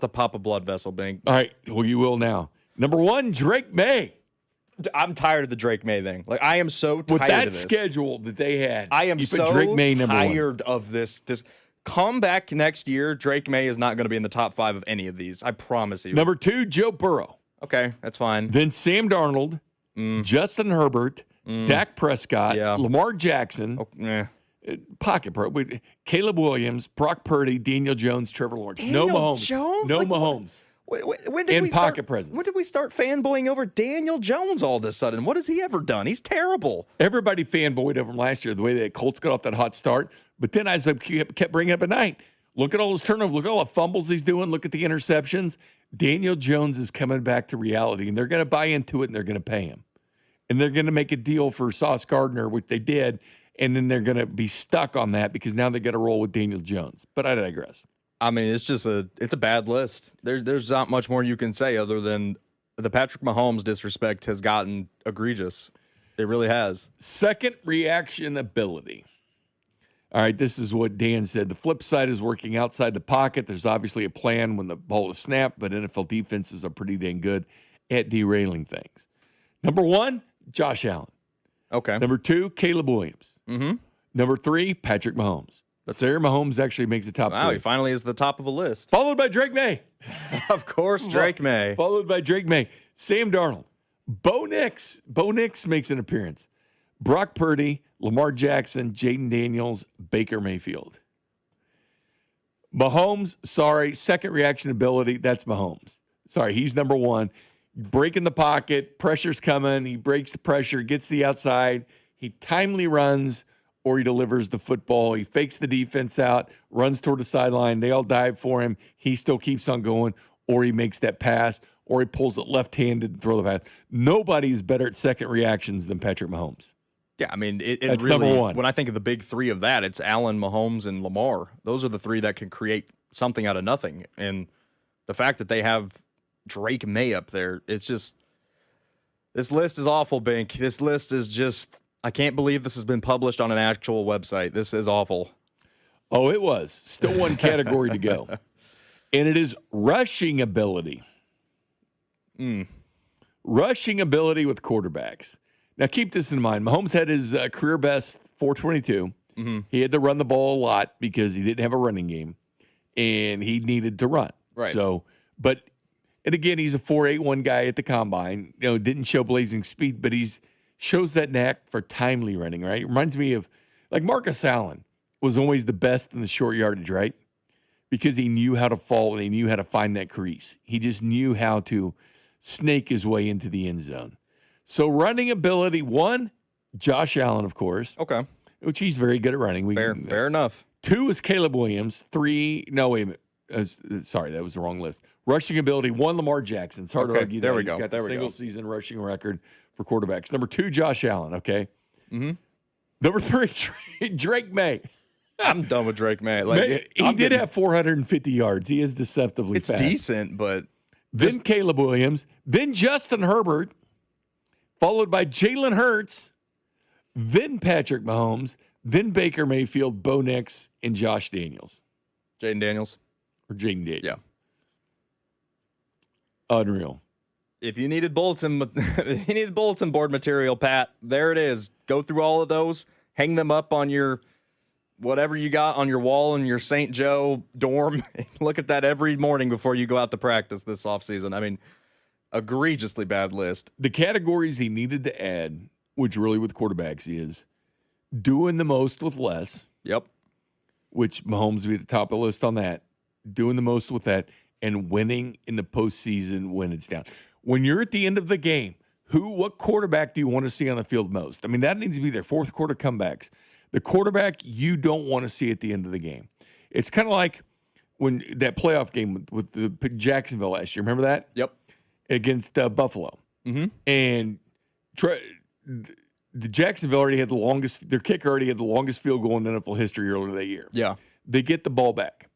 to pop a blood vessel, Bink. All right, well, you will now. Number 1, Drake May. I'm tired of the Drake May thing. Like, I am so tired with that of this. schedule that they had. I am you put so Drake May number tired of this. Come back next year. Drake May is not going to be in the top 5 of any of these. I promise you. Number 2, Joe Burrow. Okay, that's fine. Then Sam Darnold, Justin Herbert, Dak Prescott, Lamar Jackson, pocket pro, Caleb Williams, Brock Purdy, Daniel Jones, Trevor Lawrence. Daniel no Mahomes. Jones? No Like, Mahomes. When did in we pocket start, presence. When did we start fanboying over Daniel Jones all of a sudden? What has he ever done? He's terrible. Everybody fanboyed over him last year, the way that Colts got off that hot start. But then as I kept bringing up at night, look at all his turnovers. Look at all the fumbles he's doing. Look at the interceptions. Daniel Jones is coming back to reality, and they're going to buy into it, and they're going to pay him. And they're going to make a deal for Sauce Gardner, which they did, and then they're going to be stuck on that because now they got to roll with Daniel Jones. But I digress. I mean, it's a bad list. There's not much more you can say other than the Patrick Mahomes disrespect has gotten egregious. It really has. Second reaction ability. All right, this is what Dan said. The flip side is working outside the pocket. There's obviously a plan when the ball is snapped, but NFL defenses are pretty dang good at derailing things. Number 1, Josh Allen. Okay. Number 2, Caleb Williams. Mm-hmm. Number 3, Patrick Mahomes. Sarah Mahomes actually makes the top 3. Wow, he finally is the top of a list. Followed by Drake May. Of course, Drake May. Followed by Drake May. Sam Darnold. Bo Nix. Bo Nix makes an appearance. Brock Purdy, Lamar Jackson, Jaden Daniels, Baker Mayfield. Mahomes, sorry, second reaction ability, that's Mahomes. Sorry, he's number 1. Breaking the pocket, pressure's coming, he breaks the pressure, gets the outside, he timely runs, or he delivers the football. He fakes the defense out, runs toward the sideline, they all dive for him, he still keeps on going, or he makes that pass, or he pulls it left-handed and throw the pass. Nobody's better at second reactions than Patrick Mahomes. Yeah, I mean, it That's really, number 1. When I think of the big 3 of that, it's Allen, Mahomes, and Lamar. Those are the 3 that can create something out of nothing. And the fact that they have Drake May up there, it's just, this list is awful, Bink. This list is just, I can't believe this has been published on an actual website. This is awful. Oh, it was. Still one category to go. And it is rushing ability. Rushing ability with quarterbacks. Now, keep this in mind. Mahomes had his career best 422. Mm-hmm. He had to run the ball a lot because he didn't have a running game, and he needed to run. Right. So, and again, he's a 4.81 guy at the combine. You know, didn't show blazing speed, but he's shows that knack for timely running, right? It reminds me of, like, Marcus Allen was always the best in the short yardage, right? Because he knew how to fall and he knew how to find that crease. He just knew how to snake his way into the end zone. So running ability, 1, Josh Allen, of course. Okay. Which he's very good at running. Fair enough. 2 is Caleb Williams. 3, no, wait a minute. Sorry, that was the wrong list. Rushing ability, 1, Lamar Jackson. It's hard to argue there that. we go. He's got There the we single go. season rushing record for quarterbacks. Number 2, Josh Allen, okay? Mm-hmm. Number 3, Drake May. I'm done with Drake May. Like, he did have 450 yards. He is deceptively it's fast. decent, but Then Caleb Williams. Then Justin Herbert. Followed by Jalen Hurts, then Patrick Mahomes, then Baker Mayfield, Bo Nix, and Josh Daniels. Jaden Daniels. Or Jaden Daniels. Yeah. Unreal. If you needed bulletin board material, Pat, there it is. Go through all of those, hang them up on your whatever you got on your wall in your St. Joe dorm. Look at that every morning before you go out to practice this offseason. I mean, egregiously bad list. The categories he needed to add, which really with quarterbacks is doing the most with less. Yep. Which Mahomes would be at the top of the list on that. Doing the most with that and winning in the postseason when it's down. When you're at the end of the game, what quarterback do you want to see on the field most? I mean, that needs to be their fourth quarter comebacks. The quarterback you don't want to see at the end of the game. It's kind of like when that playoff game with the Jacksonville last year. Remember that? Yep. Against Buffalo. Mm-hmm. And the Jacksonville already had their kicker already had the longest field goal in NFL history earlier that year. Yeah. They get the ball back.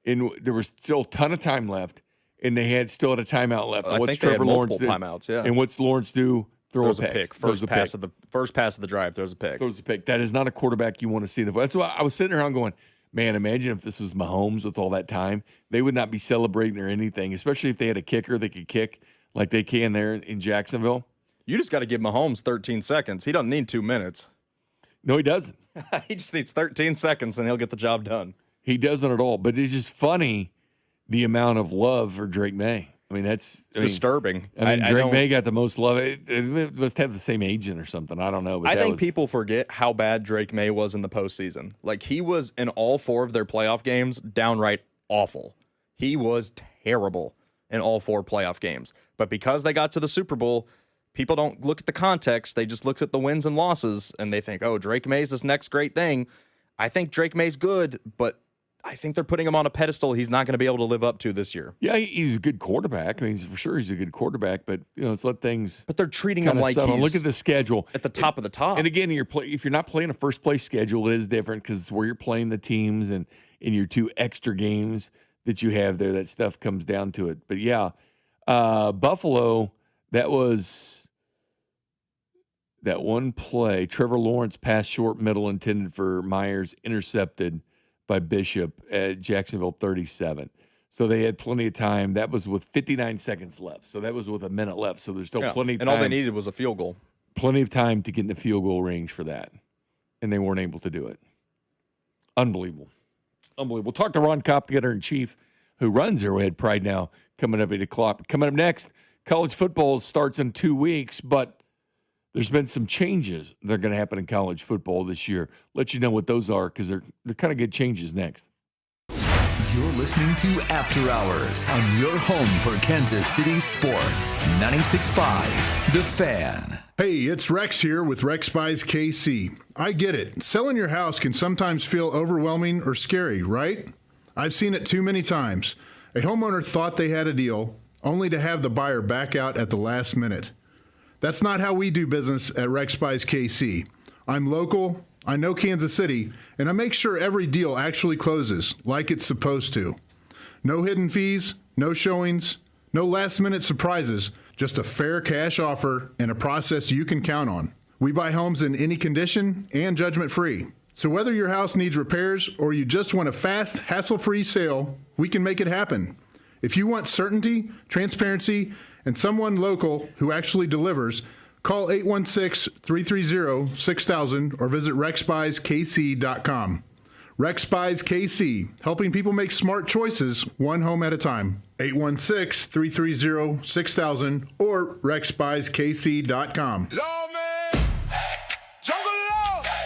And there was still a ton of time left, and they still had a timeout left. I think they had multiple timeouts, yeah. And what's Lawrence do? Throws a pick. First pass of the drive, throws a pick. Throws a pick. That is not a quarterback you want to see. That's why I was sitting around going, man, imagine if this was Mahomes with all that time. They would not be celebrating or anything, especially if they had a kicker that could kick like they can there in Jacksonville. You just got to give Mahomes 13 seconds. He doesn't need 2 minutes. No, he doesn't. He just needs 13 seconds, and he'll get the job done. He doesn't at all. But it's just funny the amount of love for Drake May. I mean, it's disturbing. I mean, Drake May got the most love. It must have the same agent or something. I don't know. But I think people forget how bad Drake May was in the postseason. Like, he was in all 4 of their playoff games downright awful. He was terrible in all 4 playoff games. But because they got to the Super Bowl, people don't look at the context. They just look at the wins and losses, and they think, oh, Drake May's this next great thing. I think Drake May's good, but I think they're putting him on a pedestal he's not going to be able to live up to this year. Yeah, he's a good quarterback. I mean, for sure he's a good quarterback, but let's let things. But they're treating him like settle. he's Look at the schedule at the top of the top. And again, if you're not playing a first place schedule, it is different because it's where you're playing the teams and in your 2 extra games that you have there. That stuff comes down to it. But yeah, Buffalo, that was That one play, Trevor Lawrence pass short middle intended for Myers, intercepted by Bishop at Jacksonville 37. So they had plenty of time. That was with 59 seconds left. So that was with a minute left. So there's still plenty of time. And all they needed was a field goal. Plenty of time to get in the field goal range for that. And they weren't able to do it. Unbelievable. Unbelievable. We'll talk to Ron Kopp, the editor-in-chief, who runs Arrowhead Pride now, coming up at 8 o'clock. Coming up next, college football starts in 2 weeks, but there's been some changes that are going to happen in college football this year. Let you know what those are because they're kind of good changes next. You're listening to After Hours on your home for Kansas City sports. 96.5 The Fan. Hey, it's Rex here with Rex Buys KC. I get it. Selling your house can sometimes feel overwhelming or scary, right? I've seen it too many times. A homeowner thought they had a deal, only to have the buyer back out at the last minute. That's not how we do business at Rex Buys KC. I'm local, I know Kansas City, and I make sure every deal actually closes like it's supposed to. No hidden fees, no showings, no last-minute surprises, just a fair cash offer and a process you can count on. We buy homes in any condition and judgment-free. So whether your house needs repairs or you just want a fast, hassle-free sale, we can make it happen. If you want certainty, transparency, and someone local who actually delivers, call 816-330-6000 or visit rexbuyskc.com. Rex Buys KC, helping people make smart choices one home at a time. 816-330-6000 or rexbuyskc.com.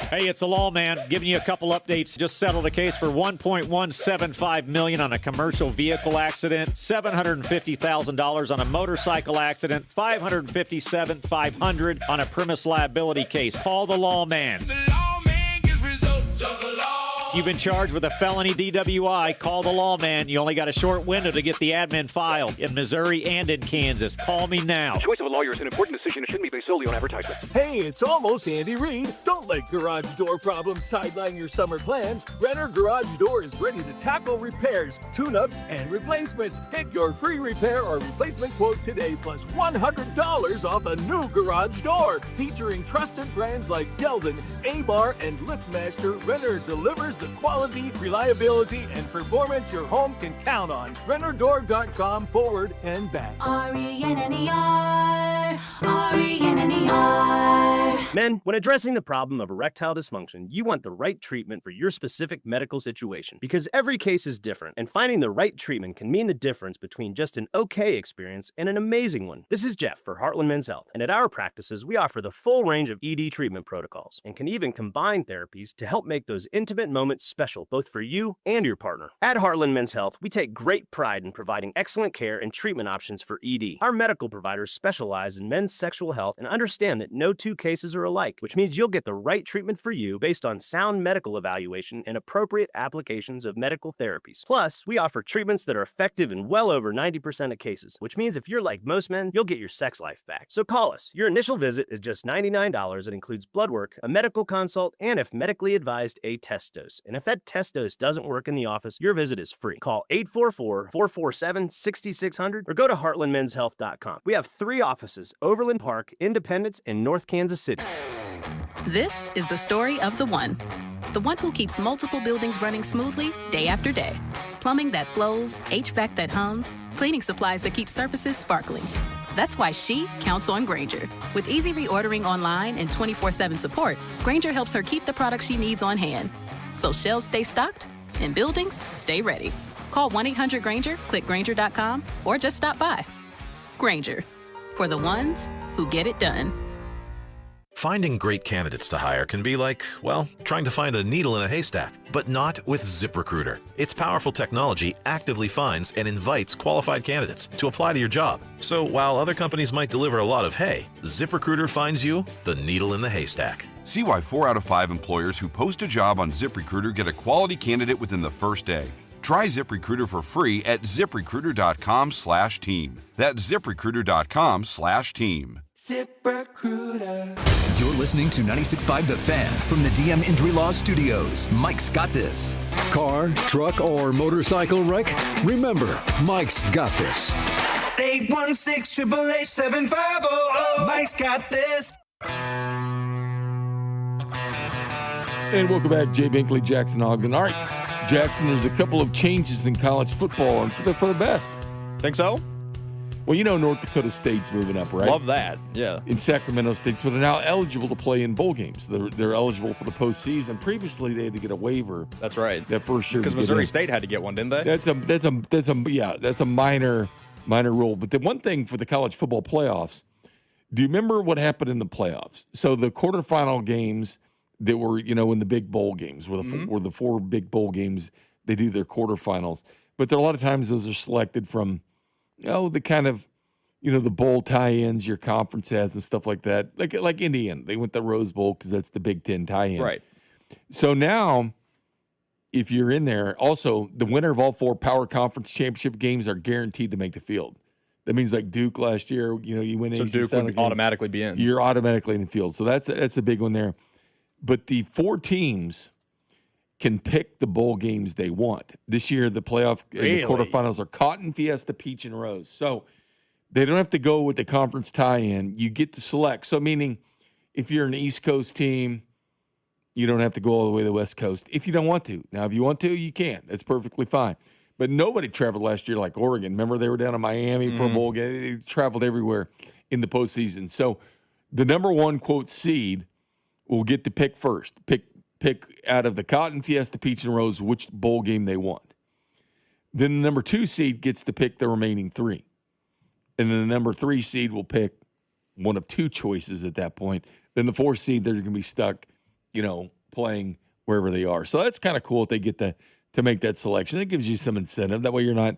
Hey, it's the Lawman giving you a couple updates. Just settled a case for $1.175 million on a commercial vehicle accident, $750,000 on a motorcycle accident, $557,500 on a premise liability case. Call the Lawman. If you've been charged with a felony DWI, call the Lawman. You only got a short window to get the admin filed in Missouri and in Kansas. Call me now. The choice of a lawyer is an important decision. It shouldn't be based solely on advertisement. Hey, it's almost Andy Reid. Don't let garage door problems sideline your summer plans. Renner Garage Door is ready to tackle repairs, tune-ups, and replacements. Get your free repair or replacement quote today, plus $100 off a new garage door. Featuring trusted brands like Geldon, A-Bar, and LiftMaster, Renner delivers the quality, reliability, and performance your home can count on. RennerDoor.com forward and back. RENNER, RENNER. Men, when addressing the problem of erectile dysfunction, you want the right treatment for your specific medical situation because every case is different, and finding the right treatment can mean the difference between just an okay experience and an amazing one. This is Jeff for Heartland Men's Health, and at our practices, we offer the full range of ED treatment protocols and can even combine therapies to help make those intimate moments special both for you and your partner. At Heartland Men's Health, we take great pride in providing excellent care and treatment options for ED. Our medical providers specialize in men's sexual health and understand that no two cases are alike, which means you'll get the right treatment for you based on sound medical evaluation and appropriate applications of medical therapies. Plus, we offer treatments that are effective in well over 90% of cases, which means if you're like most men, you'll get your sex life back. So call us. Your initial visit is just $99. It includes blood work, a medical consult, and if medically advised, a test dose. And if that test dose doesn't work in the office, your visit is free. Call 844-447-6600 or go to heartlandmenshealth.com. We have 3 offices, Overland Park, Independence, and North Kansas City. This is the story of the one who keeps multiple buildings running smoothly day after day. Plumbing that flows, HVAC that hums, cleaning supplies that keep surfaces sparkling. That's why she counts on Grainger. With easy reordering online and 24/7 support, Grainger helps her keep the products she needs on hand. So shelves stay stocked and buildings stay ready. Call 1-800-GRAINGER, click Grainger.com, or just stop by. Grainger, for the ones who get it done. Finding great candidates to hire can be like, well, trying to find a needle in a haystack, but not with ZipRecruiter. Its powerful technology actively finds and invites qualified candidates to apply to your job. So while other companies might deliver a lot of hay, ZipRecruiter finds you the needle in the haystack. See why 4 out of 5 employers who post a job on ZipRecruiter get a quality candidate within the first day. Try ZipRecruiter for free at ZipRecruiter.com/team. That's ZipRecruiter.com/team. ZipRecruiter. You're listening to 96.5 The Fan from the DM Injury Law Studios. Mike's got this. Car, truck, or motorcycle wreck? Remember, Mike's got this. 816-888-7500. Mike's got this. And welcome back, Jay Binkley, Jackson Ogden. All right, Jackson, there's a couple of changes in college football, and for the best. Think so? Well, you know North Dakota State's moving up, right? Love that, yeah. In Sacramento State, but they're now eligible to play in bowl games. They're eligible for the postseason. Previously, they had to get a waiver. That's right. That first year because Missouri State had to get one, didn't they? That's a minor rule. But the one thing for the college football playoffs, do you remember what happened in the playoffs? So the quarterfinal games that were, in the big bowl games, where the four big bowl games, they do their quarterfinals. But there are a lot of times those are selected from, the kind of, the bowl tie-ins your conference has and stuff like that. Like Indiana, they went the Rose Bowl because that's the Big Ten tie-in. Right. So now, if you're in there, also the winner of all four power conference championship games are guaranteed to make the field. That means like Duke last year, you win. So Duke would automatically be in. You're automatically in the field. So that's a big one there. But the four teams can pick the bowl games they want. This year, the playoff the quarterfinals are Cotton, Fiesta, Peach, and Rose. So they don't have to go with the conference tie-in. You get to select. So meaning if you're an East Coast team, you don't have to go all the way to the West Coast if you don't want to. Now, if you want to, you can. That's perfectly fine. But nobody traveled last year like Oregon. Remember, they were down in Miami for a bowl game. They traveled everywhere in the postseason. So the number one, quote, seed will get to pick first. Pick out of the Cotton, Fiesta, Peach, and Rose which bowl game they want. Then the number 2 seed gets to pick the remaining 3. And then the number 3 seed will pick one of 2 choices at that point. Then the 4 seed, they're going to be stuck, playing wherever they are. So that's kind of cool if they get to make that selection. It gives you some incentive. That way you're not,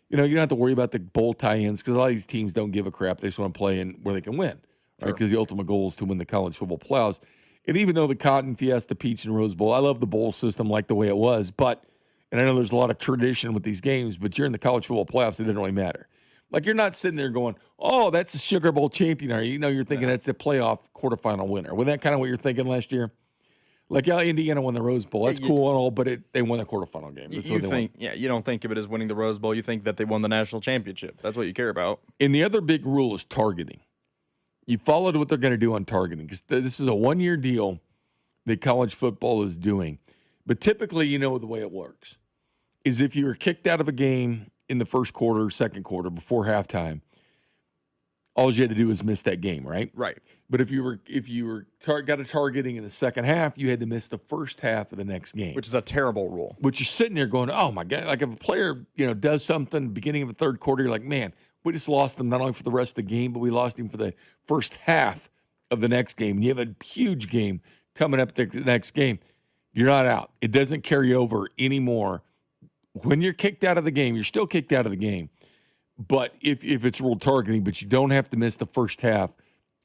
you don't have to worry about the bowl tie-ins because a lot of these teams don't give a crap. They just want to play in where they can win, right? Because the ultimate goal is to win the college football playoffs. And even though the Cotton, Fiesta, Peach, and Rose Bowl, I love the bowl system like the way it was, and I know there's a lot of tradition with these games, but you're in the college football playoffs, it doesn't really matter. Like, you're not sitting there going, oh, that's a Sugar Bowl champion. You're thinking that's the playoff quarterfinal winner. Wasn't that kind of what you're thinking last year? Like, Indiana won the Rose Bowl. That's cool and all, but they won the quarterfinal game. You don't think of it as winning the Rose Bowl. You think that they won the national championship. That's what you care about. And the other big rule is targeting. You followed what they're going to do on targeting because this is a one-year deal that college football is doing. But typically, the way it works is if you were kicked out of a game in the first quarter, second quarter, before halftime, all you had to do was miss that game, right? Right. But if you got a targeting in the second half, you had to miss the first half of the next game. Which is a terrible rule. Which you're sitting there going, oh, my God. Like if a player, does something beginning of the third quarter, you're like, man, we just lost him not only for the rest of the game, but we lost him for the first half of the next game. And you have a huge game coming up the next game. You're not out. It doesn't carry over anymore. When you're kicked out of the game, you're still kicked out of the game. But if it's ruled targeting, but you don't have to miss the first half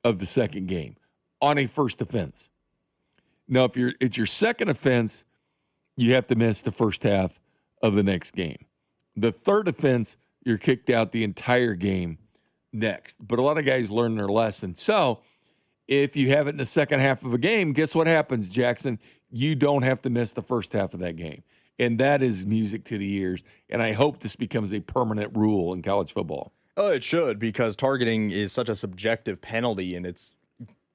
of the second game on a first offense. Now, if it's your second offense, you have to miss the first half of the next game. The third offense, you're kicked out the entire game next. But a lot of guys learn their lesson. So if you have it in the second half of a game, guess what happens, Jackson? You don't have to miss the first half of that game. And that is music to the ears. And I hope this becomes a permanent rule in college football. Oh, it should, because targeting is such a subjective penalty, and it's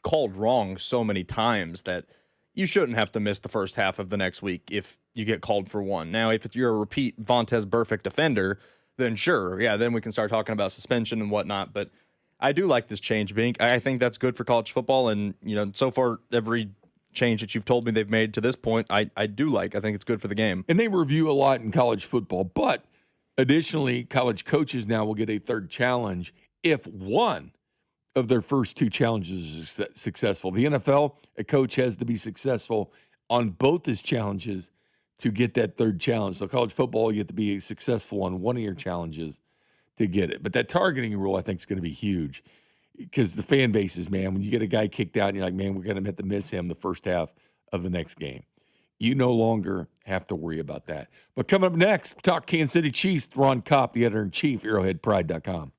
called wrong so many times that you shouldn't have to miss the first half of the next week if you get called for one. Now, if you're a repeat Vontaze Burfict offender, then sure, yeah, then we can start talking about suspension and whatnot. But I do like this change, Bink. I think that's good for college football, and so far every change that you've told me they've made to this point, I do like. I think it's good for the game. And they review a lot in college football, but additionally, college coaches now will get a third challenge if one of their first 2 challenges is successful. The NFL, a coach has to be successful on both his challenges to get that third challenge. So college football, you have to be successful on one of your challenges to get it. But that targeting rule, I think, is going to be huge because the fan bases, man, when you get a guy kicked out and you're like, man, we're going to have to miss him the first half of the next game. You no longer have to worry about that. But coming up next, talk Kansas City Chiefs. Ron Kopp, the editor-in-chief, arrowheadpride.com.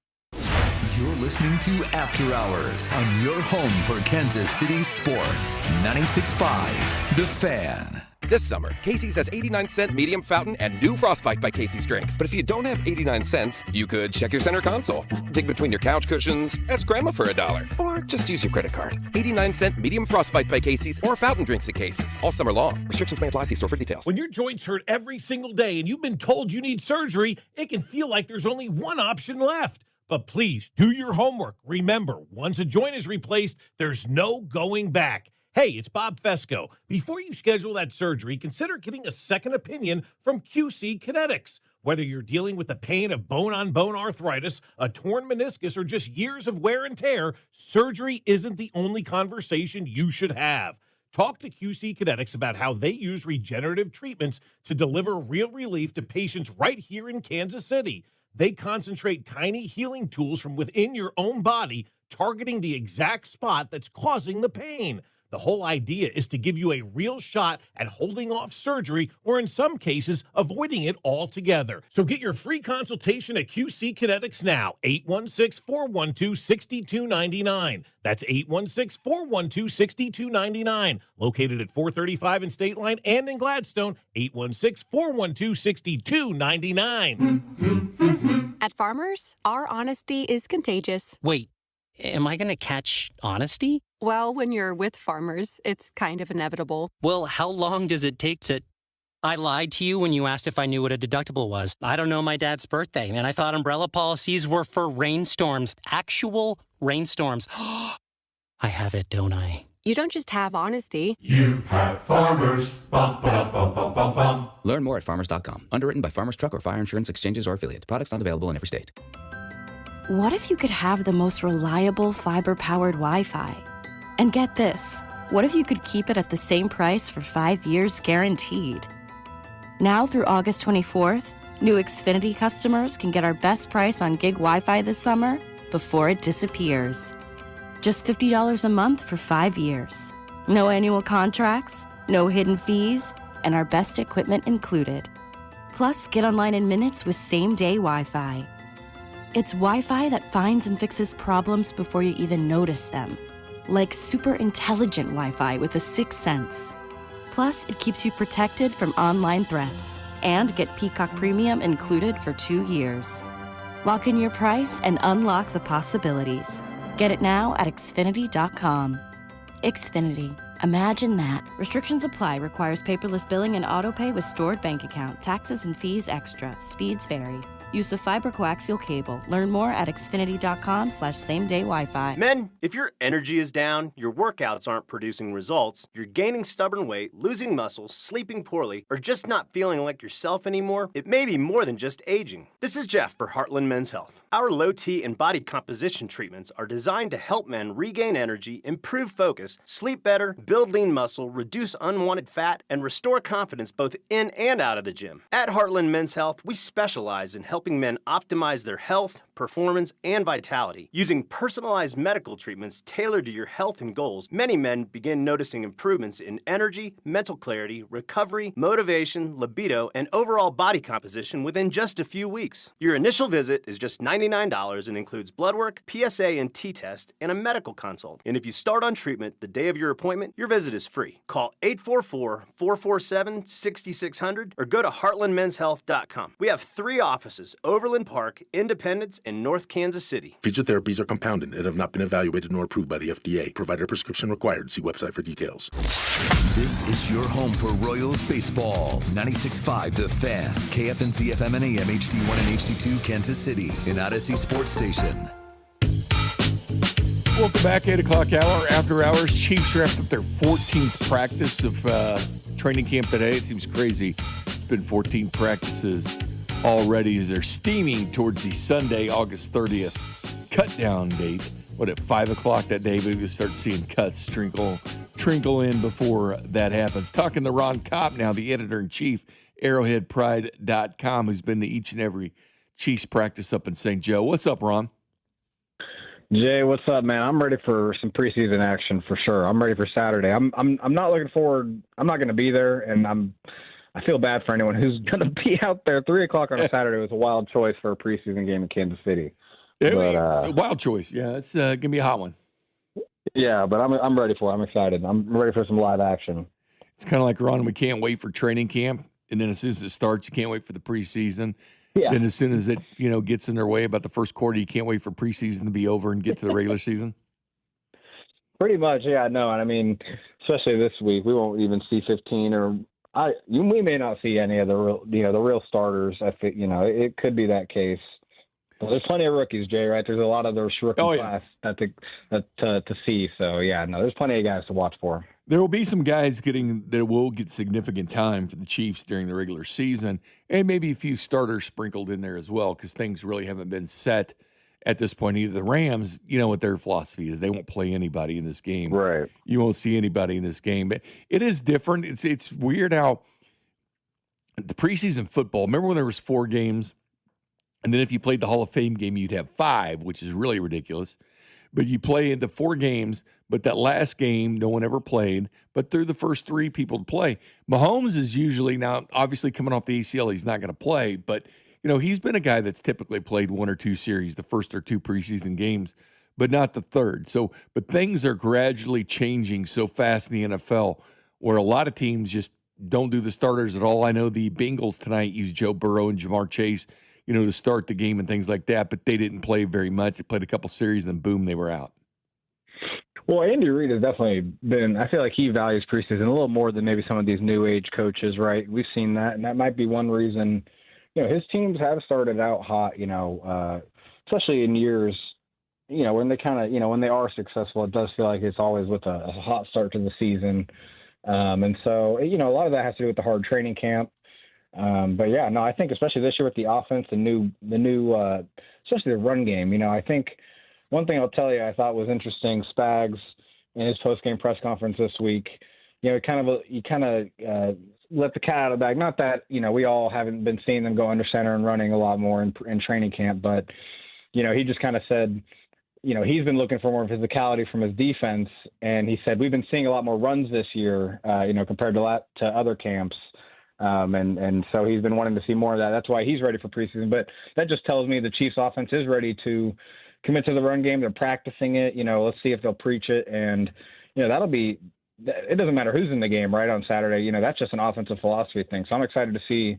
You're listening to After Hours on your home for Kansas City sports. 96.5 The Fan. This summer, Casey's has 89-cent medium fountain and new Frostbite by Casey's drinks. But if you don't have 89 cents, you could check your center console, dig between your couch cushions, ask Grandma for $1, or just use your credit card. 89-cent medium Frostbite by Casey's or fountain drinks at Casey's all summer long. Restrictions may apply. See store for details. When your joints hurt every single day and you've been told you need surgery, it can feel like there's only one option left. But please, do your homework. Remember, once a joint is replaced, there's no going back. Hey, it's Bob Fesco. Before you schedule that surgery, consider getting a second opinion from QC Kinetics. Whether you're dealing with the pain of bone-on-bone arthritis, a torn meniscus, or just years of wear and tear, surgery isn't the only conversation you should have. Talk to QC Kinetics about how they use regenerative treatments to deliver real relief to patients right here in Kansas City. They concentrate tiny healing tools from within your own body, targeting the exact spot that's causing the pain. The whole idea is to give you a real shot at holding off surgery, or in some cases, avoiding it altogether. So get your free consultation at QC Kinetics now, 816-412-6299. That's 816-412-6299. Located at 435 in State Line and in Gladstone, 816-412-6299. At Farmers, our honesty is contagious. Wait, am I going to catch honesty? Well, when you're with Farmers, it's kind of inevitable. Well, how long does it take to... I lied to you when you asked if I knew what a deductible was. I don't know my dad's birthday, and I thought umbrella policies were for rainstorms. Actual rainstorms. I have it, don't I? You don't just have honesty. You have Farmers. Bum, ba, bum, bum, bum, bum. Learn more at farmers.com. Underwritten by Farmers Truck or Fire Insurance Exchanges or affiliate. Products not available in every state. What if you could have the most reliable fiber-powered Wi-Fi? And get this, what if you could keep it at the same price for 5 years guaranteed? Now through August 24th, new Xfinity customers can get our best price on gig Wi-Fi this summer before it disappears. Just $50 a month for 5 years. No annual contracts, no hidden fees, and our best equipment included. Plus, get online in minutes with same-day Wi-Fi. It's Wi-Fi that finds and fixes problems before you even notice them. Like super intelligent Wi-Fi with a sixth sense. Plus, it keeps you protected from online threats. And get Peacock Premium included for 2 years. Lock in your price and unlock the possibilities. Get it now at Xfinity.com. Xfinity. Imagine that. Restrictions apply. Requires paperless billing and autopay with stored bank account. Taxes and fees extra. Speeds vary. Use of fiber coaxial cable. Learn more at Xfinity.com/same-day Wi-Fi. Men, if your energy is down, your workouts aren't producing results, you're gaining stubborn weight, losing muscle, sleeping poorly, or just not feeling like yourself anymore, it may be more than just aging. This is Jeff for Heartland Men's Health. Our low T and body composition treatments are designed to help men regain energy, improve focus, sleep better, build lean muscle, reduce unwanted fat, and restore confidence both in and out of the gym. At Heartland Men's Health, we specialize in helping men optimize their health, performance, and vitality. Using personalized medical treatments tailored to your health and goals, many men begin noticing improvements in energy, mental clarity, recovery, motivation, libido, and overall body composition within just a few weeks. Your initial visit is just $99 and includes blood work, PSA and T-test, and a medical consult. And if you start on treatment the day of your appointment, your visit is free. Call 844-447-6600 or go to heartlandmenshealth.com. We have 3 offices: Overland Park, Independence, and North Kansas City. Feature therapies are compounded and have not been evaluated nor approved by the FDA. Provider prescription required. See website for details. This is your home for Royals baseball. 96.5 The Fan, KFNC FM and AM HD1 and HD2 Kansas City, an Odyssey Sports Station. Welcome back, 8 o'clock hour, after hours. Chiefs wrapped up their 14th practice of training camp today. It seems crazy. It's been 14 practices already as they're steaming towards the Sunday, August 30th cut-down date. At 5 o'clock that day, we will start seeing cuts trickle in before that happens. Talking to Ron Kopp now, the editor-in-chief, ArrowheadPride.com, who's been to each and every Chiefs practice up in St. Joe. What's up, Ron? Jay, what's up, man? I'm ready for some preseason action for sure. I'm ready for Saturday. I'm not looking forward. I'm not going to be there, and I feel bad for anyone who's going to be out there. 3 o'clock on a Saturday was a wild choice for a preseason game in Kansas City. But, wild choice. Yeah, it's going to be a hot one. Yeah, but I'm ready for it. I'm excited. I'm ready for some live action. It's kind of like, Ron, we can't wait for training camp, and then as soon as it starts, you can't wait for the preseason. Yeah. Then as soon as it gets in their way about the first quarter, you can't wait for preseason to be over and get to the regular season. Pretty much, yeah. No, and I mean, especially this week, we won't even see 15, or we may not see any of the real starters. I think it could be that case. Well, there's plenty of rookies, Jay. Right? There's a lot of those rookie class to see. So yeah, no, there's plenty of guys to watch for. There will be some guys that will get significant time for the Chiefs during the regular season, and maybe a few starters sprinkled in there as well, because things really haven't been set at this point. Either the Rams, what their philosophy is, they won't play anybody in this game. Right. You won't see anybody in this game. But it is different. It's weird how the preseason football, remember when there was 4 games? And then if you played the Hall of Fame game, you'd have 5, which is really ridiculous. But you play into 4 games, but that last game, no one ever played. But through the first 3 people to play. Mahomes is usually, now obviously coming off the ACL, he's not going to play. But, he's been a guy that's typically played 1 or 2 series, the first or 2 preseason games, but not the third. So, but things are gradually changing so fast in the NFL where a lot of teams just don't do the starters at all. I know the Bengals tonight used Joe Burrow and Jamar Chase, to start the game and things like that, but they didn't play very much. They played a couple series, and boom, they were out. Well, Andy Reid has definitely been, I feel like he values preseason a little more than maybe some of these new age coaches, right? We've seen that, and that might be one reason, his teams have started out hot, especially in years, when they kind of, when they are successful, it does feel like it's always with a hot start to the season. And so, a lot of that has to do with the hard training camp. But yeah, no, I think especially this year with the offense, the new, especially the run game, I think one thing I'll tell you I thought was interesting, Spags in his post-game press conference this week, you kind of let the cat out of the bag. Not that, we all haven't been seeing them go under center and running a lot more in training camp, but, he just kind of said, he's been looking for more physicality from his defense. And he said, we've been seeing a lot more runs this year, compared to other camps. And so he's been wanting to see more of that. That's why he's ready for preseason. But that just tells me the Chiefs offense is ready to commit to the run game. They're practicing it. Let's see if they'll preach it. And, that'll be – it doesn't matter who's in the game, right, on Saturday. That's just an offensive philosophy thing. So I'm excited to see,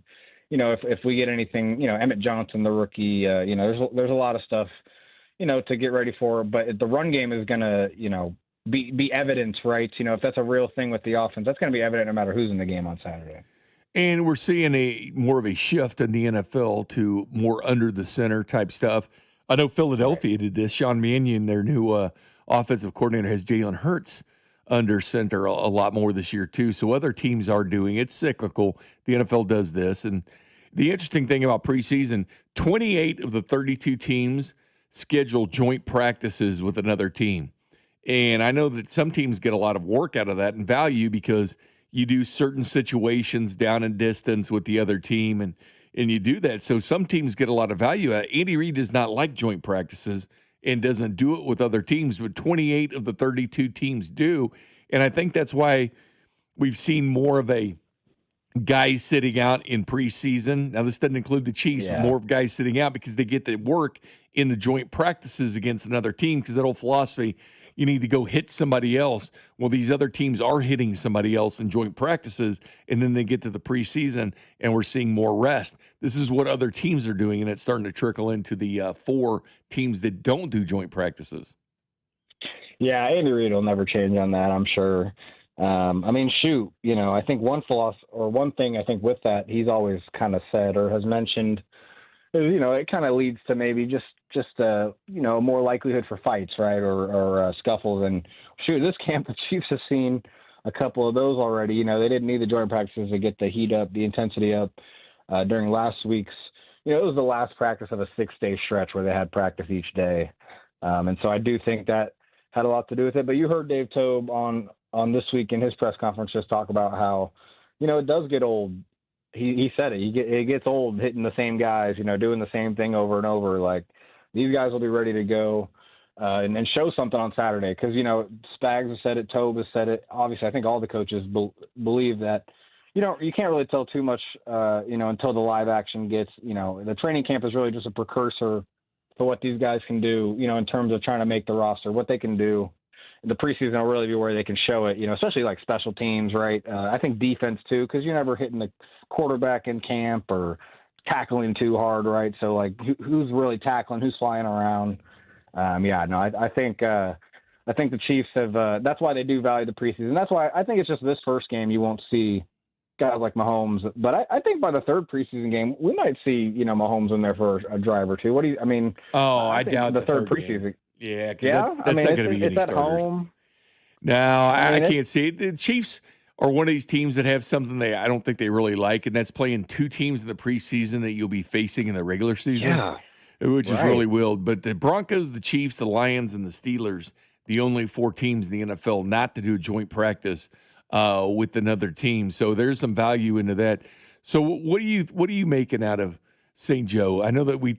if we get anything, Emmett Johnson, the rookie, there's a lot of stuff, to get ready for. But the run game is going to, be evidence, right? If that's a real thing with the offense, that's going to be evident no matter who's in the game on Saturday. And we're seeing more of a shift in the NFL to more under the center type stuff. I know Philadelphia did this. Sean Mannion, their new offensive coordinator, has Jalen Hurts under center a lot more this year too. So other teams are doing it. It's cyclical. The NFL does this. And the interesting thing about preseason, 28 of the 32 teams schedule joint practices with another team. And I know that some teams get a lot of work out of that and value because you do certain situations down in distance with the other team, and you do that. So some teams get a lot of value out of it. Andy Reid does not like joint practices and doesn't do it with other teams, but 28 of the 32 teams do. And I think that's why we've seen more of a guys sitting out in preseason. Now, this doesn't include the Chiefs, but more of guys sitting out because they get to work in the joint practices against another team because that whole philosophy – you need to go hit somebody else. Well, these other teams are hitting somebody else in joint practices, and then they get to the preseason, and we're seeing more rest. This is what other teams are doing, and it's starting to trickle into the 4 teams that don't do joint practices. Yeah, Andy Reid will never change on that, I'm sure. I think one thing I think with that he's always kind of said or has mentioned is, it kind of leads to maybe just more likelihood for fights, right, or scuffles. And this camp, the Chiefs have seen a couple of those already. They didn't need the joint practices to get the heat up, the intensity up during last week's. It was the last practice of a 6-day stretch where they had practice each day, and so I do think that had a lot to do with it. But you heard Dave Tobe on this week in his press conference just talk about how it does get old. He said it. It gets old hitting the same guys, doing the same thing over and over. Like, these guys will be ready to go and show something on Saturday because, Spags has said it, Tobe has said it. Obviously, I think all the coaches believe that, you can't really tell too much, until the live action gets, the training camp is really just a precursor to what these guys can do, in terms of trying to make the roster, what they can do. the preseason will really be where they can show it, especially like special teams, right? I think defense too, because you're never hitting the quarterback in camp or tackling too hard, right? So like who's really tackling, who's flying around. I think the Chiefs have, that's why they do value the preseason. That's why I think it's just this first game you won't see guys like Mahomes. But I think by the third preseason game, we might see, Mahomes in there for a drive or two. I doubt the third preseason. Game. Yeah, because that's not going to be any it's at starters. Home. No, I can't see it. The Chiefs are one of these teams that have something I don't think they really like, and that's playing two teams in the preseason that you'll be facing in the regular season. Yeah. Which is really wild. But the Broncos, the Chiefs, the Lions, and the Steelers, the only four teams in the NFL not to do a joint practice with another team. So there's some value into that. So what are you making out of St. Joe? I know that we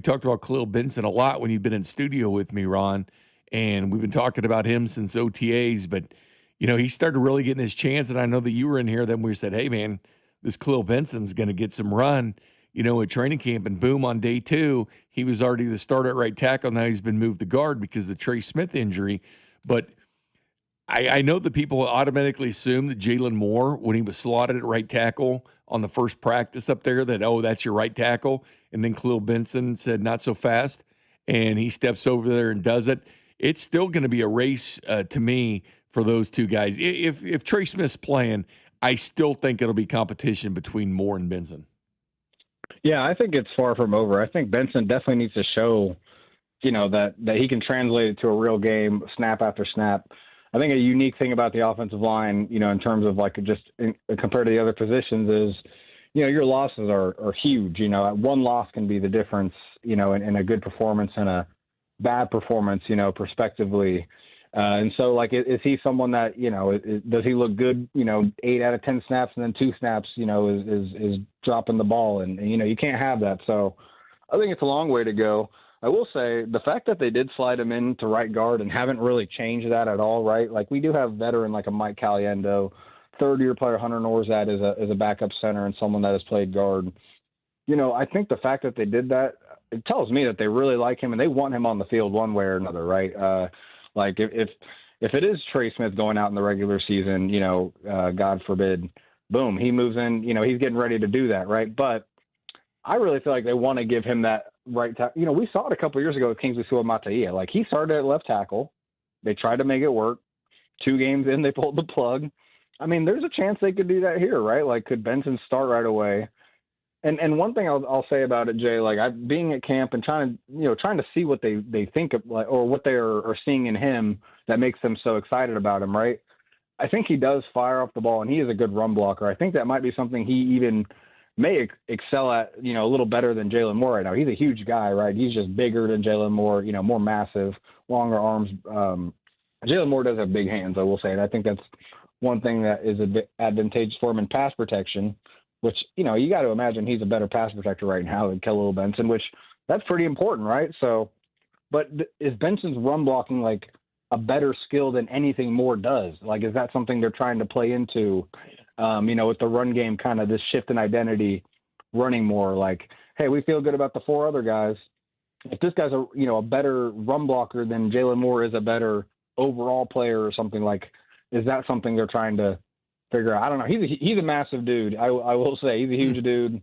talked about Khalil Benson a lot when you've been in studio with me, Ron, and we've been talking about him since OTAs. But he started really getting his chance, and I know that you were in here. Then we said, "Hey, man, this Khalil Benson's going to get some run." At training camp, and boom, on day 2, he was already the starter at right tackle. Now he's been moved to guard because of the Trey Smith injury. But I know that people automatically assume that Jalen Moore, when he was slotted at right tackle on the first practice up there, that, that's your right tackle. And then Khalil Benson said, not so fast. And he steps over there and does it. It's still going to be a race to me for those two guys. If Trey Smith's playing, I still think it'll be competition between Moore and Benson. Yeah, I think it's far from over. I think Benson definitely needs to show, that he can translate it to a real game, snap after snap. I think a unique thing about the offensive line, in terms of compared to the other positions is, your losses are huge. One loss can be the difference, in a good performance and a bad performance, prospectively. And so, is he someone that, does he look good, 8 out of 10 snaps and then 2 snaps, is dropping the ball. And, you can't have that. So I think it's a long way to go. I will say the fact that they did slide him into right guard and haven't really changed that at all, right? Like we do have veteran like a Mike Caliendo, third-year player Hunter Norzad is a backup center and someone that has played guard. I think the fact that they did that, it tells me that they really like him and they want him on the field one way or another, right? If it is Trey Smith going out in the regular season, God forbid, boom, he moves in, he's getting ready to do that, right? But I really feel like they want to give him that right tackle. We saw it a couple of years ago with Kingsley Suamataia. Like he started at left tackle. They tried to make it work. 2 games in, they pulled the plug. I mean, there's a chance they could do that here, right? Like, could Benson start right away? And one thing I'll say about it, Jay, like being at camp and trying to see what they think of, or what they are seeing in him that makes them so excited about him, right? I think he does fire off the ball, and he is a good run blocker. I think that might be something he even may excel at, a little better than Jalen Moore right now. He's a huge guy, right? He's just bigger than Jalen Moore, more massive, longer arms. Jalen Moore does have big hands, I will say, and I think that's one thing that is a bit advantageous for him in pass protection, which, you got to imagine he's a better pass protector right now than Khalil Benson, which that's pretty important, right? So, but is Benson's run blocking like a better skill than anything Moore does? Like, is that something they're trying to play into, with the run game, kind of this shift in identity, running more like, hey, we feel good about the 4 other guys. If this guy's a better run blocker than Jalen Moore is a better overall player or something, like, is that something they're trying to figure out? I don't know. He's a massive dude. I will say he's a huge dude.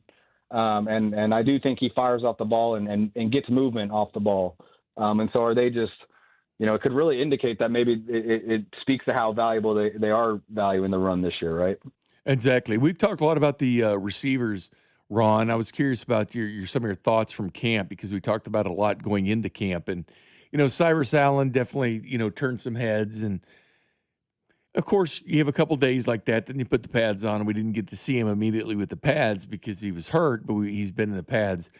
And I do think he fires off the ball and gets movement off the ball. And so are they just, it could really indicate that maybe it speaks to how valuable they are valuing the run this year, right? Exactly. We've talked a lot about the receivers, Ron. I was curious about some of your thoughts from camp, because we talked about it a lot going into camp. And, Cyrus Allen definitely, turned some heads. And, of course, you have a couple days like that, then you put the pads on, and we didn't get to see him immediately with the pads because he was hurt, but he's been in the pads,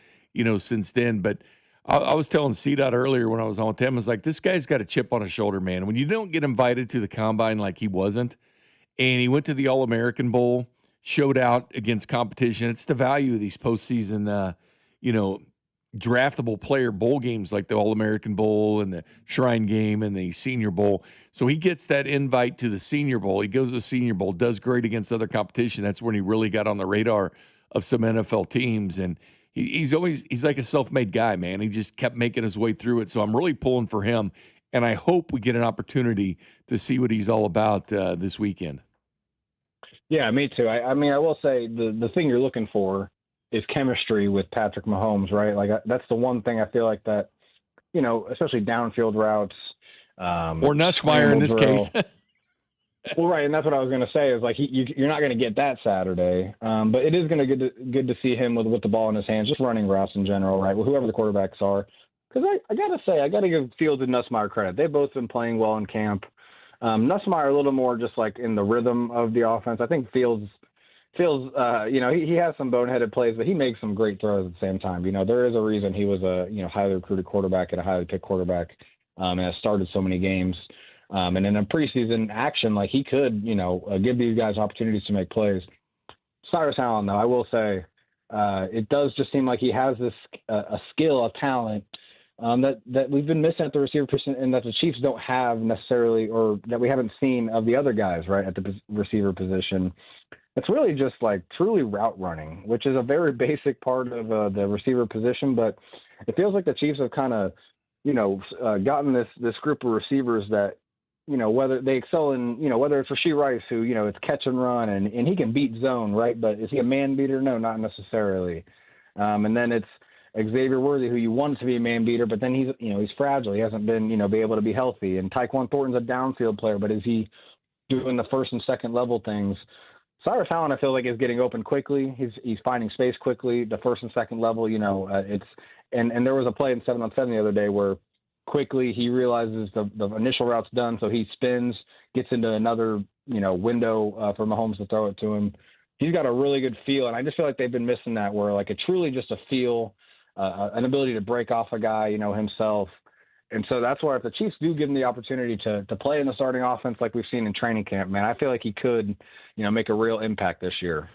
since then. But I was telling C-Dot earlier when I was on with him, I was like, this guy's got a chip on his shoulder, man. When you don't get invited to the combine like he wasn't, and he went to the All-American Bowl, showed out against competition, it's the value of these postseason, draftable player bowl games like the All-American Bowl and the Shrine Game and the Senior Bowl. So he gets that invite to the Senior Bowl. He goes to the Senior Bowl, does great against other competition. That's when he really got on the radar of some NFL teams. And he's like a self-made guy, man. He just kept making his way through it. So I'm really pulling for him. and I hope we get an opportunity to see what he's all about this weekend. Yeah, me too. I mean, I will say the thing you're looking for is chemistry with Patrick Mahomes, right? Like that's the one thing I feel like that, especially downfield routes. Or Nussmeier in this case. Well, right, and that's what I was going to say is like you're not going to get that Saturday, but it is going to good to see him with the ball in his hands, just running routes in general, right? Well, whoever the quarterbacks are, because I got to say I got to give Fields and Nussmeier credit. They've both been playing well in camp. Nussmeier a little more just like in the rhythm of the offense. I think Fields, he has some boneheaded plays, but he makes some great throws at the same time. There is a reason he was a highly recruited quarterback and a highly picked quarterback, and has started so many games. And in a preseason action, like he could, give these guys opportunities to make plays. Cyrus Allen, though, I will say, it does just seem like he has this a skill, a talent that we've been missing at the receiver position, and that the Chiefs don't have necessarily, or that we haven't seen of the other guys, right, at the receiver position. It's really just like truly route running, which is a very basic part of the receiver position, but it feels like the Chiefs have kind of, gotten this group of receivers that, whether they excel in, whether it's Rashee Rice, who, it's catch and run and he can beat zone, right? But is he a man beater? No, not necessarily. And then it's Xavier Worthy, who you want to be a man beater, but then he's fragile. He hasn't been, be able to be healthy. And Tyquan Thornton's a downfield player, but is he doing the first and second level things? Cyrus Allen, I feel like, is getting open quickly. He's finding space quickly. The first and second level, and there was a play in 7-on-7 the other day where quickly he realizes the initial route's done, so he spins, gets into another window for Mahomes to throw it to him. He's got a really good feel, and I just feel like they've been missing that, where like it's truly just a feel, an ability to break off a guy, himself. And so that's where if the Chiefs do give him the opportunity to play in the starting offense like we've seen in training camp, man, I feel like he could, make a real impact this year.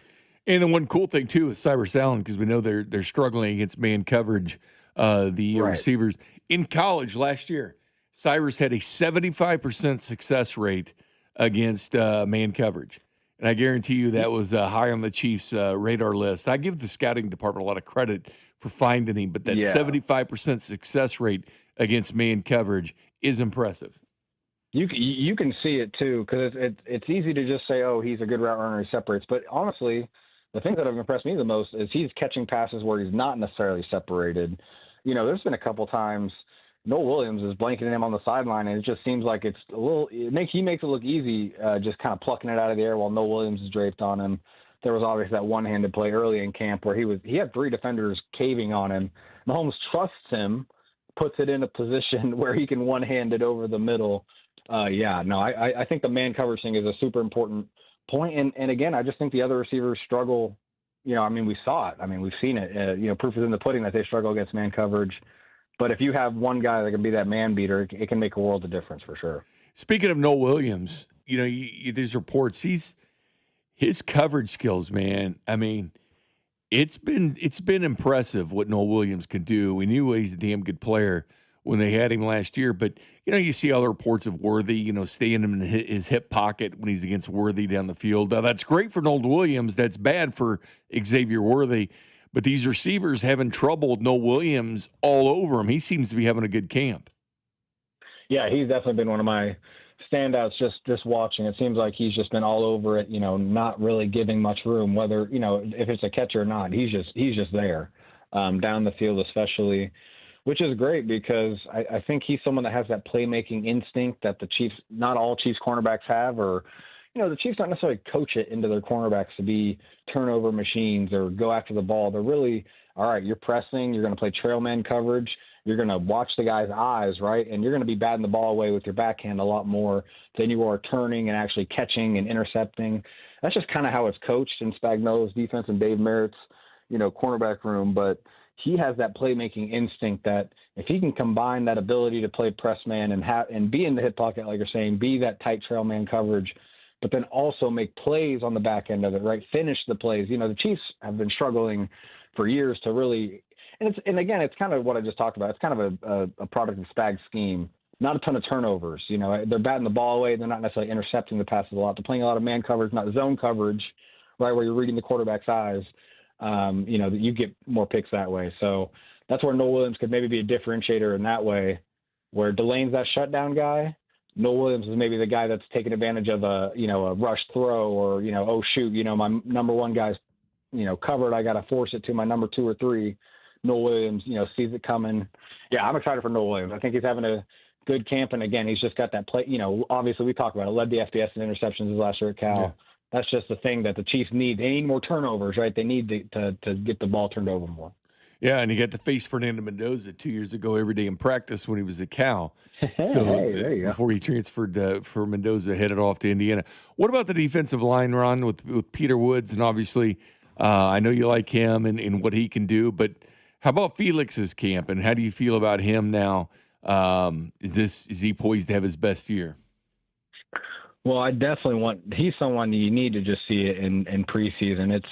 And the one cool thing too is Cyrus Allen, because we know they're struggling against man coverage. Receivers in college last year, Cyrus had a 75% success rate against man coverage, and I guarantee you that was high on the Chiefs' radar list. I give the scouting department a lot of credit for finding him, but that 75% success rate against man coverage is impressive. You can see it too, because it's easy to just say, oh, he's a good route runner, he separates. But honestly, the thing that have impressed me the most is he's catching passes where he's not necessarily separated. There's been a couple times Noel Williams is blanketing him on the sideline, and it just seems like it's he makes it look easy, just kind of plucking it out of the air while Noel Williams is draped on him. There was obviously that one-handed play early in camp where he had three defenders caving on him. Mahomes trusts him, puts it in a position where he can one-hand it over the middle. I think the man coverage thing is a super important point. And again, I just think the other receivers struggle. We saw it. We've seen it. Proof is in the pudding that they struggle against man coverage. But if you have one guy that can be that man beater, it can make a world of difference for sure. Speaking of Noel Williams, there's reports his coverage skills, man. It's been impressive what Noel Williams can do. We knew he's a damn good player when they had him last year, but you see all the reports of Worthy, staying in his hip pocket when he's against Worthy down the field. Now, that's great for Noel Williams. That's bad for Xavier Worthy. But these receivers having trouble with Noel Williams all over him. He seems to be having a good camp. Yeah, he's definitely been one of my standouts just watching. It seems like he's just been all over it, not really giving much room, whether, if it's a catch or not. He's just there, down the field especially, which is great because I think he's someone that has that playmaking instinct that the Chiefs, not all Chiefs cornerbacks have, or, the Chiefs don't necessarily coach it into their cornerbacks to be turnover machines or go after the ball. They're really, all right, you're pressing, you're going to play trail man coverage, you're going to watch the guy's eyes, right? And you're going to be batting the ball away with your backhand a lot more than you are turning and actually catching and intercepting. That's just kind of how it's coached in Spagnuolo's defense and Dave Merritt's, cornerback room. But he has that playmaking instinct that if he can combine that ability to play press man and be in the hip pocket, like you're saying, be that tight trail man coverage, but then also make plays on the back end of it, right? Finish the plays. The Chiefs have been struggling for years to really, and again, it's kind of what I just talked about. It's kind of a product of Spag's scheme. Not a ton of turnovers. They're batting the ball away. They're not necessarily intercepting the passes a lot. They're playing a lot of man coverage, not zone coverage, right, where you're reading the quarterback's eyes. That you get more picks that way. So that's where Noel Williams could maybe be a differentiator in that way. where Delane's that shutdown guy. Noel Williams is maybe the guy that's taking advantage of a rushed throw or, oh, shoot, my number one guy's, covered. I got to force it to my number 2 or 3. Noel Williams, sees it coming. Yeah, I'm excited for Noel Williams. I think he's having a good camp. And, again, he's just got that play. Obviously we talked about it. Led the FBS in interceptions his last year at Cal. Yeah. That's just the thing that the Chiefs need. They need more turnovers, right? They need to get the ball turned over more. Yeah, and he got to face Fernando Mendoza 2 years ago every day in practice when he was at Cal. So there you go. Before he transferred for Mendoza, headed off to Indiana. What about the defensive line, Ron, with Peter Woods? And obviously, I know you like him and what he can do, but how about Felix's camp, and how do you feel about him now? Is he poised to have his best year? Well, I definitely he's someone you need to just see it in preseason. It's,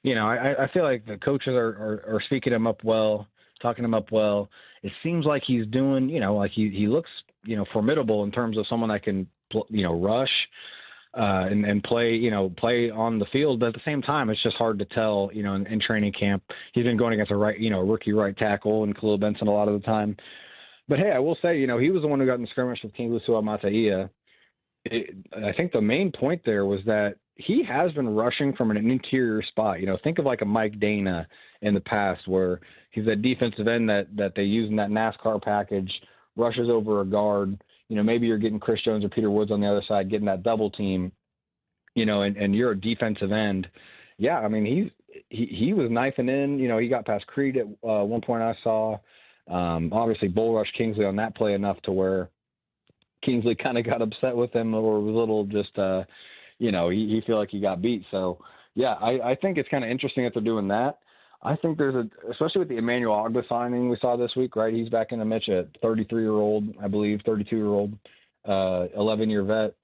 I feel like the coaches are speaking him up well, talking him up well. It seems like he's doing, like he looks, formidable in terms of someone that can, rush and play on the field. But at the same time, it's just hard to tell, in training camp. He's been going against a rookie right tackle and Khalil Benson a lot of the time. But hey, I will say, he was the one who got in the skirmish with King Lusua Mataia. I think the main point there was that he has been rushing from an interior spot. Think of like a Mike Dana in the past, where he's that defensive end that they use in that NASCAR package, rushes over a guard. Maybe you're getting Chris Jones or Peter Woods on the other side, getting that double team, and you're a defensive end. Yeah, I mean, he was knifing in. He got past Creed at one point I saw. Obviously, bull rush Kingsley on that play enough to where Kingsley kind of got upset with him, or was a little just, he feel like he got beat. So, yeah, I think it's kind of interesting that they're doing that. I think especially with the Emmanuel Ogba signing we saw this week, right? He's back in the Mitch at 33-year-old, I believe, 32-year-old, 11-year vet.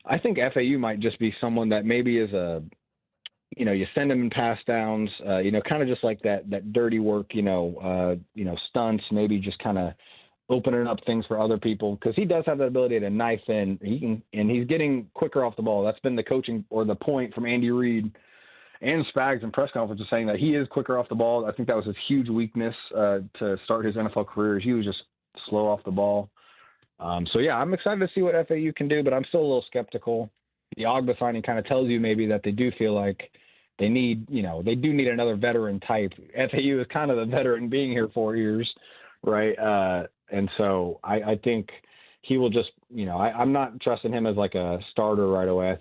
I think FAU might just be someone that maybe is you send him in pass downs, kind of just like that dirty work, stunts, maybe just kind of opening up things for other people, because he does have that ability to knife in. And he's getting quicker off the ball. That's been the coaching or the point from Andy Reid and Spags in press conferences, saying that he is quicker off the ball. I think that was his huge weakness to start his NFL career. He was just slow off the ball. So yeah, I'm excited to see what FAU can do, but I'm still a little skeptical. The Ogba signing kind of tells you maybe that they do feel like they need, they do need another veteran type. FAU is kind of the veteran being here 4 years, right? And so I think he will just, I'm not trusting him as like a starter right away. I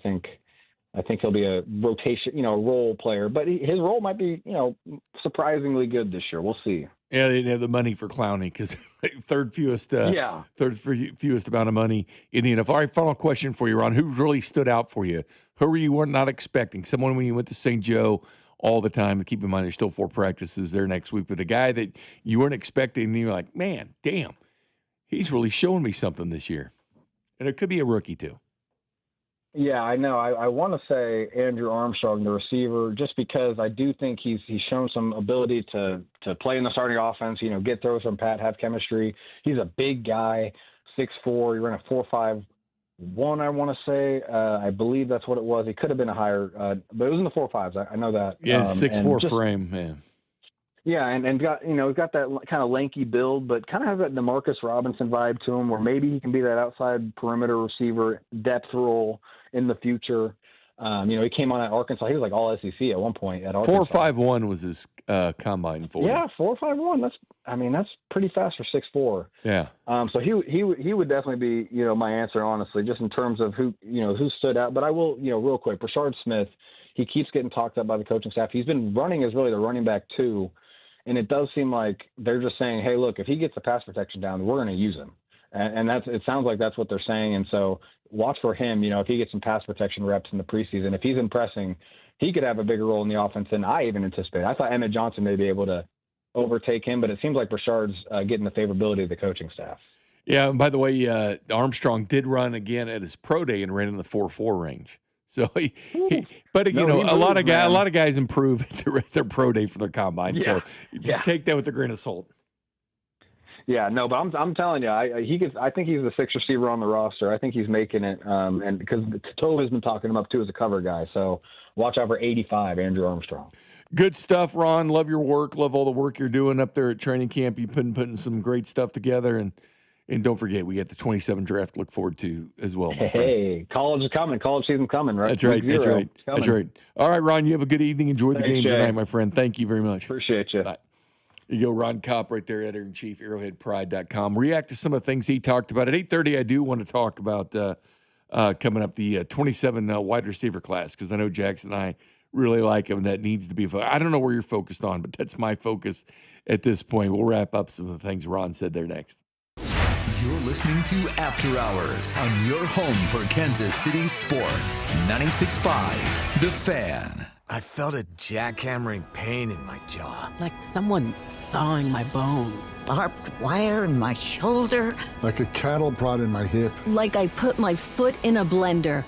think he'll be a rotation, role player, but his role might be, surprisingly good this year. We'll see. Yeah, they didn't have the money for Clowney because third fewest amount of money in the NFL. All right, final question for you, Ron. Who really stood out for you? Who were you not expecting? Someone when you went to St. Joe all the time. Keep in mind, there's still 4 practices there next week, but a guy that you weren't expecting, and you're like, man, damn, he's really showing me something this year. And it could be a rookie too. Yeah, I know. I want to say Andrew Armstrong, the receiver, just because I do think he's shown some ability to play in the starting offense, get throws from Pat, have chemistry. He's a big guy, 6'4", he ran a 4.51, I want to say. I believe that's what it was. He could have been a higher, but it was in the 4.5s. I know that. Yeah, 6'4" frame, man. Yeah, and got he's got that kind of lanky build, but kind of has that DeMarcus Robinson vibe to him, where maybe he can be that outside perimeter receiver depth role in the future. He came on at Arkansas. He was like all SEC at one point at Arkansas. 4.51 was his combine for. Yeah, 4.51. That's pretty fast for 6'4". Yeah. So he would definitely be my answer, honestly, just in terms of who stood out. But I will real quick, Brashard Smith, he keeps getting talked up by the coaching staff. He's been running as really the running back too. And it does seem like they're just saying, hey, look, if he gets the pass protection down, we're going to use him. And it sounds like that's what they're saying. And so watch for him, if he gets some pass protection reps in the preseason, if he's impressing, he could have a bigger role in the offense than I even anticipated. I thought Emmett Johnson may be able to overtake him, but it seems like Brashard's getting the favorability of the coaching staff. Yeah, and by the way, Armstrong did run again at his pro day and ran in the 4.4 range. So a lot of guys improve at their pro day for their combine. Yeah. So take that with a grain of salt. Yeah, no, but I'm telling you, I think he's the 6th receiver on the roster. I think he's making it, and because Tove has been talking him up too as a cover guy. So watch out for 85, Andrew Armstrong. Good stuff, Ron. Love your work. Love all the work you're doing up there at training camp. You've been putting some great stuff together, and And don't forget, we got the 27 draft to look forward to as well. Hey, college is coming. College season coming, right? That's right. That's right. That's right. All right, Ron, you have a good evening. Enjoy the game tonight, my friend. Thank you very much. Appreciate you. Bye. You go, Ron Kopp, right there, editor-in-chief, arrowheadpride.com. React to some of the things he talked about. At 8:30, I do want to talk about coming up the 27 wide receiver class, because I know Jackson and I really like him. That needs to be I don't know where you're focused on, but that's my focus at this point. We'll wrap up some of the things Ron said there next. You're listening to After Hours on your home for Kansas City sports. 96.5, The Fan. I felt a jackhammering pain in my jaw. Like someone sawing my bones. Barbed wire in my shoulder. Like a cattle prod in my hip. Like I put my foot in a blender.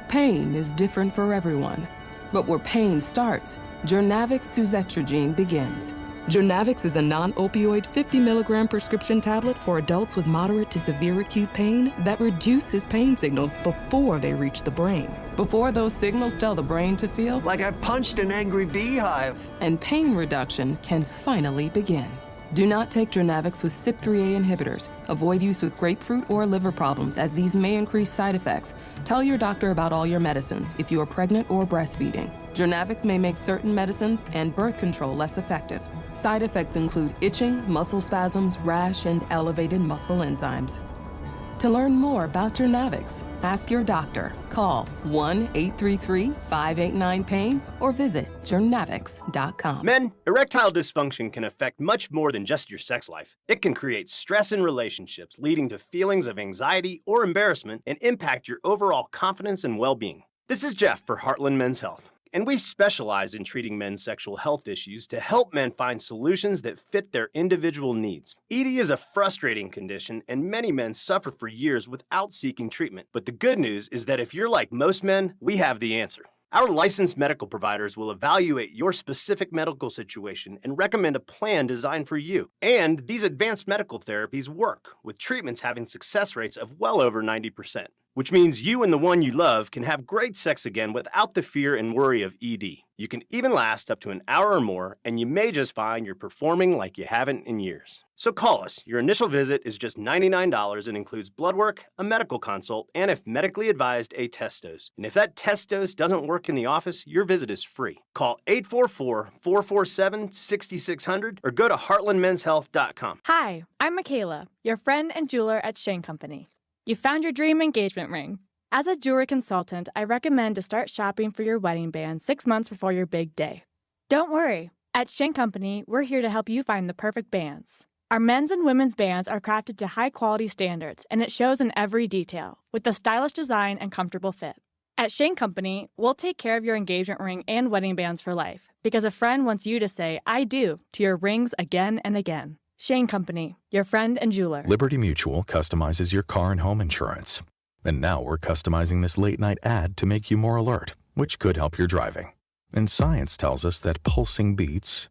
Pain is different for everyone. But where pain starts, Jurnavix suzetrigine begins. Jurnavix is a non-opioid 50 milligram prescription tablet for adults with moderate to severe acute pain that reduces pain signals before they reach the brain. Before those signals tell the brain to feel like I punched an angry beehive. And pain reduction can finally begin. Do not take Jurnavix with CYP3A inhibitors. Avoid use with grapefruit or liver problems, as these may increase side effects. Tell your doctor about all your medicines if you are pregnant or breastfeeding. Jurnavix may make certain medicines and birth control less effective. Side effects include itching, muscle spasms, rash, and elevated muscle enzymes. To learn more about Jurnavix, ask your doctor. Call 1-833-589-PAIN or visit Jurnavix.com. Men, erectile dysfunction can affect much more than just your sex life. It can create stress in relationships, leading to feelings of anxiety or embarrassment, and impact your overall confidence and well-being. This is Jeff for Heartland Men's Health, and we specialize in treating men's sexual health issues to help men find solutions that fit their individual needs. ED is a frustrating condition, and many men suffer for years without seeking treatment. But the good news is that if you're like most men, we have the answer. Our licensed medical providers will evaluate your specific medical situation and recommend a plan designed for you. And these advanced medical therapies work, with treatments having success rates of well over 90%. Which means you and the one you love can have great sex again without the fear and worry of ED. You can even last up to an hour or more, and you may just find you're performing like you haven't in years. So call us. Your initial visit is just $99 and includes blood work, a medical consult, and if medically advised, a test dose. And if that test dose doesn't work in the office, your visit is free. Call 844-447-6600 or go to heartlandmenshealth.com. Hi, I'm Michaela, your friend and jeweler at Shane Company. You found your dream engagement ring. As a jewelry consultant, I recommend to start shopping for your wedding band 6 months before your big day. Don't worry. At Shane Company, we're here to help you find the perfect bands. Our men's and women's bands are crafted to high-quality standards, and it shows in every detail, with a stylish design and comfortable fit. At Shane Company, we'll take care of your engagement ring and wedding bands for life, because a friend wants you to say, I do, to your rings again and again. Shane Company, your friend and jeweler. Liberty Mutual customizes your car and home insurance. And now we're customizing this late-night ad to make you more alert, which could help your driving. And science tells us that pulsing beats,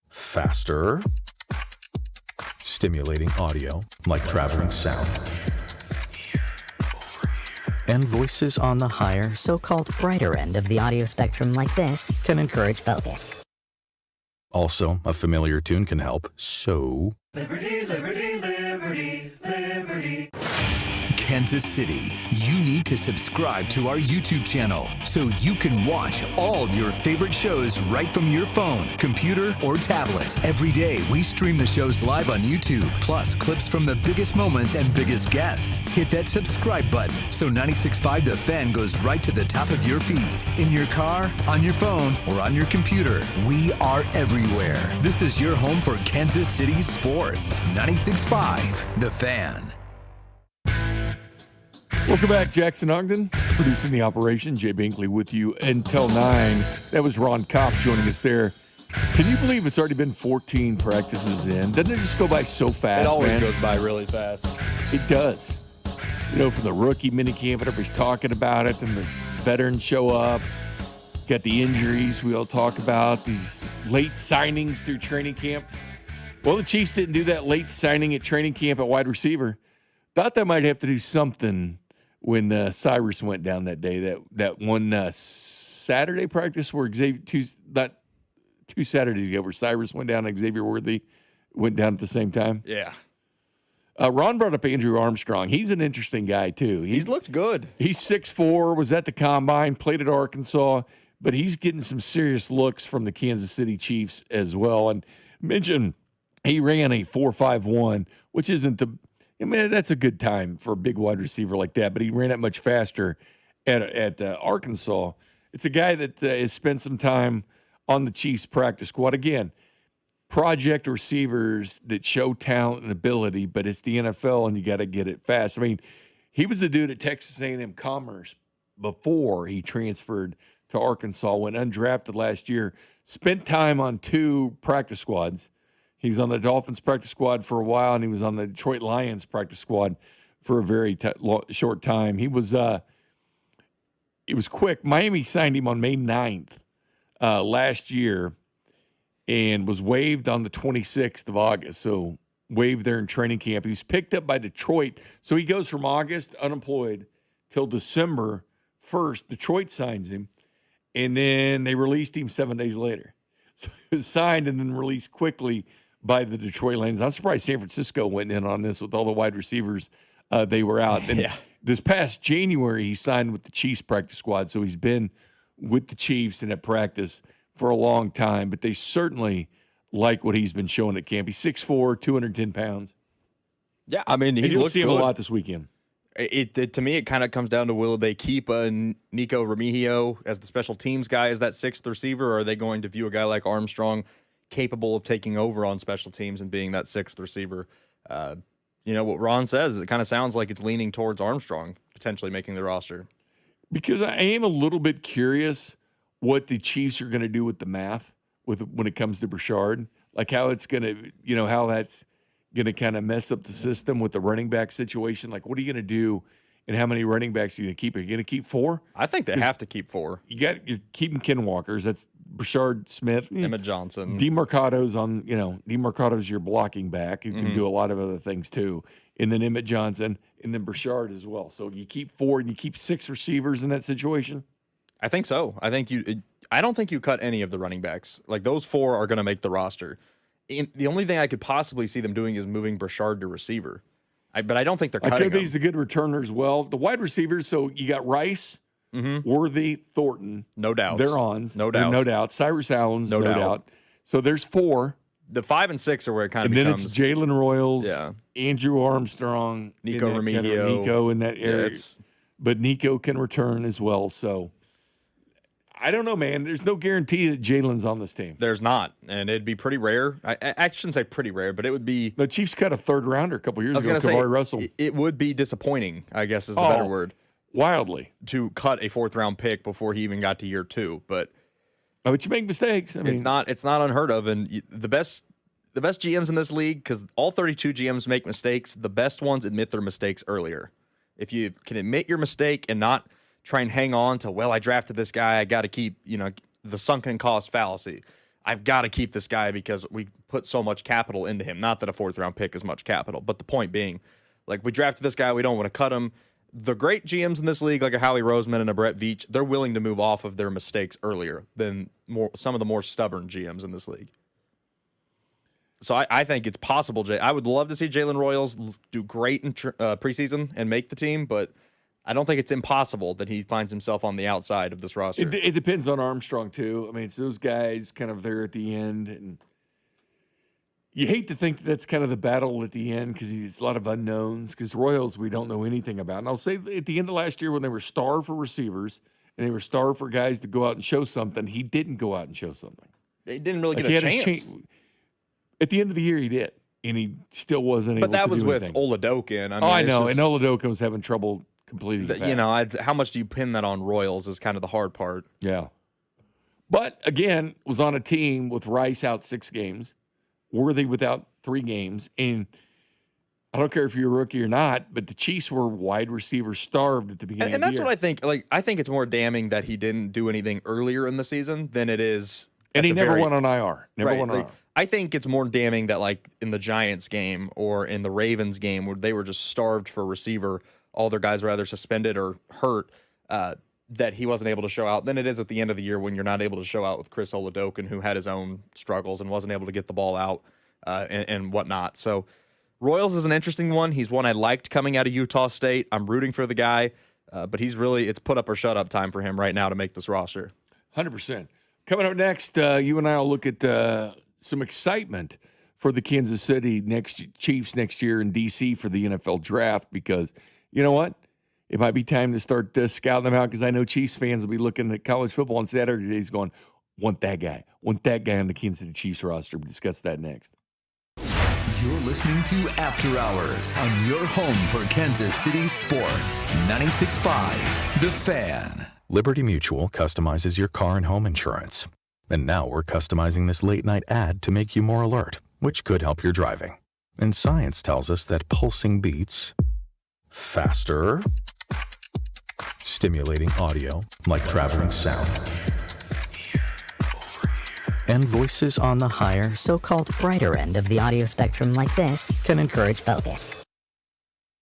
faster, stimulating audio like traveling sound, and voices on the higher, so-called brighter end of the audio spectrum like this can encourage focus. Also, a familiar tune can help, so... Liberty, liberty, liberty, liberty. Kansas City, you need to subscribe to our YouTube channel so you can watch all your favorite shows right from your phone, computer, or tablet. Every day, we stream the shows live on YouTube, plus clips from the biggest moments and biggest guests. Hit that subscribe button so 96.5 The Fan goes right to the top of your feed. In your car, on your phone, or on your computer. We are everywhere. This is your home for Kansas City sports. 96.5 The Fan. Welcome back, Jackson Ogden, producing the operation. Jay Binkley with you until 9. That was Ron Kopp joining us there. Can you believe it's already been 14 practices in? Doesn't it just go by so fast, It always man? goes by really fast. It does. You know, from the rookie minicamp, everybody's talking about it, and the veterans show up. Got the injuries we all talk about, these late signings through training camp. Well, the Chiefs didn't do that late signing at training camp at wide receiver. Thought they might have to do something when Cyrus went down that day, that one Saturday practice where two Saturdays ago where Cyrus went down and Xavier Worthy went down at the same time. Yeah. Ron brought up Andrew Armstrong. He's an interesting guy, too. He's looked good. He's 6'4", was at the Combine, played at Arkansas, but he's getting some serious looks from the Kansas City Chiefs as well. And mentioned he ran a 4.51, which isn't that's a good time for a big wide receiver like that, but he ran it much faster at Arkansas. It's a guy that has spent some time on the Chiefs practice squad. Again, project receivers that show talent and ability, but it's the NFL and you got to get it fast. I mean, he was the dude at Texas A&M Commerce before he transferred to Arkansas, went undrafted last year, spent time on 2 practice squads. He's on the Dolphins practice squad for a while, and he was on the Detroit Lions practice squad for a very short time. He was it was quick. Miami signed him on May 9th last year and was waived on the 26th of August. So waived there in training camp. He was picked up by Detroit. So he goes from August unemployed till December 1st. Detroit signs him, and then they released him 7 days later. So he was signed and then released quickly by the Detroit Lions. I'm surprised San Francisco went in on this with all the wide receivers they were out. And this past January, he signed with the Chiefs practice squad. So he's been with the Chiefs and at practice for a long time. But they certainly like what he's been showing at camp. He's 6'4", 210 pounds. Yeah, I mean, you'll see him a lot this weekend. To me, it kind of comes down to will they keep Nico Remigio as the special teams guy as that 6th receiver, or are they going to view a guy like Armstrong capable of taking over on special teams and being that 6th receiver? What Ron says, it kind of sounds like it's leaning towards Armstrong potentially making the roster. Because I am a little bit curious what the Chiefs are going to do with the math when it comes to Brashard, like how it's going to, how that's going to kind of mess up the system with the running back situation. Like, what are you going to do, and how many running backs are you going to keep? Are you going to keep 4? I think they have to keep 4. You're keeping Ken Walkers. That's Brashard Smith, Emmett Johnson, DeMarcado's your blocking back. You can do a lot of other things too, and then Emmett Johnson, and then Brashard as well. So you keep 4 and you keep 6 receivers in that situation. I think so. I don't think you cut any of the running backs. Like, those 4 are going to make the roster. The only thing I could possibly see them doing is moving Brashard to receiver. But I don't think they're cutting him. He's a good returner as well. The wide receivers, so you got Rice, Worthy, Thornton. No doubt. They're ons. No doubt. No doubt. Cyrus Allen's no doubt. So there's 4. The 5 and 6 are where it kind of becomes. And then it's Jalen Royals, Andrew Armstrong, Nico Remigio. Nico in that area. But Nico can return as well, so I don't know, man. There's no guarantee that Jalen's on this team. There's not, and it'd be pretty rare. I shouldn't say pretty rare, but it would be. The Chiefs cut a 3rd rounder a couple years ago. Kamari Russell. It would be disappointing, I guess is the better word. Wildly. To cut a 4th round pick before he even got to year 2, but you make mistakes. I mean, it's not unheard of, and the best GMs in this league, because all 32 GMs make mistakes. The best ones admit their mistakes earlier. If you can admit your mistake and not try and hang on to, I drafted this guy, I got to keep, the sunken cost fallacy. I've got to keep this guy because we put so much capital into him. Not that a 4th round pick is much capital, but the point being, we drafted this guy, we don't want to cut him. The great GMs in this league, like a Howie Roseman and a Brett Veach, they're willing to move off of their mistakes earlier than some of the more stubborn GMs in this league. So I think it's possible, Jay. I would love to see Jalen Royals do great in preseason and make the team, but I don't think it's impossible that he finds himself on the outside of this roster. It depends on Armstrong, too. I mean, it's those guys kind of there at the end. And you hate to think that's kind of the battle at the end because it's a lot of unknowns. Because Royals, we don't know anything about. And I'll say at the end of last year when they were starved for receivers and they were starved for guys to go out and show something, he didn't go out and show something. He didn't really get a chance. At the end of the year, he did. And he still wasn't able to do anything. But that was with Oladokin. I know. And Oladokin was having trouble completing pass. How much do you pin that on Royals is kind of the hard part. Yeah. But, again, was on a team with Rice out 6 games, Worthy without 3 games. And I don't care if you're a rookie or not, but the Chiefs were wide receiver starved at the beginning of the year. And that's what I think. I think it's more damning that he didn't do anything earlier in the season than it is. And he never went on IR. Never went on IR. I think it's more damning that, in the Giants game or in the Ravens game where they were just starved for receiver, all their guys were either suspended or hurt, that he wasn't able to show out, than it is at the end of the year when you're not able to show out with Chris Oladokin, who had his own struggles and wasn't able to get the ball out and whatnot. So Royals is an interesting one. He's one I liked coming out of Utah State. I'm rooting for the guy, but it's put up or shut up time for him right now to make this roster. 100%. Coming up next, you and I will look at some excitement for the Kansas City Chiefs next year in D.C. for the NFL draft, because you know what? It might be time to start scouting them out, because I know Chiefs fans will be looking at college football on Saturdays going, want that guy on the Kansas City Chiefs roster. We'll discuss that next. You're listening to After Hours on your home for Kansas City sports. 96.5 The Fan. Liberty Mutual customizes your car and home insurance. And now we're customizing this late-night ad to make you more alert, which could help your driving. And science tells us that pulsing beats, faster, stimulating audio like traveling sound, And voices on the higher, so-called brighter end of the audio spectrum like this can encourage focus.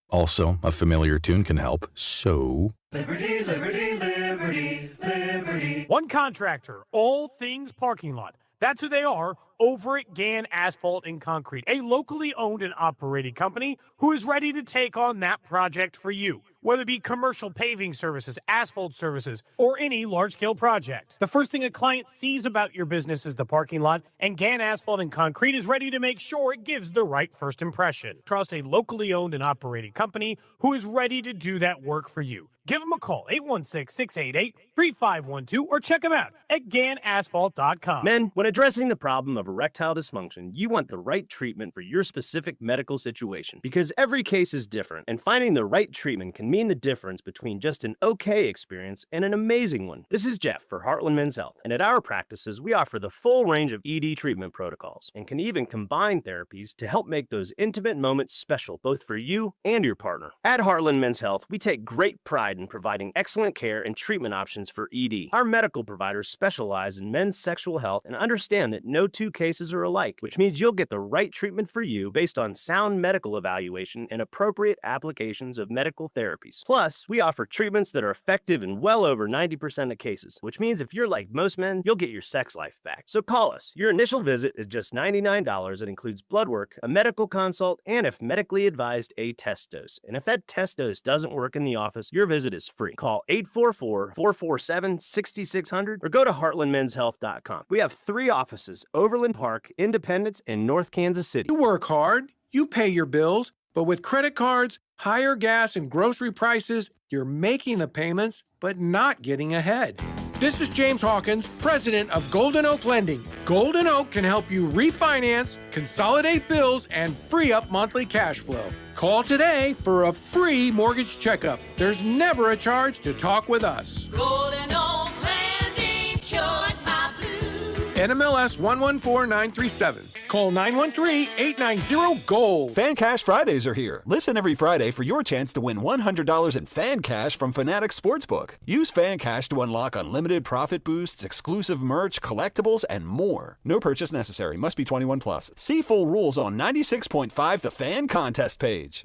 Also, a familiar tune can help, so... Liberty, liberty, liberty, liberty. One contractor, all things parking lot. That's who they are over at Gann Asphalt and Concrete, a locally owned and operated company who is ready to take on that project for you. Whether it be commercial paving services, asphalt services, or any large-scale project. The first thing a client sees about your business is the parking lot, and Gann Asphalt and Concrete is ready to make sure it gives the right first impression. Trust a locally owned and operated company who is ready to do that work for you. Give them a call, 816-688-3512, or check them out at GannAsphalt.com. Men, when addressing the problem of erectile dysfunction, you want the right treatment for your specific medical situation, because every case is different, and finding the right treatment can mean the difference between just an okay experience and an amazing one. This is Jeff for Heartland Men's Health, and at our practices, we offer the full range of ED treatment protocols and can even combine therapies to help make those intimate moments special, both for you and your partner. At Heartland Men's Health, we take great pride in providing excellent care and treatment options for ED. Our medical providers specialize in men's sexual health and understand that no two cases are alike, which means you'll get the right treatment for you based on sound medical evaluation and appropriate applications of medical therapies. Plus, we offer treatments that are effective in well over 90% of cases, which means if you're like most men, you'll get your sex life back. So call us. Your initial visit is just $99. It includes blood work, a medical consult, and if medically advised, a test dose. And if that test dose doesn't work in the office, your visit is free. Call 844-447-6600 or go to heartlandmenshealth.com. We have 3 offices, Overland Park, Independence, and North Kansas City. You work hard, you pay your bills, but with credit cards, higher gas and grocery prices, you're making the payments, but not getting ahead. This is James Hawkins, president of Golden Oak Lending. Golden Oak can help you refinance, consolidate bills, and free up monthly cash flow. Call today for a free mortgage checkup. There's never a charge to talk with us. Golden Oak Landing cured my blues. NMLS 114937. Call 913-890-GOLD. Fan Cash Fridays are here. Listen every Friday for your chance to win $100 in Fan Cash from Fanatics Sportsbook. Use Fan Cash to unlock unlimited profit boosts, exclusive merch, collectibles, and more. No purchase necessary. Must be 21 plus. See full rules on 96.5 The Fan contest page.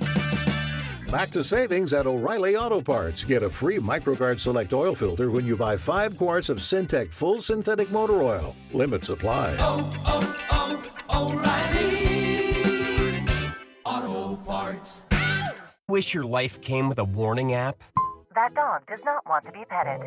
Back to savings at O'Reilly Auto Parts. Get a free MicroGuard Select oil filter when you buy 5 quarts of Syntec full synthetic motor oil. Limits apply. O'Reilly Auto Parts. Wish your life came with a warning app? That dog does not want to be petted.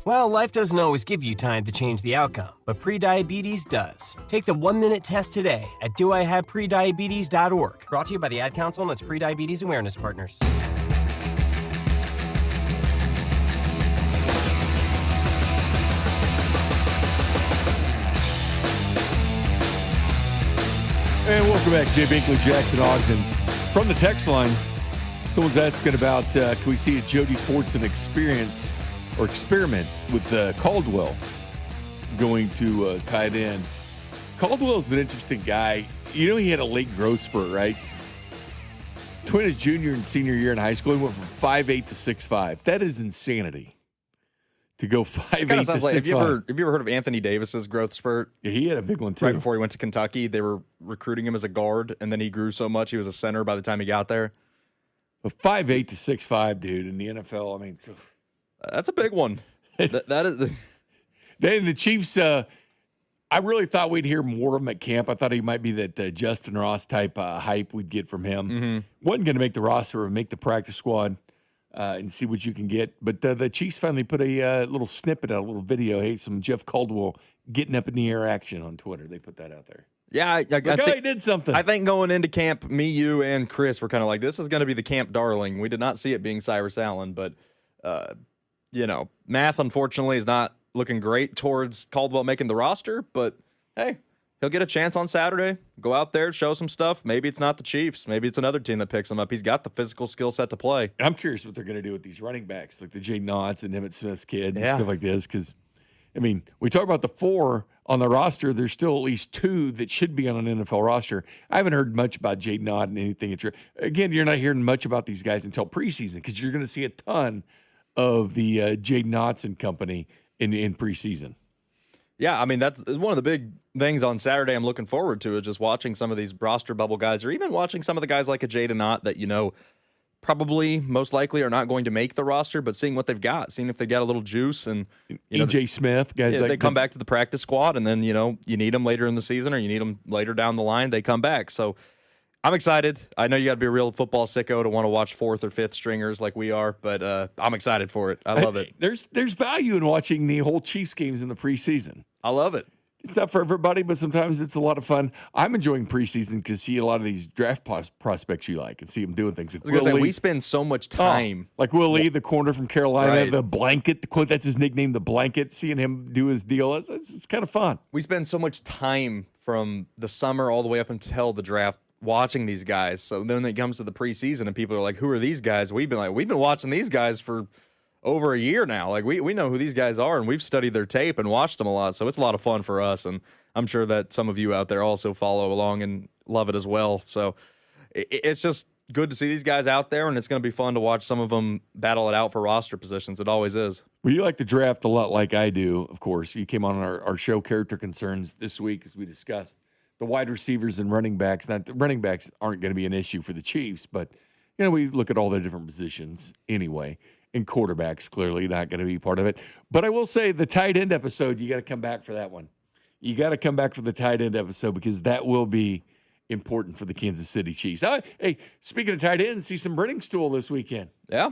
Well, life doesn't always give you time to change the outcome, but prediabetes does. Take the 1-minute test today at doihaveprediabetes.org. Brought to you by the Ad Council and its prediabetes awareness partners. And welcome back, Jay Binkley, Jackson Ogden. From the text line, someone's asking about can we see a Jody Fortson experiment with Caldwell going to tight end. Caldwell's an interesting guy. You know, he had a late growth spurt, right? Between his junior and senior year in high school, he went from 5'8" to 6'5". That is insanity. To go 5'8" to 6'5". Like, have you ever heard of Anthony Davis's growth spurt? Yeah, he had a big one too. Right before he went to Kentucky, they were recruiting him as a guard, and then he grew so much he was a center by the time he got there. But 5'8" to 6'5", dude, in the NFL, I mean, that's a big one. that is. Then the Chiefs. I really thought we'd hear more of him at camp. I thought he might be that Justin Ross type hype we'd get from him. Mm-hmm. Wasn't going to make the roster or make the practice squad and see what you can get. But the Chiefs finally put a little snippet out, a little video. Hey, some Jeff Caldwell getting up in the air action on Twitter. They put that out there. Yeah, I think he did something. I think going into camp, me, you, and Chris were kind of like, this is going to be the camp darling. We did not see it being Cyrus Allen, but, math, unfortunately, is not looking great towards Caldwell making the roster. But, hey, he'll get a chance on Saturday. Go out there, show some stuff. Maybe it's not the Chiefs. Maybe it's another team that picks him up. He's got the physical skill set to play. I'm curious what they're going to do with these running backs, like the Jay Knotts and Emmitt Smith's kid and Yeah. stuff like this, because we talk about the 4 on the roster. There's still at least 2 that should be on an NFL roster. I haven't heard much about Jay Knott and anything. Again, you're not hearing much about these guys until preseason because you're going to see a ton of the Jay Knotts and company in preseason. Yeah, that's one of the big things on Saturday I'm looking forward to is just watching some of these roster bubble guys or even watching some of the guys like a Jay Knott that, probably most likely are not going to make the roster, but seeing what they've got, seeing if they got a little juice and E.J. Smith, guys they come back to the practice squad and then, you need them later in the season or you need them later down the line, they come back. So I'm excited. I know you got to be a real football sicko to want to watch 4th or 5th stringers like we are, but I'm excited for it. I love it. There's value in watching the whole Chiefs games in the preseason. I love it. It's not for everybody, but sometimes it's a lot of fun. I'm enjoying preseason because see a lot of these draft prospects you like and see them doing things. Like we spend so much time. Like Will Lee, the corner from Carolina, Right. the blanket, that's his nickname, the blanket, seeing him do his deal. It's kind of fun. We spend so much time from the summer all the way up until the draft watching these guys. So then when it comes to the preseason and people are like, who are these guys? We've been watching these guys for over a year now. Like we know who these guys are and we've studied their tape and watched them a lot. So it's a lot of fun for us. And I'm sure that some of you out there also follow along and love it as well. So it's just good to see these guys out there and it's going to be fun to watch some of them battle it out for roster positions. It always is. Well, you like to draft a lot like I do, of course. You came on our show Character Concerns this week as we discussed the wide receivers and running backs. Now, the running backs aren't going to be an issue for the Chiefs, but we look at all the different positions anyway. And quarterbacks clearly not going to be part of it. But I will say the tight end episode, you got to come back for that one. You got to come back for the tight end episode because that will be important for the Kansas City Chiefs. Hey, speaking of tight ends, see some Brenningstool this weekend. Yeah.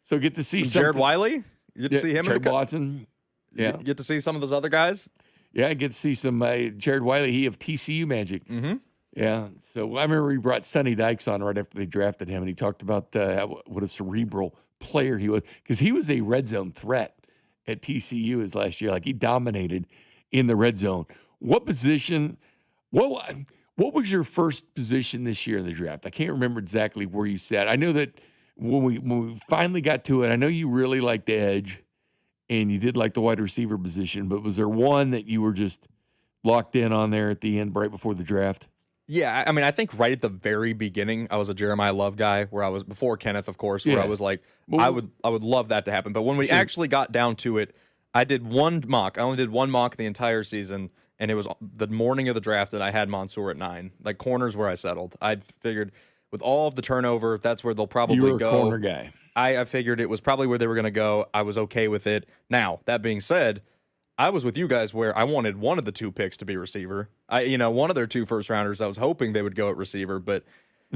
So get to see Jared Wiley. You get to see him. Jared Watson. Yeah. You get to see some of those other guys. Yeah, I get to see some Jared Wiley. He of TCU Magic. Mm-hmm. Yeah. So I remember he brought Sonny Dykes on right after they drafted him, and he talked about what a cerebral player he was because he was a red zone threat at TCU his last year. Like he dominated in the red zone. What position? What was your first position this year in the draft? I can't remember exactly where you sat. I know that when we finally got to it, I know you really liked edge and you did like the wide receiver position, but was there one that you were just locked in on there at the end right before the draft? Yeah, I think right at the very beginning, I was a Jeremiah Love guy where I was before Kenneth, of course, where I was like, I would love that to happen. But when we actually got down to it, I did one mock. I only did one mock the entire season, and it was the morning of the draft, and I had Mansour at 9. Like corners where I settled. I figured with all of the turnover, that's where they'll probably go. You were a corner guy. I figured it was probably where they were going to go. I was okay with it. Now, that being said, I was with you guys where I wanted one of the 2 picks to be receiver. One of their 2 first rounders, I was hoping they would go at receiver, but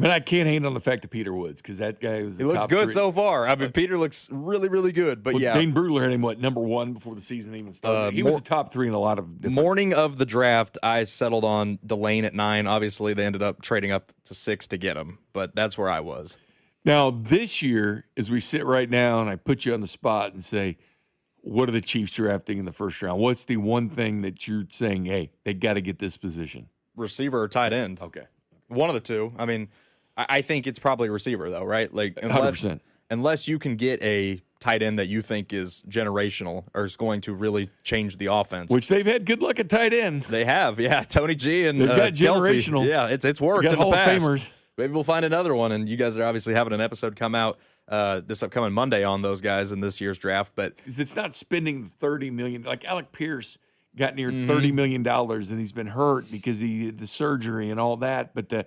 I can't hate on the fact of Peter Woods because that guy was. He looks good so far. Peter looks really, really good. But yeah, Dane Brugler had him number 1 before the season even started. He was a top 3 in a lot of different. Morning of the draft, I settled on Delane at 9. Obviously, they ended up trading up to 6 to get him, but that's where I was. Now this year, as we sit right now, and I put you on the spot and say, what are the Chiefs drafting in the first round? What's the one thing that you're saying, hey, they got to get this position? Receiver or tight end. Okay. One of the 2. I think it's probably receiver, though, right? Like 100%. Unless you can get a tight end that you think is generational or is going to really change the offense. Which they've had good luck at tight end. They have, yeah. Tony G and they've got Kelsey. generational. Yeah, it's worked in the Hall past. Of Famers. Maybe we'll find another one, and you guys are obviously having an episode come out this upcoming Monday on those guys in this year's draft. But it's not spending $30 million. Like Alec Pierce got near $30 million, and he's been hurt because the surgery and all that. But the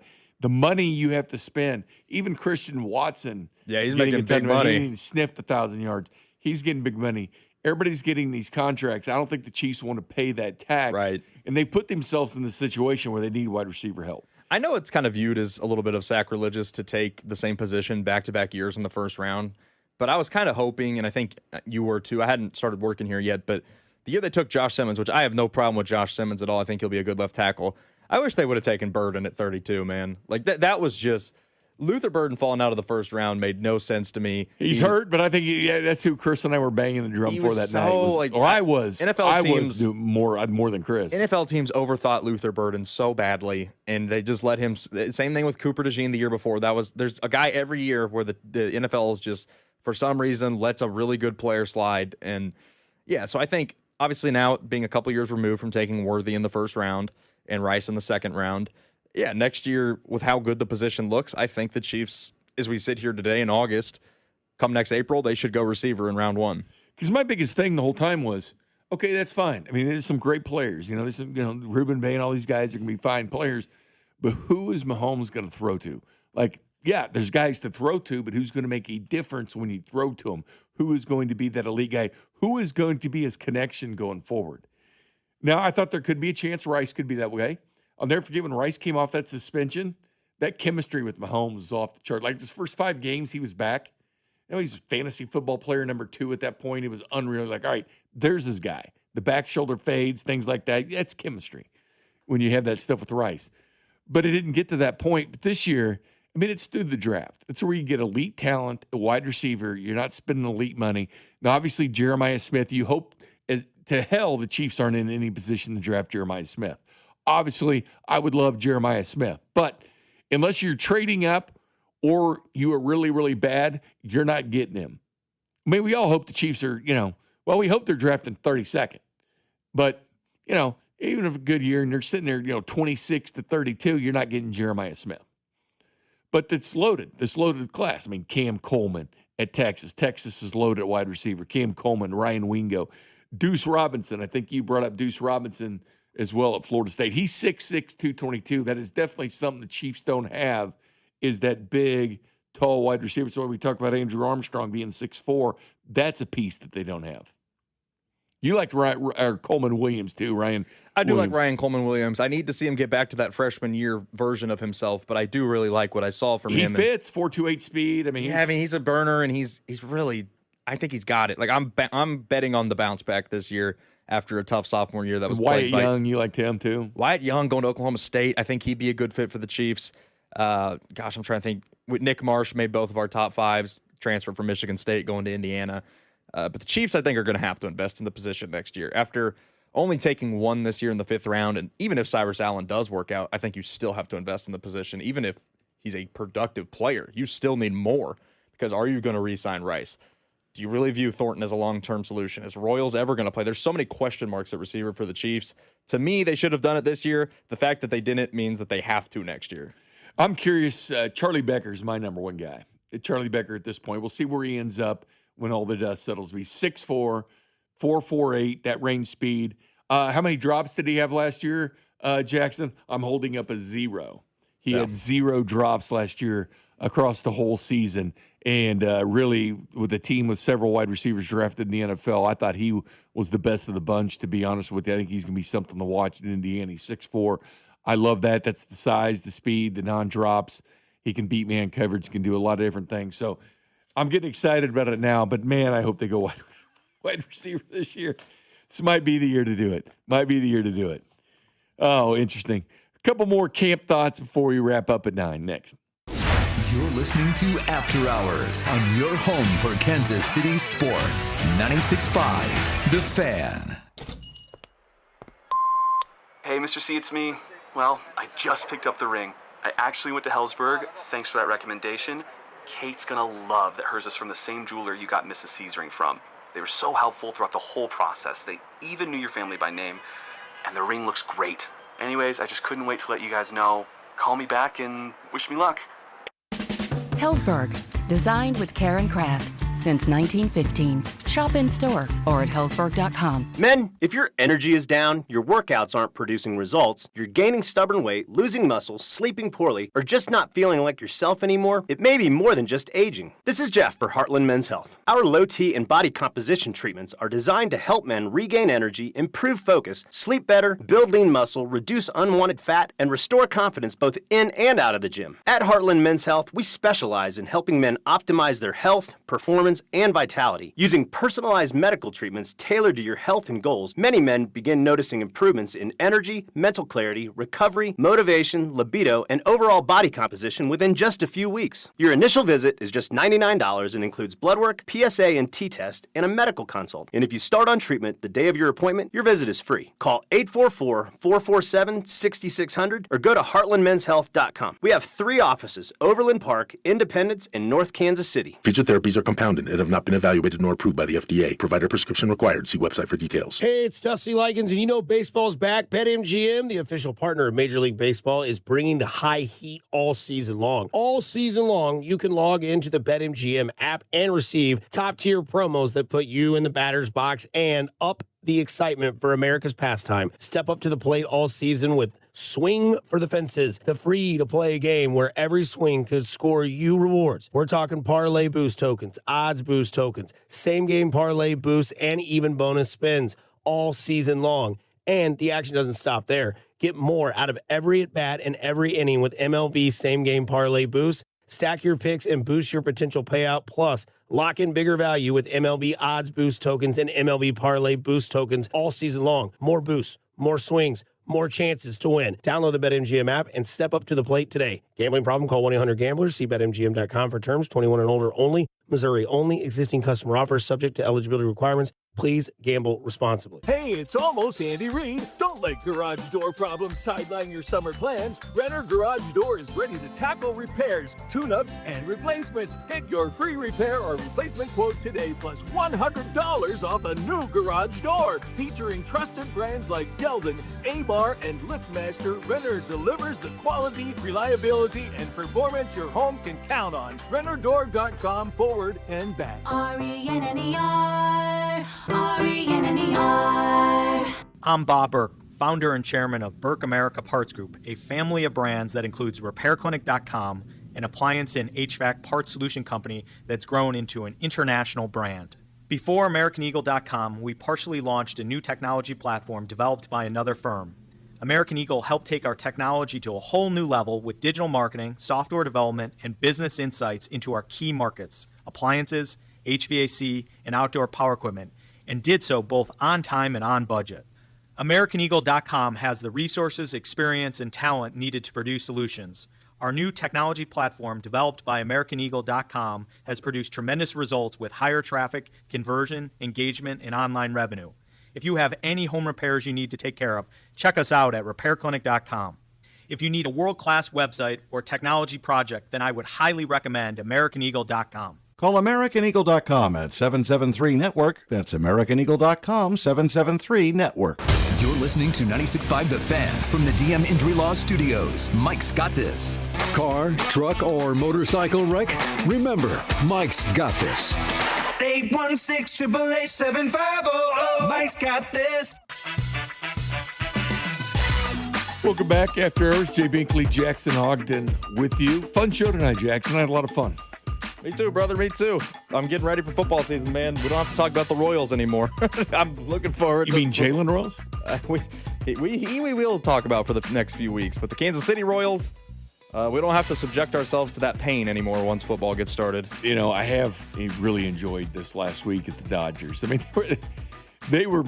money you have to spend, even Christian Watson, yeah, he's making big money. He sniffed 1,000 yards. He's getting big money. Everybody's getting these contracts. I don't think the Chiefs want to pay that tax. Right. And they put themselves in the situation where they need wide receiver help. I know it's kind of viewed as a little bit of sacrilegious to take the same position back-to-back years in the first round, but I was kind of hoping, and I think you were too. I hadn't started working here yet, but the year they took Josh Simmons, which I have no problem with Josh Simmons at all. I think he'll be a good left tackle. I wish they would have taken Burden at 32, man. Like that was just Luther Burden falling out of the first round made no sense to me. He's hurt, but I think that's who Chris and I were banging the drum for that night. I was. NFL teams was more than Chris. NFL teams overthought Luther Burden so badly, and they just let him. Same thing with Cooper DeJean the year before. There's a guy every year where the NFL is just for some reason lets a really good player slide, and yeah. So I think obviously now being a couple years removed from taking Worthy in the first round and Rice in the second round. Yeah, next year, with how good the position looks, I think the Chiefs, as we sit here today in August, come next April, they should go receiver in round 1. Because my biggest thing the whole time was, okay, that's fine. I mean, there's some great players. There's some, Ruben Bay and all these guys are going to be fine players. But who is Mahomes going to throw to? Like, yeah, there's guys to throw to, but who's going to make a difference when you throw to them? Who is going to be that elite guy? Who is going to be his connection going forward? Now, I thought there could be a chance Rice could be that way. I'll never forget when Rice came off that suspension, that chemistry with Mahomes was off the chart. Like his first 5 games, he was back. He's a fantasy football player number 2 at that point. It was unreal. Like, all right, there's his guy. The back shoulder fades, things like that. That's chemistry when you have that stuff with Rice. But it didn't get to that point. But this year, I mean, it's through the draft. It's where you get elite talent, a wide receiver. You're not spending elite money. Now, obviously, Jeremiah Smith, you hope to hell the Chiefs aren't in any position to draft Jeremiah Smith. Obviously, I would love Jeremiah Smith. But unless you're trading up or you are really, really bad, you're not getting him. I mean, we all hope the Chiefs are, we hope they're drafting 32nd. But, even if a good year and they're sitting there, 26 to 32, you're not getting Jeremiah Smith. But it's loaded. This loaded class. I mean, Cam Coleman at Texas. Texas is loaded at wide receiver. Cam Coleman, Ryan Wingo. Deuce Robinson. I think you brought up Deuce Robinson as well at Florida State. He's 6'6", 222. That is definitely something the Chiefs don't have, is that big, tall wide receiver. So when we talk about Andrew Armstrong being 6'4", that's a piece that they don't have. You liked Coleman Williams too, Ryan. I do like Ryan Coleman Williams. I need to see him get back to that freshman year version of himself, but I do really like what I saw from him. He fits 4.28 speed. I mean, he's a burner, and he's really. I think he's got it. Like I'm betting on the bounce back this year after a tough sophomore year that was Wyatt Young. You liked him too. Wyatt Young going to Oklahoma State. I think he'd be a good fit for the Chiefs. I'm trying to think. Nick Marsh made both of our top 5s. Transferred from Michigan State, going to Indiana. But the Chiefs, I think, are going to have to invest in the position next year. After only taking 1 this year in the 5th round, and even if Cyrus Allen does work out, I think you still have to invest in the position. Even if he's a productive player, you still need more, because are you going to re-sign Rice? Do you really view Thornton as a long-term solution? Is Royals ever going to play? There's so many question marks at receiver for the Chiefs. To me, they should have done it this year. The fact that they didn't means that they have to next year. I'm curious. Charlie Becker's my number 1 guy. Charlie Becker at this point. We'll see where he ends up when all the dust settles. He's 6'4", 4.48, that range speed. How many drops did he have last year, Jackson? I'm holding up a 0. He had 0 drops last year across the whole season. And really, with a team with several wide receivers drafted in the NFL, I thought he was the best of the bunch, to be honest with you. I think he's going to be something to watch in Indiana. He's 6'4". I love that. That's the size, the speed, the non-drops. He can beat man coverage, can do a lot of different things. So I'm getting excited about it now. But, man, I hope they go wide receiver this year. This might be the year to do it. Oh, interesting. A couple more camp thoughts before we wrap up at 9 next. You're listening to After Hours on your home for Kansas City sports. 96.5, The Fan. Hey, Mr. C, it's me. Well, I just picked up the ring. I actually went to Hellsberg. Thanks for that recommendation. Kate's gonna love that hers is from the same jeweler you got Mrs. C's ring from. They were so helpful throughout the whole process. They even knew your family by name. And the ring looks great. Anyways, I just couldn't wait to let you guys know. Call me back and wish me luck. Hellsberg, designed with care and craft since 1915. Shop in store or at Hellsberg.com. Men, if your energy is down, your workouts aren't producing results, you're gaining stubborn weight, losing muscle, sleeping poorly, or just not feeling like yourself anymore, it may be more than just aging. This is Jeff for Heartland Men's Health. Our low T and body composition treatments are designed to help men regain energy, improve focus, sleep better, build lean muscle, reduce unwanted fat, and restore confidence both in and out of the gym. At Heartland Men's Health, we specialize in helping men optimize their health, performance, and vitality. Using personalized medical treatments tailored to your health and goals, many men begin noticing improvements in energy, mental clarity, recovery, motivation, libido, and overall body composition within just a few weeks. Your initial visit is just $99 and includes blood work, PSA and T-test, and a medical consult. And if you start on treatment the day of your appointment, your visit is free. Call 844-447-6600 or go to heartlandmenshealth.com. We have 3 offices: Overland Park, Independence, and North Kansas City. Future therapies are compounded and have not been evaluated nor approved by the FDA. Provider prescription required. See website for details. Hey, it's Dusty Likens, and you know baseball's back. BetMGM, the official partner of Major League Baseball, is bringing the high heat all season long. All season long, you can log into the BetMGM app and receive top-tier promos that put you in the batter's box and up the excitement for America's pastime. Step up to the plate all season with Swing for the Fences, the free-to-play game where every swing could score you rewards. We're talking parlay boost tokens, odds boost tokens, same-game parlay boosts, and even bonus spins all season long. And the action doesn't stop there. Get more out of every at-bat and every inning with MLB same-game parlay boosts. Stack your picks and boost your potential payout. Plus, lock in bigger value with MLB odds boost tokens and MLB parlay boost tokens all season long. More boosts, more swings, more chances to win. Download the BetMGM app and step up to the plate today. Gambling problem? Call 1-800-GAMBLERS. See BetMGM.com for terms. 21 and older only. Missouri only. Existing customer offers subject to eligibility requirements. Please gamble responsibly. Hey, it's almost Andy Reid. Don't let garage door problems sideline your summer plans. Renner Garage Door is ready to tackle repairs, tune-ups, and replacements. Get your free repair or replacement quote today, plus $100 off a new garage door. Featuring trusted brands like Geldon, A-Bar, and LiftMaster, Renner delivers the quality, reliability, and performance your home can count on. RennerDoor.com forward and back. RENNER. RENNER. I'm Bob Burke, founder and chairman of Burke America Parts Group, a family of brands that includes RepairClinic.com, an appliance and HVAC parts solution company that's grown into an international brand. Before AmericanEagle.com, we partially launched a new technology platform developed by another firm. American Eagle helped take our technology to a whole new level with digital marketing, software development, and business insights into our key markets, appliances, HVAC, and outdoor power equipment, and did so both on time and on budget. AmericanEagle.com has the resources, experience, and talent needed to produce solutions. Our new technology platform, developed by AmericanEagle.com, has produced tremendous results with higher traffic, conversion, engagement, and online revenue. If you have any home repairs you need to take care of, check us out at RepairClinic.com. If you need a world-class website or technology project, then I would highly recommend AmericanEagle.com. Call AmericanEagle.com at 773-NETWORK. That's AmericanEagle.com, 773-NETWORK. You're listening to 96.5 The Fan from the DM Injury Law Studios. Mike's got this. Car, truck, or motorcycle wreck? Remember, Mike's got this. 816-888-7500. Mike's got this. Welcome back after hours. Jay Binkley, Jackson Ogden with you. Fun show tonight, Jackson. I had a lot of fun. Me too, brother. Me too. I'm getting ready for football season, man. We don't have to talk about the Royals anymore. I'm looking forward. You mean Jalen Royals? We will talk about for the next few weeks. But the Kansas City Royals, we don't have to subject ourselves to that pain anymore once football gets started. You know, I have really enjoyed this last week at the Dodgers. I mean, they were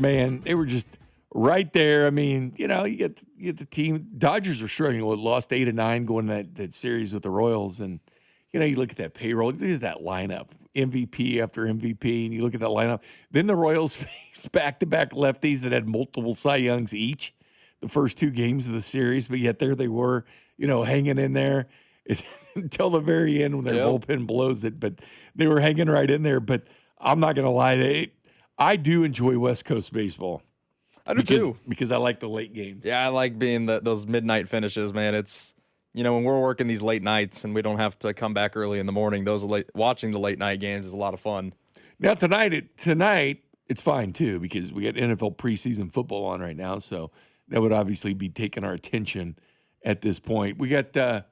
just right there. I mean, you know, you get the team. Dodgers are struggling. Lost 8 of 9 going that series with the Royals, and you know, you look at that payroll, look at that lineup, MVP after MVP, and you look at that lineup. Then the Royals faced back-to-back lefties that had multiple Cy Youngs each the first 2 games of the series, but yet there they were, you know, hanging in there until the very end when their bullpen blows it. But they were hanging right in there. But I'm not going to lie, I do enjoy West Coast baseball. I do too. Because I like the late games. Yeah, I like being those midnight finishes, man. It's, you know, when we're working these late nights and we don't have to come back early in the morning, watching the late night games is a lot of fun. Now tonight it's fine too because we got NFL preseason football on right now, so that would obviously be taking our attention at this point. We got an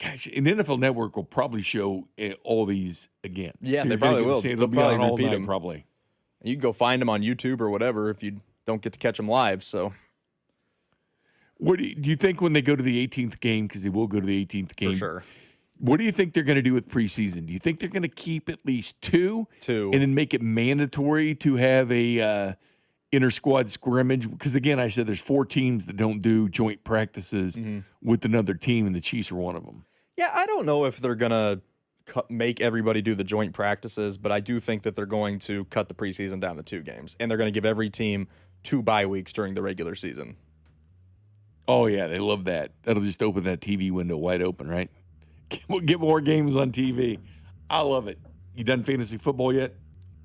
NFL Network will probably show all these again. Yeah, So they you're probably gonna will. see- They'll It'll be probably on all repeat night them. probably. You can go find them on YouTube or whatever if you don't get to catch them live. So, What do you think when they go to the 18th game? Because they will go to the 18th game. for sure. What do you think they're going to do with preseason? Do you think they're going to keep at least two, and then make it mandatory to have a inter-squad scrimmage? Because again, I said there's 4 teams that don't do joint practices with another team, and the Chiefs are one of them. Yeah, I don't know if they're going to make everybody do the joint practices, but I do think that they're going to cut the preseason down to 2 games, and they're going to give every team 2 bye weeks during the regular season. Oh, yeah, they love that. That'll just open that TV window wide open, right? We'll get more games on TV. I love it. You done fantasy football yet?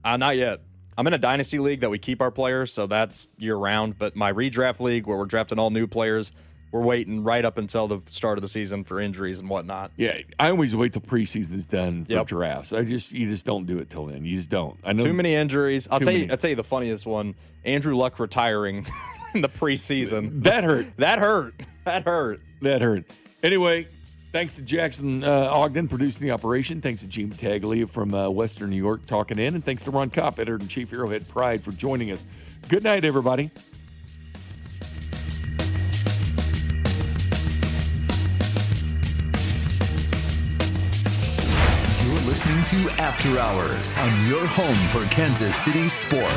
Not yet. I'm in a dynasty league that we keep our players, so that's year-round. But my redraft league, where we're drafting all new players, we're waiting right up until the start of the season for injuries and whatnot. Yeah, I always wait till preseason's done for drafts. You just don't do it till then. You just don't. I know Too many injuries. I'll Too tell many. you the funniest one. Andrew Luck retiring in the preseason. That hurt. That hurt. Anyway, thanks to Jackson Ogden producing the operation. Thanks to Gene Battaglia from Western New York talking in. And thanks to Ron Kopp, editor-in-chief, Arrowhead Pride, for joining us. Good night, everybody. You're listening to After Hours on your home for Kansas City sports.